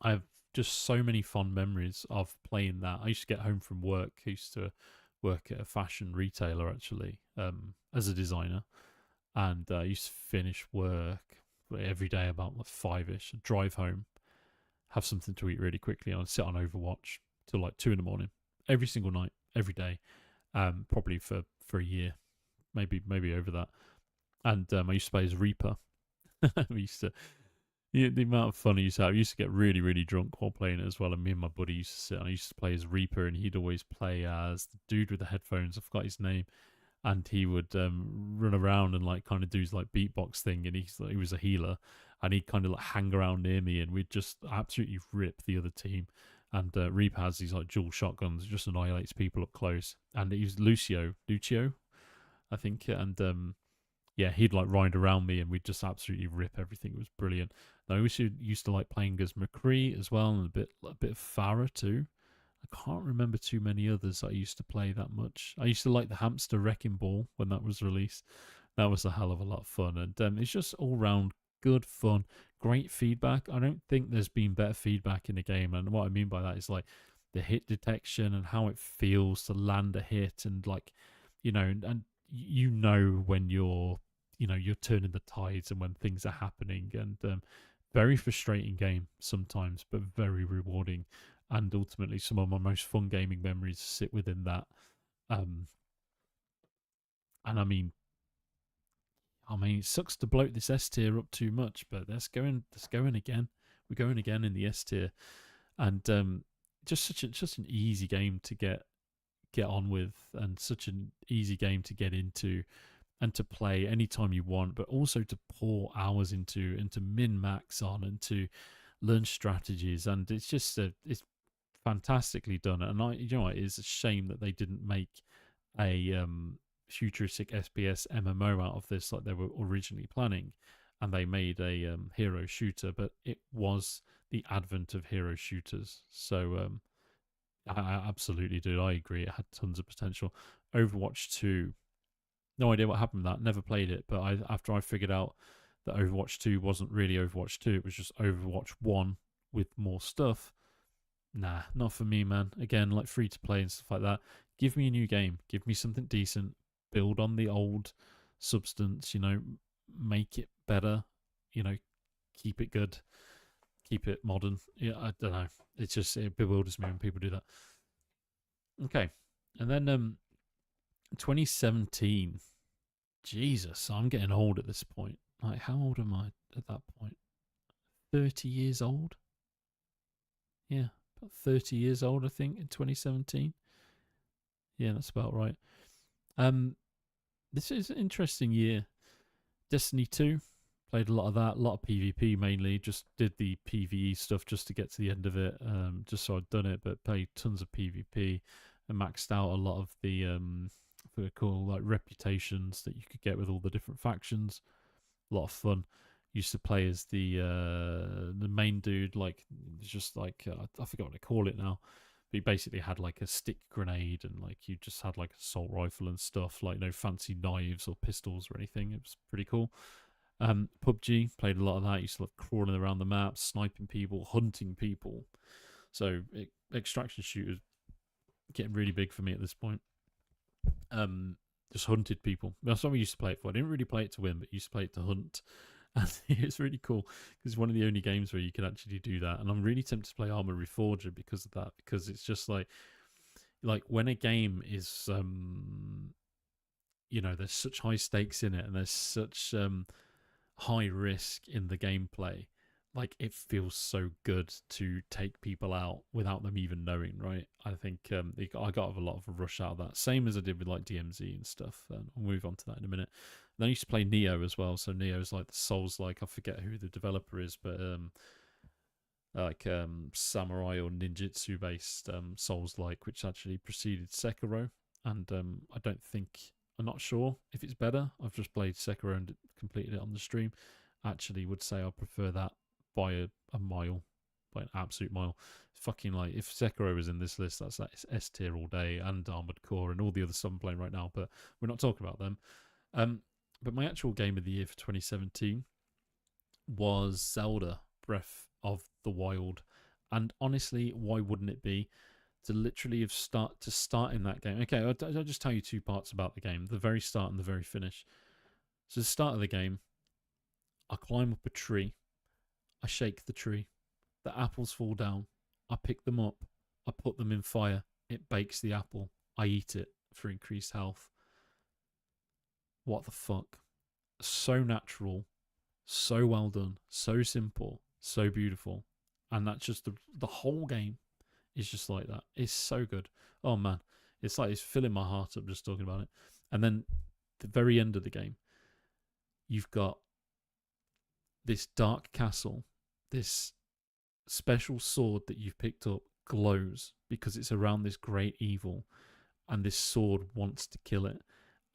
I have just so many fond memories of playing that. I used to get home from work. I used to work at a fashion retailer actually, as a designer, and I used to finish work every day about like 5ish, drive home, have something to eat really quickly, and I'd sit on Overwatch till like 2 in the morning every single night, every day, probably for a year, maybe over that. And I used to play as Reaper. We used to, the amount of fun I used to have. I used to get really, really drunk while playing it as well. And me and my buddy used to sit, and I used to play as Reaper, and he'd always play as the dude with the headphones. I forgot his name. And he would run around and like kind of do his like beatbox thing. And he was a healer, and he'd kind of like hang around near me, and we'd just absolutely rip the other team. And Reaper has these like dual shotguns, just annihilates people up close. And he was Lucio, I think. And yeah, he'd like ride around me, and we'd just absolutely rip everything. It was brilliant. Now, I used to like playing as McCree as well, and a bit of Farah too. I can't remember too many others I used to play that much. I used to like the Hamster Wrecking Ball when that was released. That was a hell of a lot of fun, and it's just all round good fun, great feedback. I don't think there's been better feedback in the game, and what I mean by that is like the hit detection and how it feels to land a hit, and like and when you're turning the tides and when things are happening, and very frustrating game sometimes, but very rewarding. And ultimately, some of my most fun gaming memories sit within that. And I mean, it sucks to bloat this S tier up too much, but let's go again. We're going again in the S tier, and just an easy game to get on with, and such an easy game to get into and to play anytime you want, but also to pour hours into min max on, and to learn strategies. And it's just it's fantastically done. And it is a shame that they didn't make a futuristic SPS MMO out of this like they were originally planning, and they made a hero shooter. But it was the advent of hero shooters, so I absolutely do. I agree. It had tons of potential. Overwatch 2, no idea what happened with that. Never played it, but after I figured out that Overwatch 2 wasn't really Overwatch 2, it was just Overwatch 1 with more stuff. Nah, not for me, man. Again, like free to play and stuff like that. Give me a new game. Give me something decent. Build on the old substance, make it better, keep it good, keep it modern. Yeah, I don't know. It bewilders me when people do that. Okay. And then 2017. Jesus, I'm getting old at this point. Like, how old am I at that point? 30 years old? Yeah, about 30 years old, I think, in 2017. Yeah, that's about right. This is an interesting year. Destiny 2, played a lot of that, a lot of PvP mainly. Just did the PvE stuff just to get to the end of it, just so I'd done it, but played tons of PvP. and maxed out a lot of the what they call like reputations that you could get with all the different factions. A lot of fun. Used to play as the main dude, like just like I forgot what they call it now. But he basically had like a stick grenade, and like you just had like assault rifle and stuff, like no fancy knives or pistols or anything. It was pretty cool. PUBG, played a lot of that. Used to love crawling around the map, sniping people, hunting people. So extraction shooters getting really big for me at this point. Just hunted people. That's what we used to play it for. I didn't really play it to win, but used to play it to hunt. And it's really cool because it's one of the only games where you can actually do that. And I'm really tempted to play Arma Reforger because of that, because it's just like when a game is there's such high stakes in it, and there's such high risk in the gameplay. Like, it feels so good to take people out without them even knowing, right? I think I got a lot of a rush out of that. Same as I did with like DMZ and stuff. And I'll move on to that in a minute. And I used to play Neo as well. So Neo is like the Souls-like. I forget who the developer is, but samurai or ninjutsu based Souls-like, which actually preceded Sekiro. And I'm not sure if it's better. I've just played Sekiro and completed it on the stream. Actually would say I prefer that by a mile, by an absolute mile. Fucking like, if Sekiro was in this list, that's like S tier all day, and Armored Core and all the other stuff I'm playing right now, but we're not talking about them. But my actual game of the year for 2017 was Zelda Breath of the Wild. And honestly, why wouldn't it be? To literally start in that game. Okay, I'll just tell you two parts about the game, the very start and the very finish. So the start of the game, I climb up a tree, I shake the tree, the apples fall down, I pick them up, I put them in fire, it bakes the apple, I eat it for increased health. What the fuck? So natural, so well done, so simple, so beautiful. And that's just the whole game is just like that. It's so good. Oh man, it's like it's filling my heart up just talking about it. And then the very end of the game, you've got this dark castle, this special sword that you've picked up glows because it's around this great evil, and this sword wants to kill it.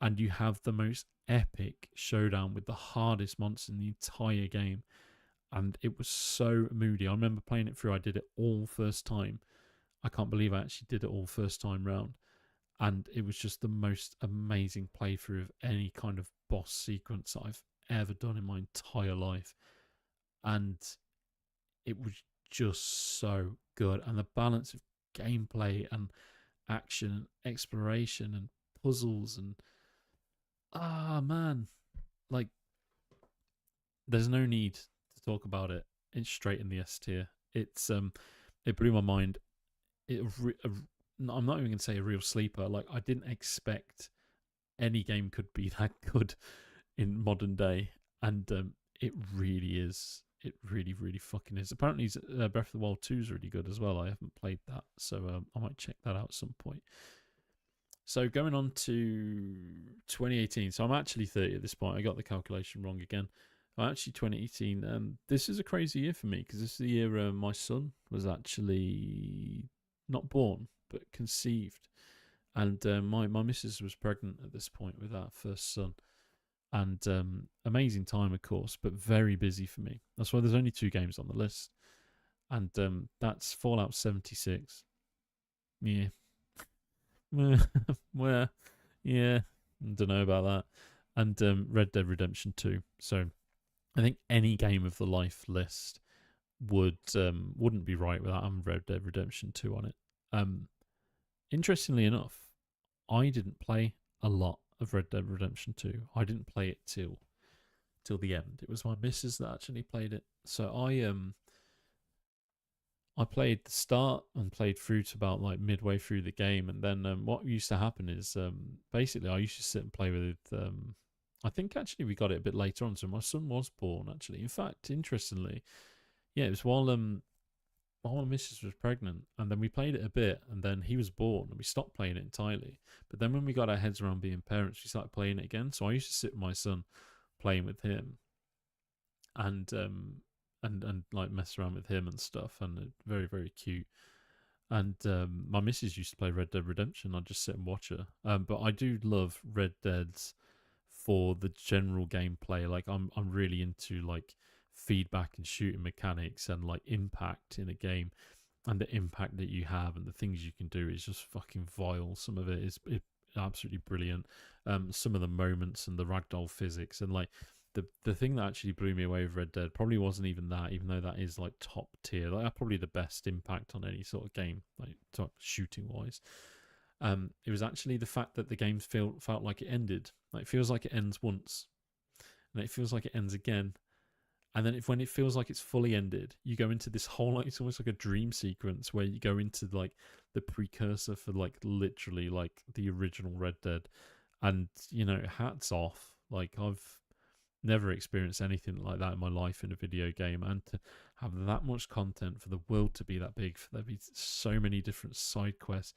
And you have the most epic showdown with the hardest monster in the entire game. And it was so moody. I remember playing it through. I did it all first time. I can't believe I actually did it all first time round. And it was just the most amazing playthrough of any kind of boss sequence I've ever done in my entire life. And it was just so good. And the balance of gameplay and action and exploration and puzzles and man, like, there's no need to talk about it. It's straight in the S tier. It's it blew my mind. I'm not even gonna say a real sleeper. Like, I didn't expect any game could be that good in modern day, and it really is. It really, really fucking is. Apparently, Breath of the Wild 2 is really good as well. I haven't played that, so I might check that out at some point. So going on to 2018. So I'm actually 30 at this point. I got the calculation wrong again. Actually, 2018. This is a crazy year for me because this is the year my son was actually not born but conceived, and my missus was pregnant at this point with our first son. And amazing time, of course, but very busy for me. That's why there's only 2 games on the list, and that's Fallout 76. Yeah. Well, yeah, I don't know about that. And Red Dead Redemption 2. So I think any game of the life list wouldn't be right without having Red Dead Redemption 2 on it. Interestingly enough, I didn't play a lot of Red Dead Redemption 2. I didn't play it till the end. It was my missus that actually played it. So I played the start and played through to about like midway through the game, and then what used to happen is basically I used to sit and play with I think actually we got it a bit later on, so my son was born actually. In fact, interestingly, yeah, it was while my missus was pregnant, and then we played it a bit, and then he was born, and we stopped playing it entirely. But then when we got our heads around being parents, we started playing it again. So I used to sit with my son, playing with him, and like mess around with him and stuff, and very, very cute. And my missus used to play Red Dead Redemption. I'd just sit and watch her. But I do love Red Dead's for the general gameplay. Like I'm really into like feedback and shooting mechanics and like impact in a game, and the impact that you have and the things you can do is just fucking vile. Some of it is absolutely brilliant. Some of the moments and the ragdoll physics and like the thing that actually blew me away with Red Dead probably wasn't even that, even though that is like top tier. Like that's probably the best impact on any sort of game, like shooting wise. It was actually the fact that the game felt like it ended. Like it feels like it ends once, and it feels like it ends again, and then when it feels like it's fully ended, you go into this whole like it's almost like a dream sequence where you go into like the precursor for like literally like the original Red Dead, and you know, hats off. Like I've never experienced anything like that in my life in a video game, and to have that much content, for the world to be that big, for there to be so many different side quests,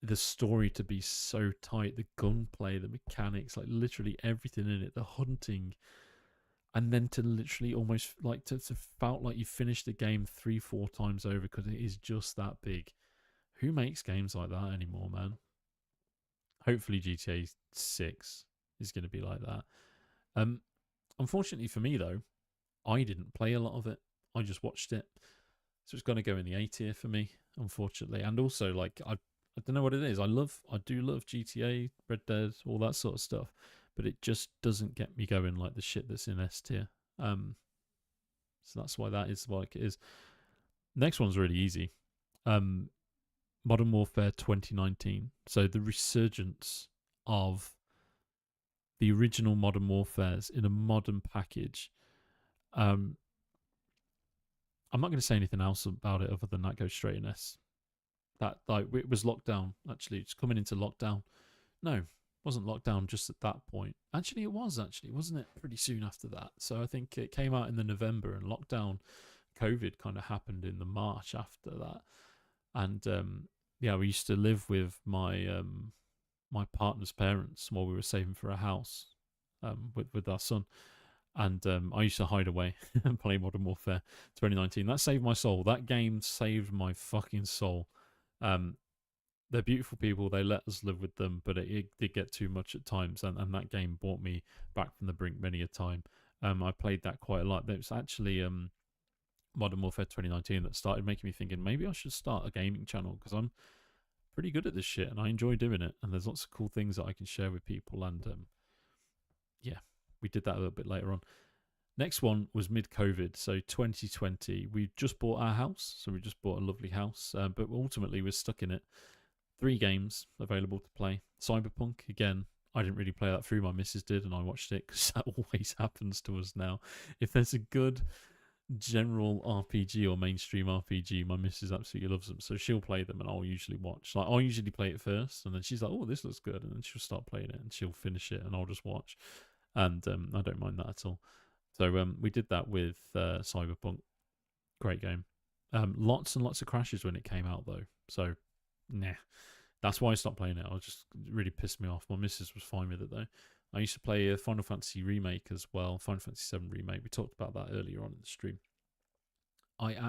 the story to be so tight, the gunplay, the mechanics, like literally everything in it, the hunting, and then to literally almost like to felt like you finished the game 3-4 times over because it is just that big. Who makes games like that anymore, man? Hopefully GTA 6 is going to be like that. Um, Unfortunately for me though, I didn't play a lot of it. I just watched it, so it's going to go in the A tier for me, unfortunately. And also, like I don't know what it is. I do love GTA, Red Dead, all that sort of stuff, but it just doesn't get me going like the shit that's in S tier. So that's why that is like it is. Next one's really easy. Um, Modern Warfare 2019. So the resurgence of the original Modern Warfares in a modern package. I'm not going to say anything else about it other than that goes straight in S. That like it was lockdown. Actually, it's coming into lockdown. No, wasn't lockdown just at that point. Actually, it was actually, wasn't it? Pretty soon after that. So I think it came out in the November, and lockdown, COVID kind of happened in the March after that. And yeah, we used to live with my partner's parents while we were saving for a house with our son. And I used to hide away and play Modern Warfare 2019. That saved my soul. That game saved my fucking soul. Um, they're beautiful people. They let us live with them, but it did get too much at times, and that game brought me back from the brink many a time. I played that quite a lot. There was actually Modern Warfare 2019 that started making me thinking maybe I should start a gaming channel because I'm pretty good at this shit and I enjoy doing it. And there's lots of cool things that I can share with people. And yeah, we did that a little bit later on. Next one was mid-COVID, so 2020. We just bought our house, so we just bought a lovely house, but ultimately we're stuck in it. 3 games available to play. Cyberpunk, again, I didn't really play that through. My missus did, and I watched it because that always happens to us now. If there's a good general RPG or mainstream RPG, my missus absolutely loves them, so she'll play them and I'll usually watch. Like I'll usually play it first, and then she's like, "Oh, this looks good," and then she'll start playing it and she'll finish it, and I'll just watch. And I don't mind that at all. So we did that with Cyberpunk. Great game. Lots and lots of crashes when it came out though. So nah. That's why I stopped playing it. I was just really pissed me off. My missus was fine with it though. I used to play a Final Fantasy remake as well, Final Fantasy VII remake. We talked about that earlier on in the stream. I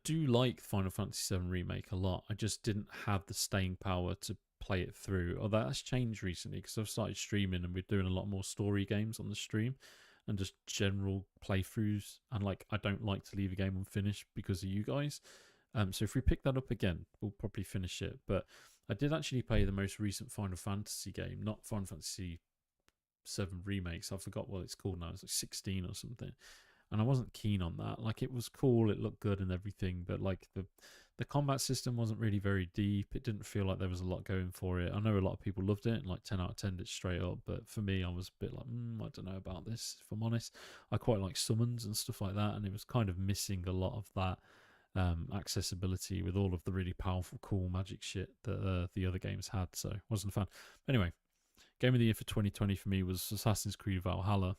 do like Final Fantasy VII remake a lot. I just didn't have the staying power to play it through. Although that's changed recently because I've started streaming and we're doing a lot more story games on the stream and just general playthroughs. And like, I don't like to leave a game unfinished because of you guys. So if we pick that up again, we'll probably finish it. But I did actually play the most recent Final Fantasy game, not Final Fantasy VII remakes. I forgot what it's called now. It's like 16 or something. And I wasn't keen on that. Like it was cool, it looked good and everything, but like the combat system wasn't really very deep. It didn't feel like there was a lot going for it. I know a lot of people loved it, and like 10 out of 10 did straight up, but for me, I was a bit like, I don't know about this, if I'm honest. I quite like summons and stuff like that, and it was kind of missing a lot of that accessibility with all of the really powerful, cool magic shit that the other games had, so wasn't a fan. Anyway, game of the year for 2020 for me was Assassin's Creed Valhalla.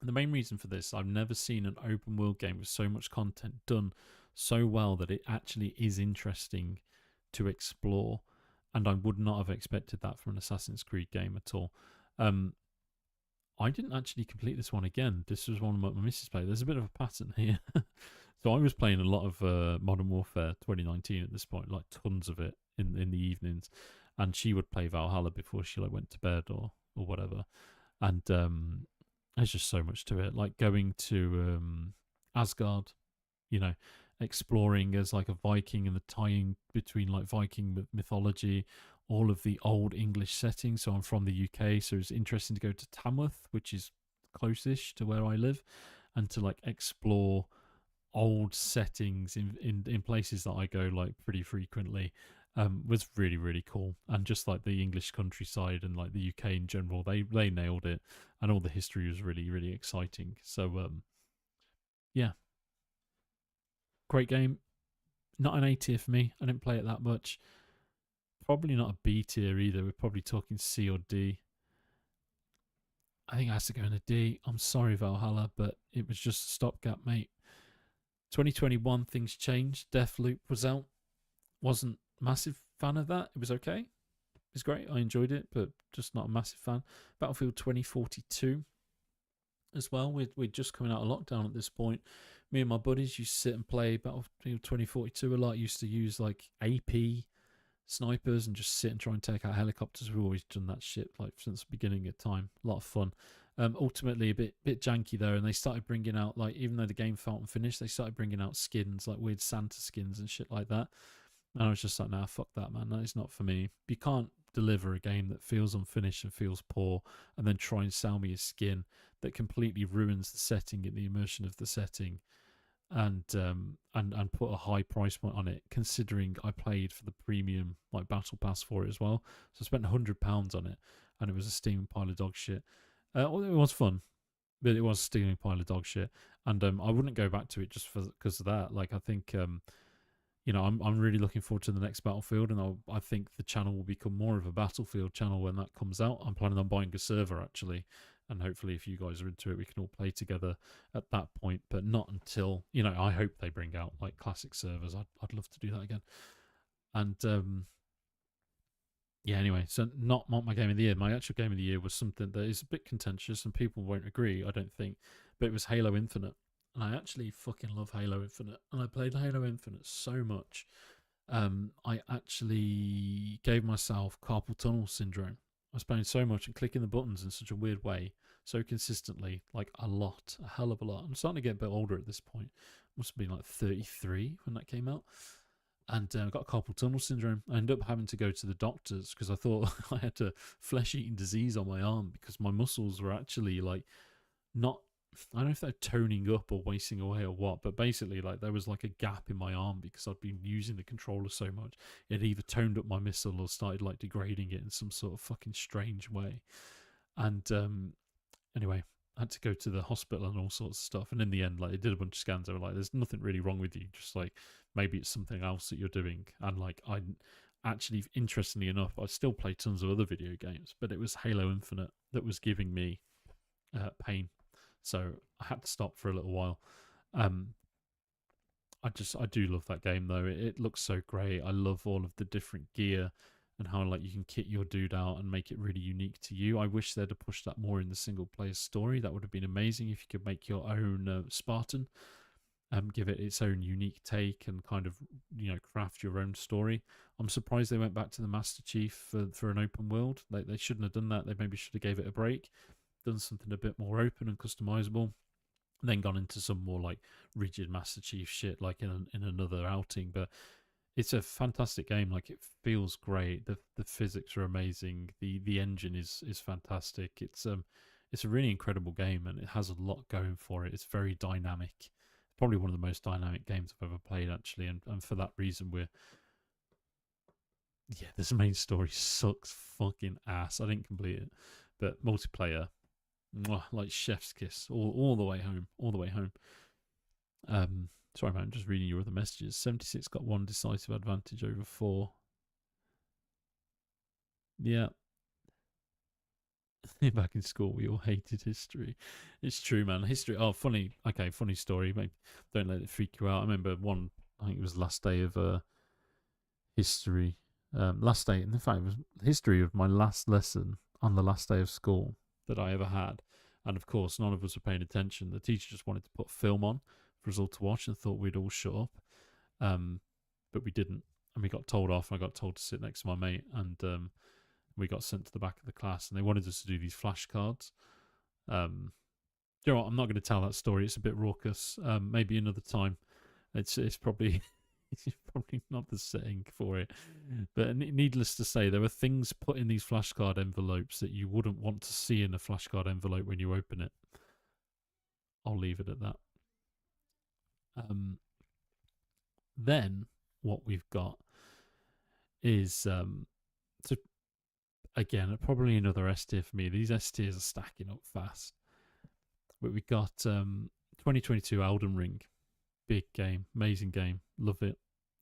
And the main reason for this, I've never seen an open world game with so much content done so well that it actually is interesting to explore. And I would not have expected that from an Assassin's Creed game at all. I didn't actually complete this one again. This was one of my misses played. There's a bit of a pattern here. So I was playing a lot of Modern Warfare 2019 at this point, like tons of it in the evenings, and she would play Valhalla before she like went to bed or whatever. And there's just so much to it, like going to Asgard, you know, exploring as like a Viking and the tying between like Viking mythology, all of the old English settings. So I'm from the UK, so it's interesting to go to Tamworth, which is close-ish to where I live, and to like explore old settings in places that I go like pretty frequently. Was really really cool. And just like the English countryside and like the UK in general, they nailed it, and all the history was really really exciting. So yeah, great game. Not an A tier for me. I didn't play it that much. Probably not a B tier either. We're probably talking C or D. I think it has to go in a D. I'm sorry, Valhalla, but it was just a stopgap, mate. 2021, things changed. Deathloop was out. Wasn't a massive fan of that. It was okay. It was great. I enjoyed it, but just not a massive fan. Battlefield 2042 as well. We're just coming out of lockdown at this point. Me and my buddies used to sit and play Battlefield 2042 a lot. Used to use like AP snipers and just sit and try and take out helicopters. We've always done that shit like since the beginning of time. A lot of fun. Ultimately a bit janky though, and they started bringing out, like, even though the game felt unfinished, they started bringing out skins, like weird Santa skins and shit like that. And I was just like, nah, fuck that, man. That is not for me. You can't deliver a game that feels unfinished and feels poor and then try and sell me a skin that completely ruins the setting and the immersion of the setting, and put a high price point on it, considering I played for the premium like battle pass for it as well. So I spent £100 on it, and it was a steaming pile of dog shit. Well, it was fun, but it was a steaming pile of dog shit, and I wouldn't go back to it just because of that. Like, I think I'm really looking forward to the next Battlefield, and I think the channel will become more of a Battlefield channel when that comes out. I'm planning on buying a server actually, and hopefully if you guys are into it, we can all play together at that point, but not until, I hope they bring out like classic servers. I'd love to do that again. And yeah, anyway, so not my game of the year. My actual game of the year was something that is a bit contentious and people won't agree, I don't think, but it was Halo Infinite. And I actually fucking love Halo Infinite, and I played Halo Infinite so much. I actually gave myself carpal tunnel syndrome. I was playing so much and clicking the buttons in such a weird way, so consistently, like a hell of a lot. I'm starting to get a bit older at this point. Must have been like 33 when that came out. And I got carpal tunnel syndrome. I ended up having to go to the doctors because I thought I had a flesh-eating disease on my arm, because my muscles were actually like not, I don't know if they're toning up or wasting away or what, but basically like there was like a gap in my arm because I'd been using the controller so much. It either toned up my muscle or started like degrading it in some sort of fucking strange way. And anyway, I had to go to the hospital and all sorts of stuff. And in the end, like, they did a bunch of scans. They were like, there's nothing really wrong with you. Just like, maybe it's something else that you're doing. And like, I actually, interestingly enough, I still play tons of other video games, but it was Halo Infinite that was giving me pain. So I had to stop for a little while. I do love that game though. It looks so great. I love all of the different gear and how like you can kit your dude out and make it really unique to you. I wish they'd have pushed that more in the single player story. That would have been amazing if you could make your own Spartan, give it its own unique take and kind of, craft your own story. I'm surprised they went back to the Master Chief for an open world. They shouldn't have done that. They maybe should have gave it a break, done something a bit more open and customizable, and then gone into some more like rigid Master Chief shit like in another outing. But it's a fantastic game. Like, it feels great. The physics are amazing. The engine is fantastic. It's a really incredible game, and it has a lot going for it. It's very dynamic. Probably one of the most dynamic games I've ever played, actually. And for that reason, this main story sucks fucking ass. I didn't complete it, but multiplayer, like chef's kiss, all the way home, all the way home. Sorry, man, I'm just reading your other messages. 76 got one decisive advantage over 4. Yeah. Back in school, we all hated history. It's true, man. History. Oh, funny. Okay, funny story. Maybe don't let it freak you out. I remember I think it was the last day of history. Last day, in fact, it was history of my last lesson on the last day of school that I ever had. And of course, none of us were paying attention. The teacher just wanted to put film on for us all to watch and thought we'd all shut up. But we didn't. And we got told off. I got told to sit next to my mate, and we got sent to the back of the class, and they wanted us to do these flashcards. You know what? I'm not going to tell that story. It's a bit raucous. Maybe another time. It's probably it's probably not the setting for it. But needless to say, there were things put in these flashcard envelopes that you wouldn't want to see in a flashcard envelope when you open it. I'll leave it at that. Then what we've got is so again probably another S tier for me. These S tiers are stacking up fast. But we got 2022 Elden Ring, big game, amazing game, love it.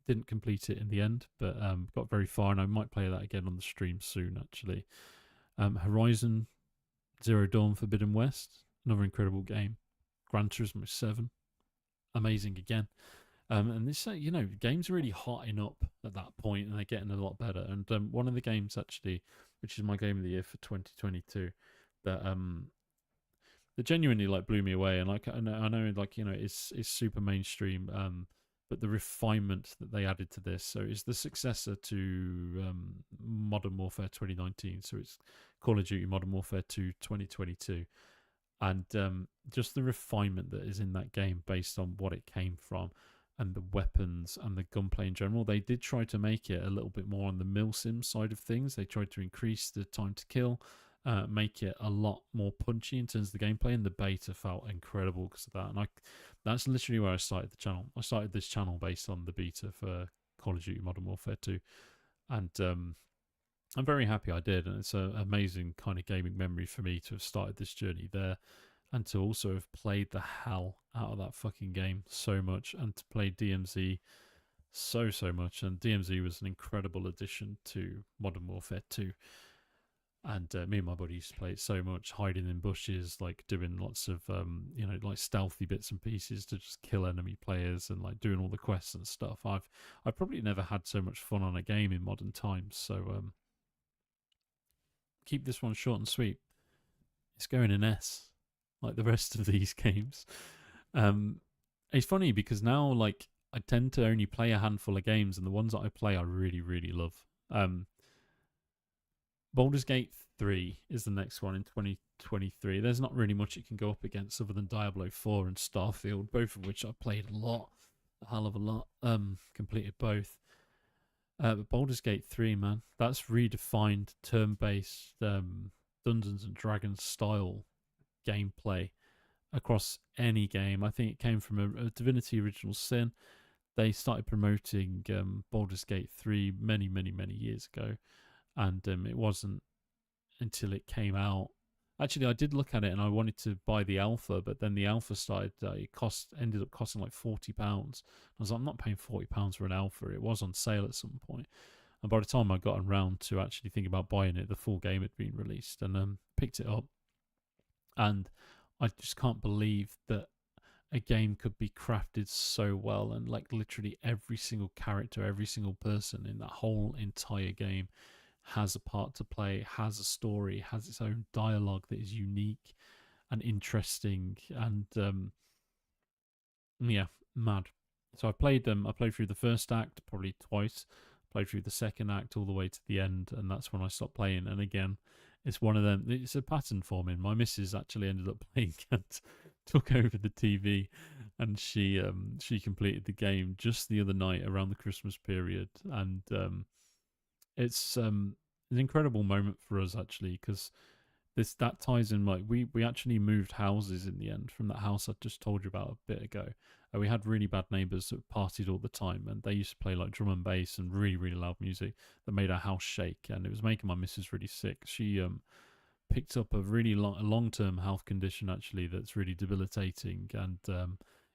Didn't complete it in the end, but got very far, and I might play that again on the stream soon. Actually, Horizon Zero Dawn Forbidden West, another incredible game. Gran Turismo 7, amazing again. And this, you know, games are really hotting up at that point, and they're getting a lot better. And one of the games actually, which is my game of the year for 2022, that genuinely like blew me away. And like I know like, you know, it's super mainstream, but the refinement that they added to this, so it's the successor to Modern Warfare 2019. So it's Call of Duty Modern Warfare 2 2022. And just the refinement that is in that game based on what it came from, and the weapons and the gunplay in general. They did try to make it a little bit more on the milsim side of things. They tried to increase the time to kill, make it a lot more punchy in terms of the gameplay, and the beta felt incredible because of that. And that's literally where I started the channel. I started this channel based on the beta for Call of Duty Modern Warfare 2. And I'm very happy I did, and it's an amazing kind of gaming memory for me to have started this journey there, and to also have played the hell out of that fucking game so much, and to play DMZ so much. And DMZ was an incredible addition to Modern Warfare 2. And me and my buddy used to play it so much, hiding in bushes, like doing lots of, you know, like stealthy bits and pieces to just kill enemy players, and like doing all the quests and stuff. I've probably never had so much fun on a game in modern times. So keep this one short and sweet. It's going in S, like the rest of these games. It's funny because now, like, I tend to only play a handful of games, and the ones that I play I really, really love. Baldur's Gate 3 is the next one in 2023. There's not really much it can go up against other than Diablo 4 and Starfield, both of which I played a lot, a hell of a lot. Completed both. But Baldur's Gate 3, man, that's redefined turn-based Dungeons and Dragons style gameplay across any game. I think it came from a Divinity Original Sin. They started promoting Baldur's Gate 3 many years ago, and it wasn't until it came out. Actually, I did look at it and I wanted to buy the alpha, but then the alpha started, ended up costing like £40. I was like, I'm not paying £40 for an alpha. It was on sale at some point. And by the time I got around to actually thinking about buying it, the full game had been released, and picked it up. And I just can't believe that a game could be crafted so well, and like literally every single character, every single person in that whole entire game has a part to play, has a story, has its own dialogue that is unique and interesting, and yeah, mad. So I played through the first act probably twice, played through the second act all the way to the end, and that's when I stopped playing. And again, it's one of them, it's a pattern forming. My missus actually ended up playing and took over the TV, and she completed the game just the other night around the Christmas period. And it's an incredible moment for us actually, because that ties in, like we actually moved houses in the end from that house I just told you about a bit ago. We had really bad neighbours that partied all the time, and they used to play like drum and bass and really loud music that made our house shake, and it was making my missus really sick. She picked up a really long-term health condition actually that's really debilitating, and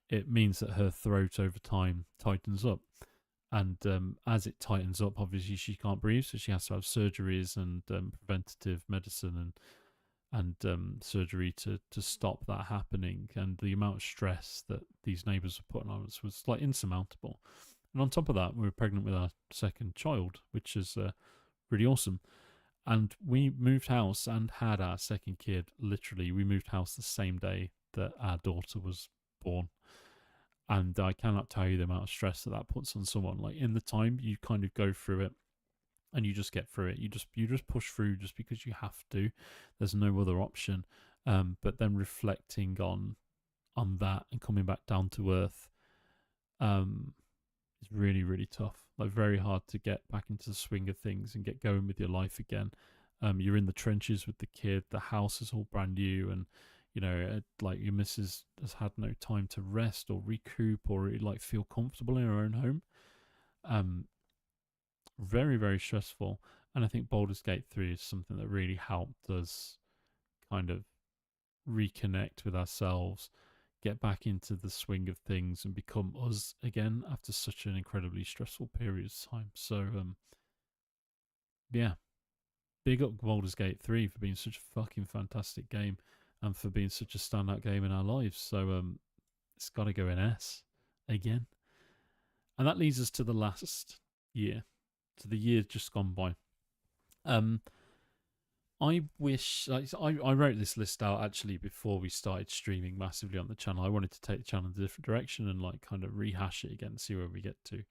it means that her throat over time tightens up. And as it tightens up, obviously she can't breathe, so she has to have surgeries and preventative medicine and surgery to stop that happening. And the amount of stress that these neighbours were putting on us was like insurmountable. And on top of that, we were pregnant with our second child, which is really awesome. And we moved house and had our second kid. Literally, we moved house the same day that our daughter was born. And I cannot tell you the amount of stress that puts on someone. Like, in the time, you kind of go through it and you just get through it. You just push through just because you have to. There's no other option. But then reflecting on that and coming back down to earth, is really, really tough. Like, very hard to get back into the swing of things and get going with your life again. You're in the trenches with the kid. The house is all brand new, and like, your missus has had no time to rest or recoup or like feel comfortable in her own home. Very, very stressful. And I think Baldur's Gate 3 is something that really helped us kind of reconnect with ourselves, get back into the swing of things, and become us again after such an incredibly stressful period of time. So, yeah, big up Baldur's Gate 3 for being such a fucking fantastic game and for being such a standout game in our lives. So, it's got to go in S again. And that leads us to the last year, to the year just gone by. I wish, like, I wrote this list out actually before we started streaming massively on the channel. I wanted to take the channel in a different direction and like kind of rehash it again, see where we get to.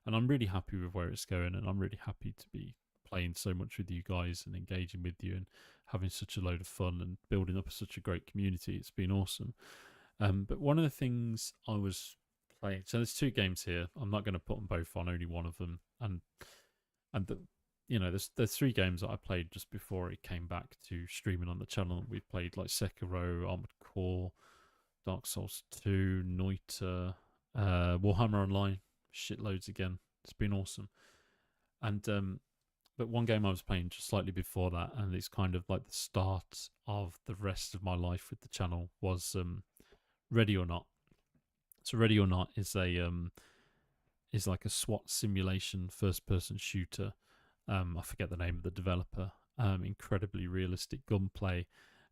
And I'm really happy with where it's going, and I'm really happy to be playing so much with you guys and engaging with you and having such a load of fun and building up such a great community. It's been awesome. But one of the things I was playing, so there's 2 games here. I'm not going to put them both on, only one of them. And there's 3 games that I played just before it came back to streaming on the channel. We played like Sekiro, Armored Core, Dark Souls 2, Noita, Warhammer Online, shitloads again. It's been awesome. And but one game I was playing just slightly before that, and it's kind of like the start of the rest of my life with the channel, was Ready or Not. So Ready or Not is is like a SWAT simulation first-person shooter. I forget the name of the developer. Incredibly realistic gunplay,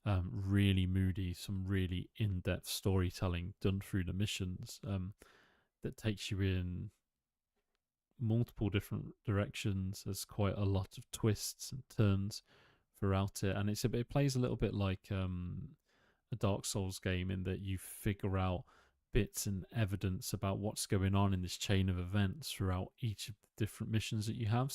really moody, some really in-depth storytelling done through the missions, that takes you in multiple different directions. There's quite a lot of twists and turns throughout it, and it plays a little bit like a Dark Souls game, in that you figure out bits and evidence about what's going on in this chain of events throughout each of the different missions that you have.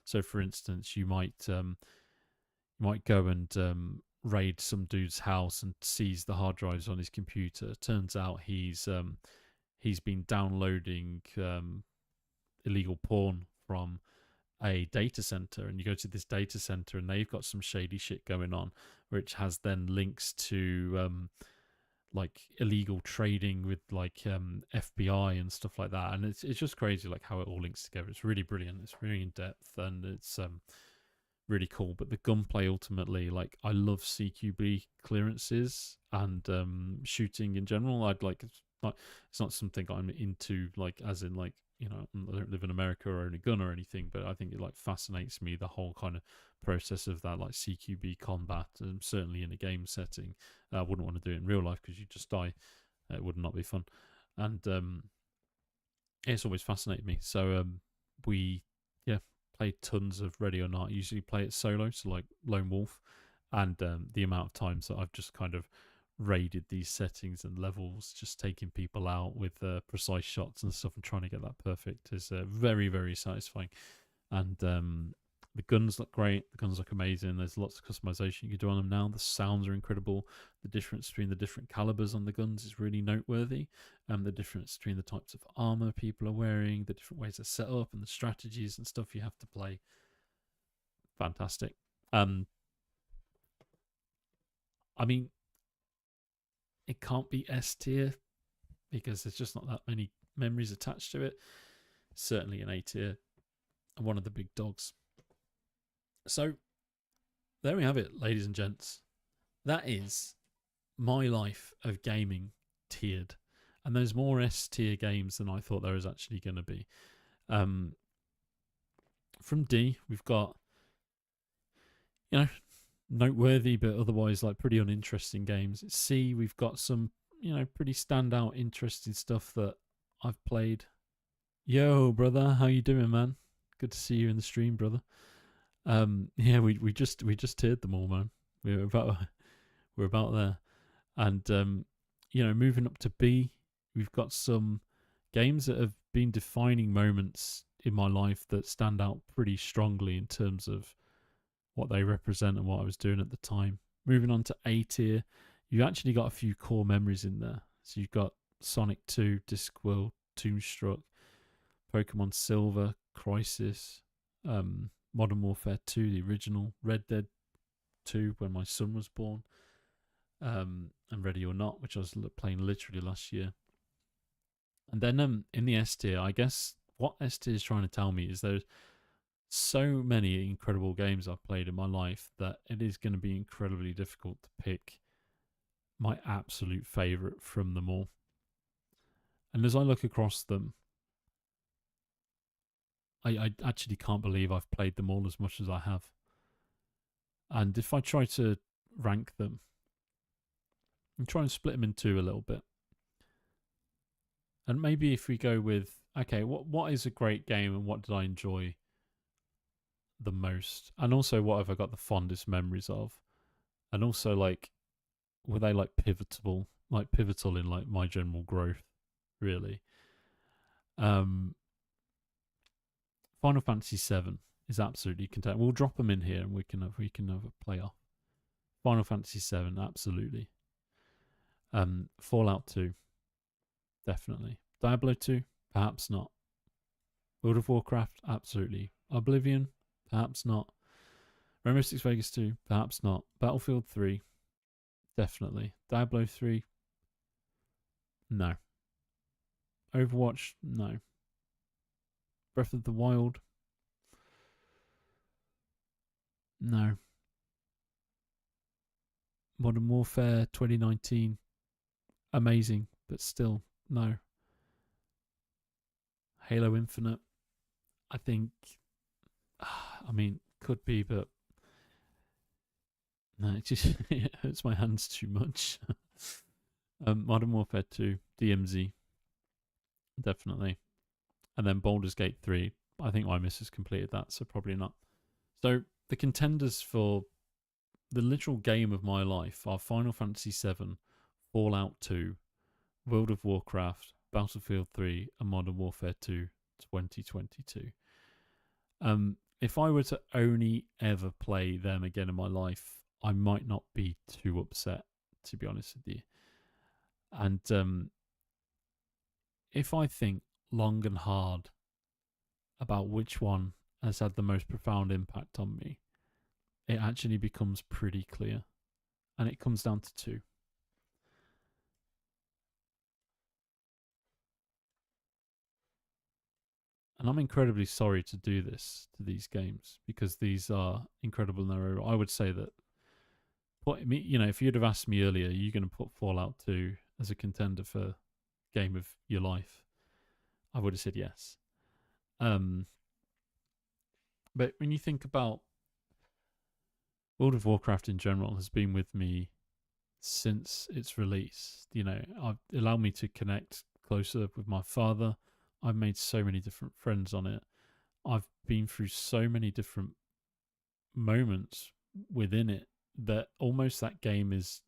So for instance, you might go and raid some dude's house and seize the hard drives on his computer. Turns out he's been downloading illegal porn from a data center, and you go to this data center and they've got some shady shit going on, which has then links to like illegal trading with like FBI and stuff like that. And it's just crazy like how it all links together. It's really brilliant. It's really in depth, and it's really cool. But the gunplay, ultimately, like, I love CQB clearances and shooting in general. It's not something I'm into, like, as in, like, I don't live in America or own a gun or anything, but I think it like fascinates me, the whole kind of process of that, like CQB combat, and certainly in a game setting. I wouldn't want to do it in real life because you just die. It would not be fun. And it's always fascinated me. So we played tons of Ready or Not. I usually play it solo, so like lone wolf. And the amount of times that I've just kind of raided these settings and levels, just taking people out with precise shots and stuff and trying to get that perfect, is very, very satisfying. And the guns look great. The guns look amazing. There's lots of customization you can do on them now. The sounds are incredible. The difference between the different calibers on the guns is really noteworthy. The difference between the types of armor people are wearing, the different ways they're set up, and the strategies and stuff you have to play. Fantastic. I mean, it can't be S tier because there's just not that many memories attached to it. Certainly an A tier, and one of the big dogs. So there we have it, ladies and gents. That is my life of gaming tiered. And there's more S tier games than I thought there was actually going to be. From D, we've got, noteworthy but otherwise like pretty uninteresting games. At C, we've got some, pretty standout, interesting stuff that I've played. Yo, brother, how you doing, man? Good to see you in the stream, brother. We just tiered them all, man. We're about there. And moving up to B, We've got some games that have been defining moments in my life that stand out pretty strongly in terms of what they represent and what I was doing at the time. Moving on to A tier, you've actually got a few core memories in there. So you've got Sonic 2, Discworld, Toonstruck, Pokemon Silver, Crysis, Modern Warfare 2, the original, Red Dead 2 when my son was born, and Ready or Not, which I was playing literally last year. And then in the S tier, I guess what S tier is trying to tell me is there's so many incredible games I've played in my life that it is going to be incredibly difficult to pick my absolute favourite from them all. And as I look across them, I actually can't believe I've played them all as much as I have. And if I try to rank them and try and split them in two a little bit, and maybe if we go with, okay, what is a great game and what did I enjoy the most? And also, what have I got the fondest memories of? And also, like, were they like pivotal in like my general growth, really? Final Fantasy VII is absolutely content. We'll drop them in here and we can have a play off. Final Fantasy VII, absolutely. Fallout 2, definitely. Diablo 2, perhaps not. World of Warcraft, absolutely. Oblivion, perhaps not. Rainbow Six Vegas 2, perhaps not. Battlefield 3, definitely. Diablo 3, no. Overwatch, no. Breath of the Wild, no. Modern Warfare 2019, amazing, but still, no. Halo Infinite, I think, I mean, could be, but no, it just it hurts my hands too much. Modern Warfare 2, DMZ, definitely. And then Baldur's Gate 3, I think my missus completed that, so probably not. So the contenders for the literal game of my life are Final Fantasy VII, Fallout 2, World of Warcraft, Battlefield 3, and Modern Warfare 2 2022. If I were to only ever play them again in my life, I might not be too upset, to be honest with you. And if I think long and hard about which one has had the most profound impact on me, it actually becomes pretty clear. And it comes down to two. And I'm incredibly sorry to do this to these games because these are incredible in their own. I would say that, if you'd have asked me earlier, you're going to put Fallout 2 as a contender for game of your life, I would have said yes. But when you think about World of Warcraft in general, has been with me since its release. I've allowed me to connect closer with my father. I've made so many different friends on it. I've been through so many different moments within it that almost that game is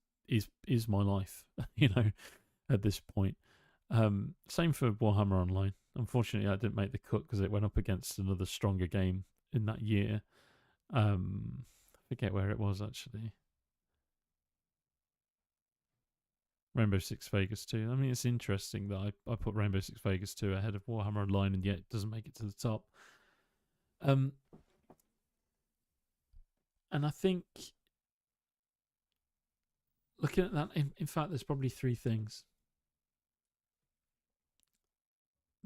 my life, at this point. Same for Warhammer Online. Unfortunately, I didn't make the cut because it went up against another stronger game in that year. I forget where it was actually. Rainbow Six Vegas 2. I mean, it's interesting that I put Rainbow Six Vegas 2 ahead of Warhammer Online, and yet it doesn't make it to the top. And I think, looking at that, in fact, there's probably three things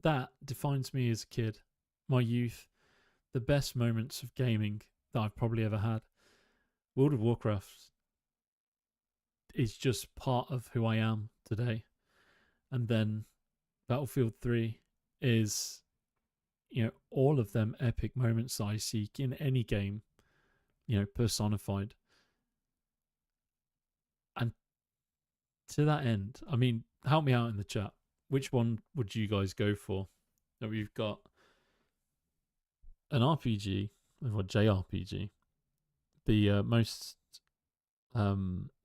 that defines me as a kid, my youth, the best moments of gaming that I've probably ever had. World of Warcraft is just part of who I am today. And then Battlefield 3 is, all of them epic moments that I seek in any game, personified. And to that end, I mean, help me out in the chat. Which one would you guys go for? Now we've got an RPG, or JRPG, the most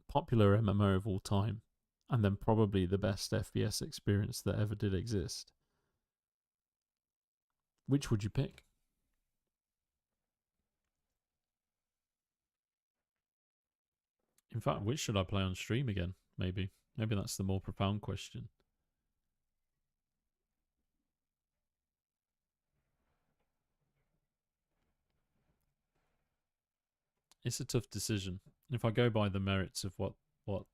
popular MMO of all time, and then probably the best FPS experience that ever did exist. Which would you pick? In fact, which should I play on stream again? Maybe. Maybe that's the more profound question. It's a tough decision. If I go by the merits of what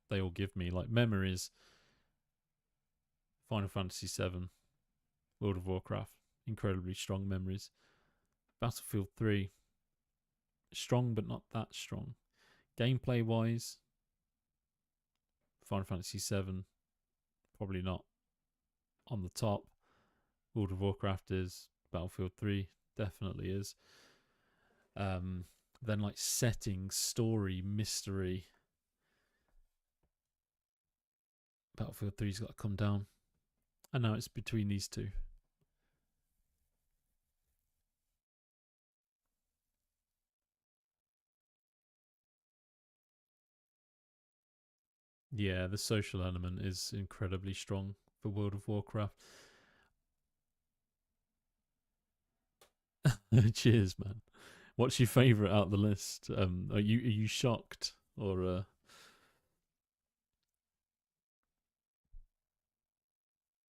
they all give me, like memories, Final Fantasy VII, World of Warcraft, incredibly strong memories. Battlefield 3, strong but not that strong. Gameplay wise, Final Fantasy VII, probably not on the top. World of Warcraft is. Battlefield 3 definitely is. Then like setting, story, mystery. Battlefield 3's got to come down. And now it's between these two. Yeah, the social element is incredibly strong for World of Warcraft. Cheers, man. What's your favourite out of the list? Are you shocked or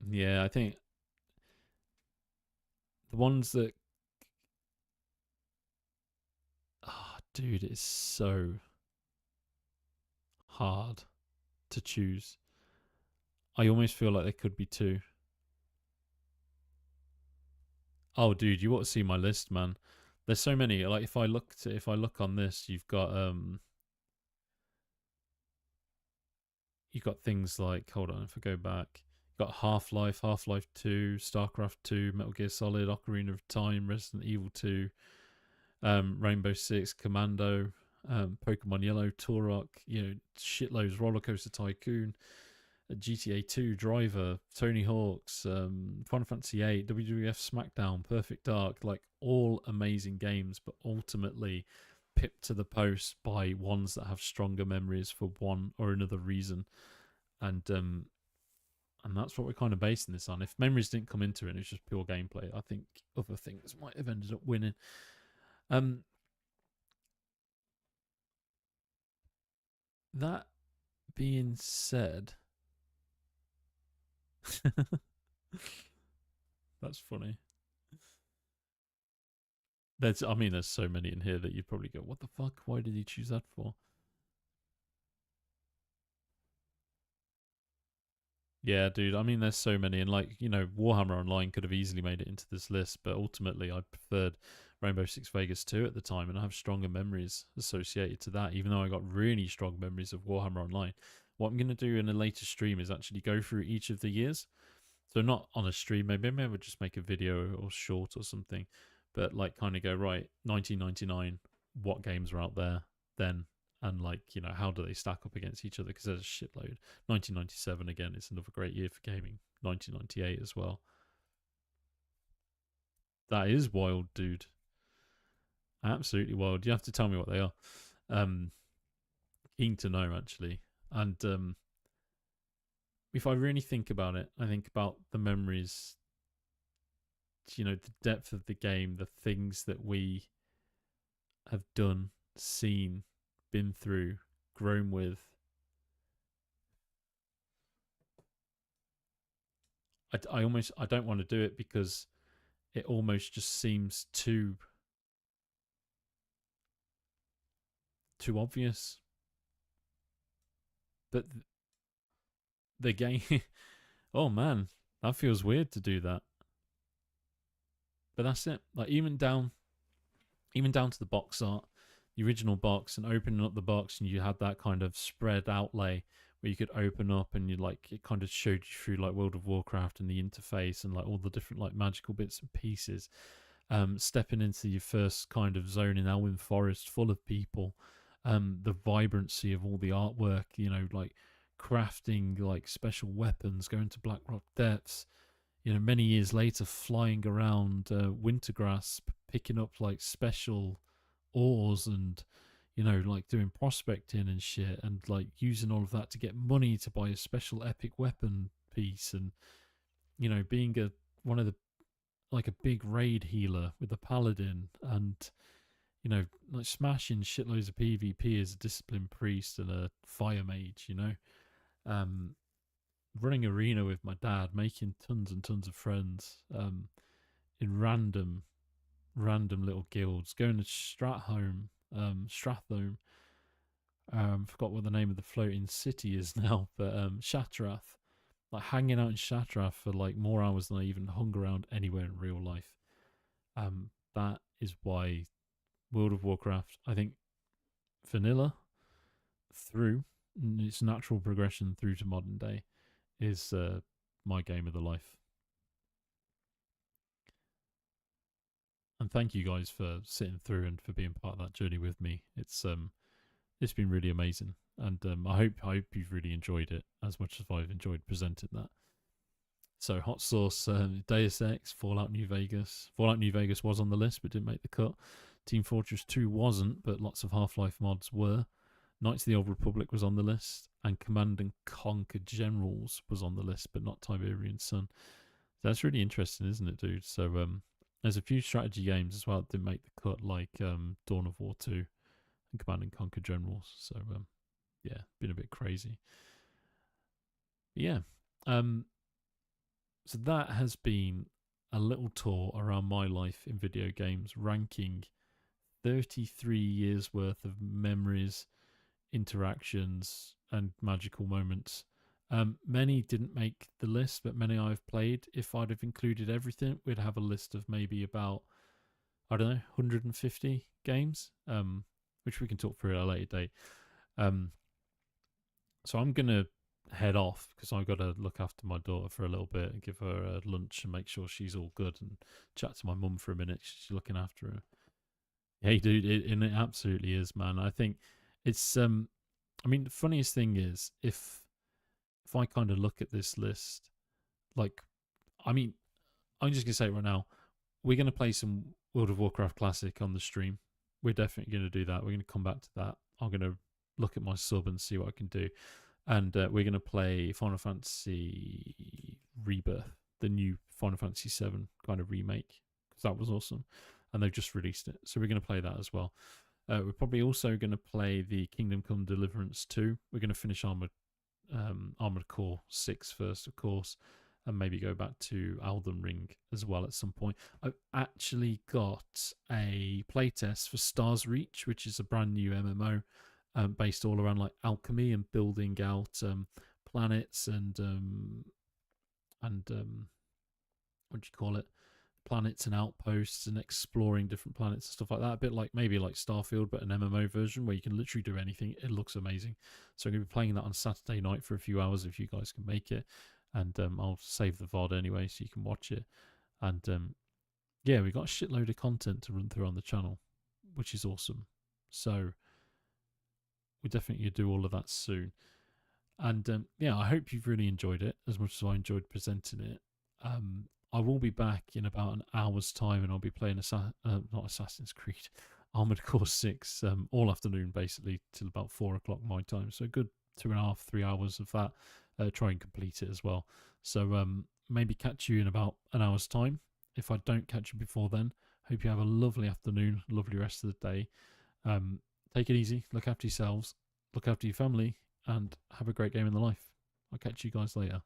yeah, I think the ones that dude, it's so hard to choose. I almost feel like there could be two. Oh, dude, you ought to see my list, man. There's so many. Like if I look on this, you've got things like, hold on, if I go back, you've got Half-Life, Half-Life 2, StarCraft 2, Metal Gear Solid, Ocarina of Time, Resident Evil 2, Rainbow Six, Commando, Pokemon Yellow, Turok, shitloads, Roller Coaster Tycoon, GTA 2, Driver, Tony Hawk's, Final Fantasy 8, WWF SmackDown, Perfect Dark, like all amazing games, but ultimately pipped to the post by ones that have stronger memories for one or another reason. And that's what we're kind of basing this on. If memories didn't come into it and it's just pure gameplay, I think other things might have ended up winning. That being said, that's funny. There's so many in here that you'd probably go, what the fuck? Why did he choose that for? Yeah, dude. There's so many, and Warhammer Online could have easily made it into this list, but ultimately, I preferred Rainbow Six Vegas 2 at the time, and I have stronger memories associated to that. Even though I got really strong memories of Warhammer Online, what I'm gonna do in a later stream is actually go through each of the years. So not on a stream, maybe I would just make a video or short or something, but like kind of go right 1999, what games were out there then, and how do they stack up against each other? Because there's a shitload. 1997 again, it's another great year for gaming. 1998 as well. That is wild, dude. Absolutely wild. You have to tell me what they are. Um, Keen to know actually. And if I really think about it, I think about the memories, the depth of the game, the things that we have done, seen, been through, grown with. I don't want to do it because it almost just seems too obvious. But the game, oh man, that feels weird to do that. But that's it. Like even down to the box art, the original box, and opening up the box, and you had that kind of spread outlay where you could open up, and it kind of showed you through like World of Warcraft and the interface and like all the different like magical bits and pieces. Stepping into your first kind of zone in Elwyn Forest, full of people. The vibrancy of all the artwork, like crafting like special weapons, going to Blackrock Depths, many years later, flying around Wintergrass, picking up like special ores and you know, like doing prospecting and shit, and like using all of that to get money to buy a special epic weapon piece, and you know, being a one of the like a big raid healer with a paladin, and you know, like smashing shitloads of PvP as a disciplined priest and a fire mage, you know. Um, Running arena with my dad, making tons and tons of friends, in random little guilds, going to Strathhome, forgot what the name of the floating city is now, but Shattrath, like hanging out in Shattrath for like more hours than I even hung around anywhere in real life. That is why World of Warcraft, I think, vanilla through its natural progression through to modern day is my game of the life. And thank you guys for sitting through and for being part of that journey with me. It's been really amazing, and I hope you've really enjoyed it as much as I've enjoyed presenting that. So Hot Sauce, Deus Ex, Fallout New Vegas. Fallout New Vegas was on the list but didn't make the cut. Team Fortress 2 wasn't, but lots of Half-Life mods were. Knights of the Old Republic was on the list, and Command and Conquer Generals was on the list, but not Tiberian Sun. That's really interesting, isn't it, dude? So there's a few strategy games as well that didn't make the cut, like Dawn of War 2 and Command and Conquer Generals. So yeah, been a bit crazy. But yeah. So that has been a little tour around my life in video games, ranking 33 years worth of memories, interactions, and magical moments. Many didn't make the list, but many I've played. If I'd have included everything, we'd have a list of maybe about, I don't know, 150 games, which we can talk through at a later date. So I'm going to head off because I've got to look after my daughter for a little bit and give her a lunch and make sure she's all good, and chat to my mum for a minute. She's looking after her. Hey, dude, it absolutely is, man. I think it's I mean, the funniest thing is if I kind of look at this list, like, I mean, I'm just gonna say it right now, we're gonna play some World of Warcraft Classic on the stream. We're definitely gonna do that. We're gonna come back to that. I'm gonna look at my sub and see what I can do, and we're gonna play Final Fantasy Rebirth, the new Final Fantasy 7 kind of remake, because that was awesome, and they've just released it. So we're gonna play that as well. We're probably also going to play the Kingdom Come Deliverance 2. We're going to finish Armored Core 6 first, of course, and maybe go back to Elden Ring as well at some point. I've actually got a playtest for Stars Reach, which is a brand new MMO based all around like alchemy and building out planets and what do you call it? Planets and outposts and exploring different planets and stuff like that. A bit like maybe like Starfield, but an MMO version where you can literally do anything. It looks amazing. So I'm going to be playing that on Saturday night for a few hours if you guys can make it. And I'll save the VOD anyway so you can watch it. And yeah, we got a shitload of content to run through on the channel, which is awesome. So we definitely do all of that soon. And yeah, I hope you've really enjoyed it as much as I enjoyed presenting it. I will be back in about an hour's time, and I'll be playing not Assassin's Creed, Armored Core 6 all afternoon, basically, till about 4 o'clock my time. So a good 2.5, 3 hours of that. Try and complete it as well. So maybe catch you in about an hour's time. If I don't catch you before then, hope you have a lovely afternoon, lovely rest of the day. Take it easy, look after yourselves, look after your family, and have a great game in the life. I'll catch you guys later.